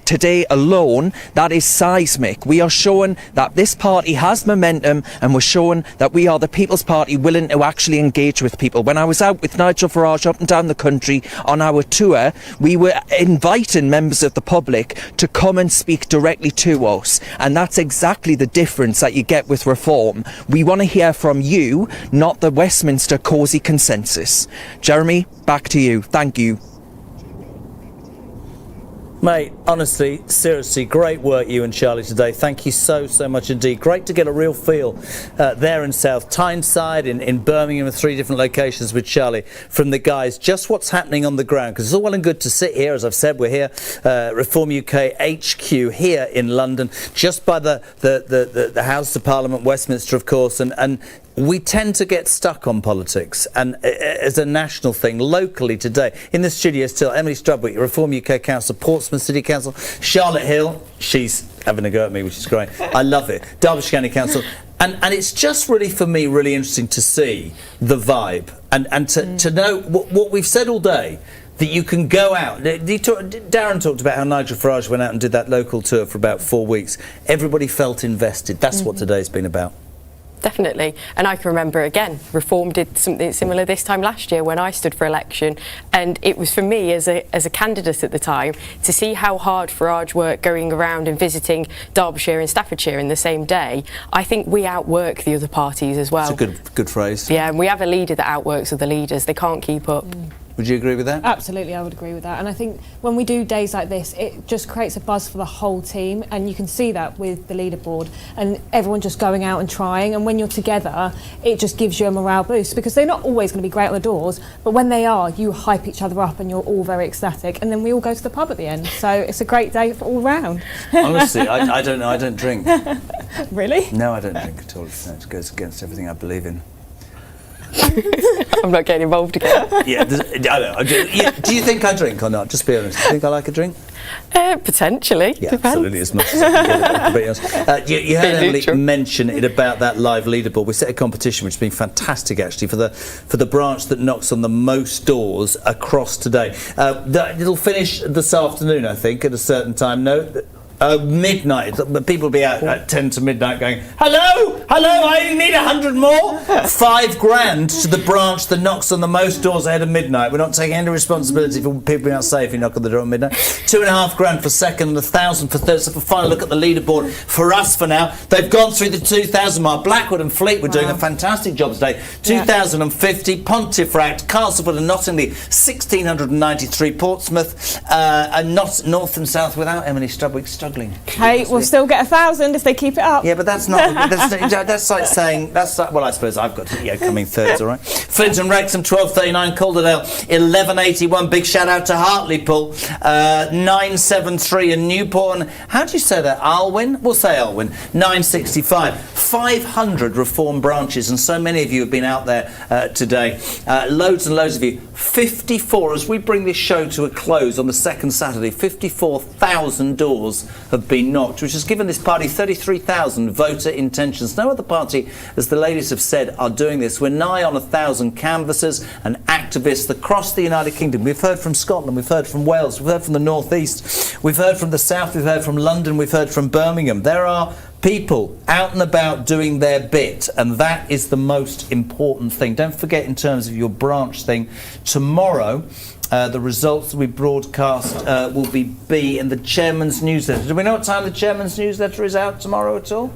today alone. That is seismic. We are showing that this party has momentum, and we're showing that we are the People's Party willing to actually engage with people. When I was out with Nigel Farage up and down the country on our tour, we were inviting members of the public to come and speak directly to us, and that's exactly the difference that you get with reform. We want to hear from you, not the Westminster cosy consensus. Jeremy, back to you. Thank you. Mate, honestly, seriously, great work you and Charlie today. Thank you so much indeed. Great to get a real feel there in South Tyneside, in Birmingham, in 3 different locations with Charlie, from the guys, just what's happening on the ground. Because it's all well and good to sit here, as I've said, we're here, Reform UK HQ here in London, just by the House of Parliament, Westminster, of course, and we tend to get stuck on politics, and as a national thing, locally today, in the studio still, Emily Strudwick, Reform UK Council, Portsmouth City Council, Charlotte Hill, she's having a go at me, which is great, I love it, Derbyshire County Council, and it's just really, for me, really interesting to see the vibe, and to know what we've said all day, that you can go out. Darren talked about how Nigel Farage went out and did that local tour for about 4 weeks. Everybody felt invested. That's what today's been about. Definitely, and I can remember again, Reform did something similar this time last year when I stood for election, and it was for me as a candidate at the time to see how hard Farage worked going around and visiting Derbyshire and Staffordshire in the same day. I think we outwork the other parties as well. It's a good phrase. Yeah, and we have a leader that outworks other leaders. They can't keep up. Would you agree with that? Absolutely, I would agree with that. And I think when we do days like this, it just creates a buzz for the whole team, and you can see that with the leaderboard and everyone just going out and trying. And when you're together, it just gives you a morale boost, because they're not always going to be great on the doors, but when they are, you hype each other up and you're all very ecstatic, and then we all go to the pub at the end. So it's a great day for all round. Honestly, I don't know. I don't drink. Really? No, I don't drink at all. It goes against everything I believe in. I'm not getting involved again. I know. Do you think I drink or not? Just be honest. Do you think I like a drink? Potentially. Yeah, depends. absolutely, as much as I can get it, to be honest. You heard Emily mention it about that live leaderboard. We set a competition which has been fantastic, actually, for the branch that knocks on the most doors across today. It'll finish this afternoon, I think, at a certain time. No. Midnight, people will be out at 10 to midnight going, hello, I need 100 more. 5 grand to the branch that knocks on the most doors ahead of midnight. We're not taking any responsibility for people being out safe if you knock on the door at midnight. 2.5 grand for second and 1,000 for third. So for final look at the leaderboard for us for now. They've gone through the 2,000 mark. Blackwood and Fleetwood doing a fantastic job today. 2,050, Pontefract, Castleford and Nottingham, 1,693, Portsmouth, and not North and South without Emily Strudwick struggling. Hey, we'll still get 1,000 if they keep it up. Yeah, but that's not. That's like saying. That's like, well, I suppose I've got coming thirds, all right. Flint and Wrexham 1239, Calderdale 1181. Big shout out to Hartlepool 973 and Newport. And how do you say that? Alwyn? We'll say Alwyn 965. 500 Reform branches, and so many of you have been out there today. Loads and loads of you. 54 as we bring this show to a close on the second Saturday. 54,000 doors have been knocked, which has given this party 33,000 voter intentions. No other party, as the ladies have said, are doing this. We're nigh on 1,000 canvassers and activists across the United Kingdom. We've heard from Scotland, we've heard from Wales, we've heard from the North East, we've heard from the South, we've heard from London, we've heard from Birmingham. There are people out and about doing their bit, and that is the most important thing. Don't forget, in terms of your branch thing, tomorrow the results we broadcast will be in the chairman's newsletter. Do we know what time the chairman's newsletter is out tomorrow at all?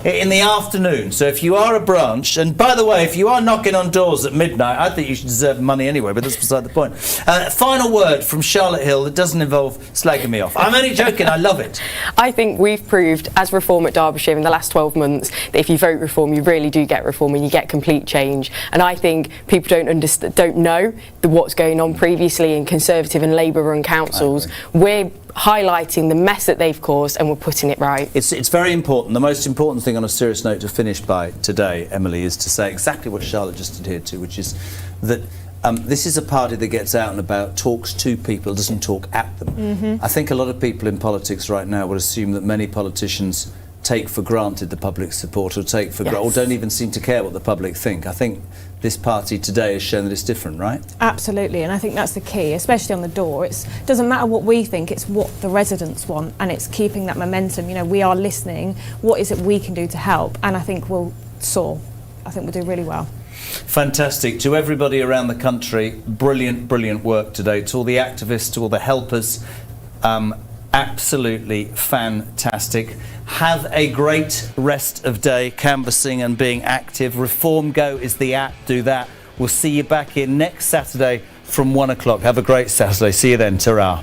In the afternoon. So if you are a branch, and by the way, if you are knocking on doors at midnight, I think you should deserve money anyway, but that's beside the point. Final word from Charlotte Hill that doesn't involve slagging me off. I'm only joking, I love it. I think we've proved, as Reform at Derbyshire in the last 12 months, that if you vote Reform, you really do get Reform and you get complete change. And I think people don't know what's going on previously in Conservative and Labour-run councils. We're highlighting the mess that they've caused and we're putting it right. It's very important. The most important thing on a serious note to finish by today, Emily, is to say exactly what Charlotte just adhered to, which is that this is a party that gets out and about, talks to people, doesn't talk at them. I think a lot of people in politics right now would assume that many politicians take for granted the public support, or take for or don't even seem to care what the public think. I think this party today has shown that it's different, right? Absolutely, and I think that's the key, especially on the door. It doesn't matter what we think, it's what the residents want, and it's keeping that momentum. You know, we are listening. What is it we can do to help? And I think we'll soar. I think we'll do really well. Fantastic. To everybody around the country, brilliant, brilliant work today. To all the activists, to all the helpers, absolutely fantastic. Have a great rest of day canvassing and being active. Reform Go is the app. Do that. We'll see you back here next Saturday from 1 o'clock. Have a great Saturday. See you then. Ta-ra.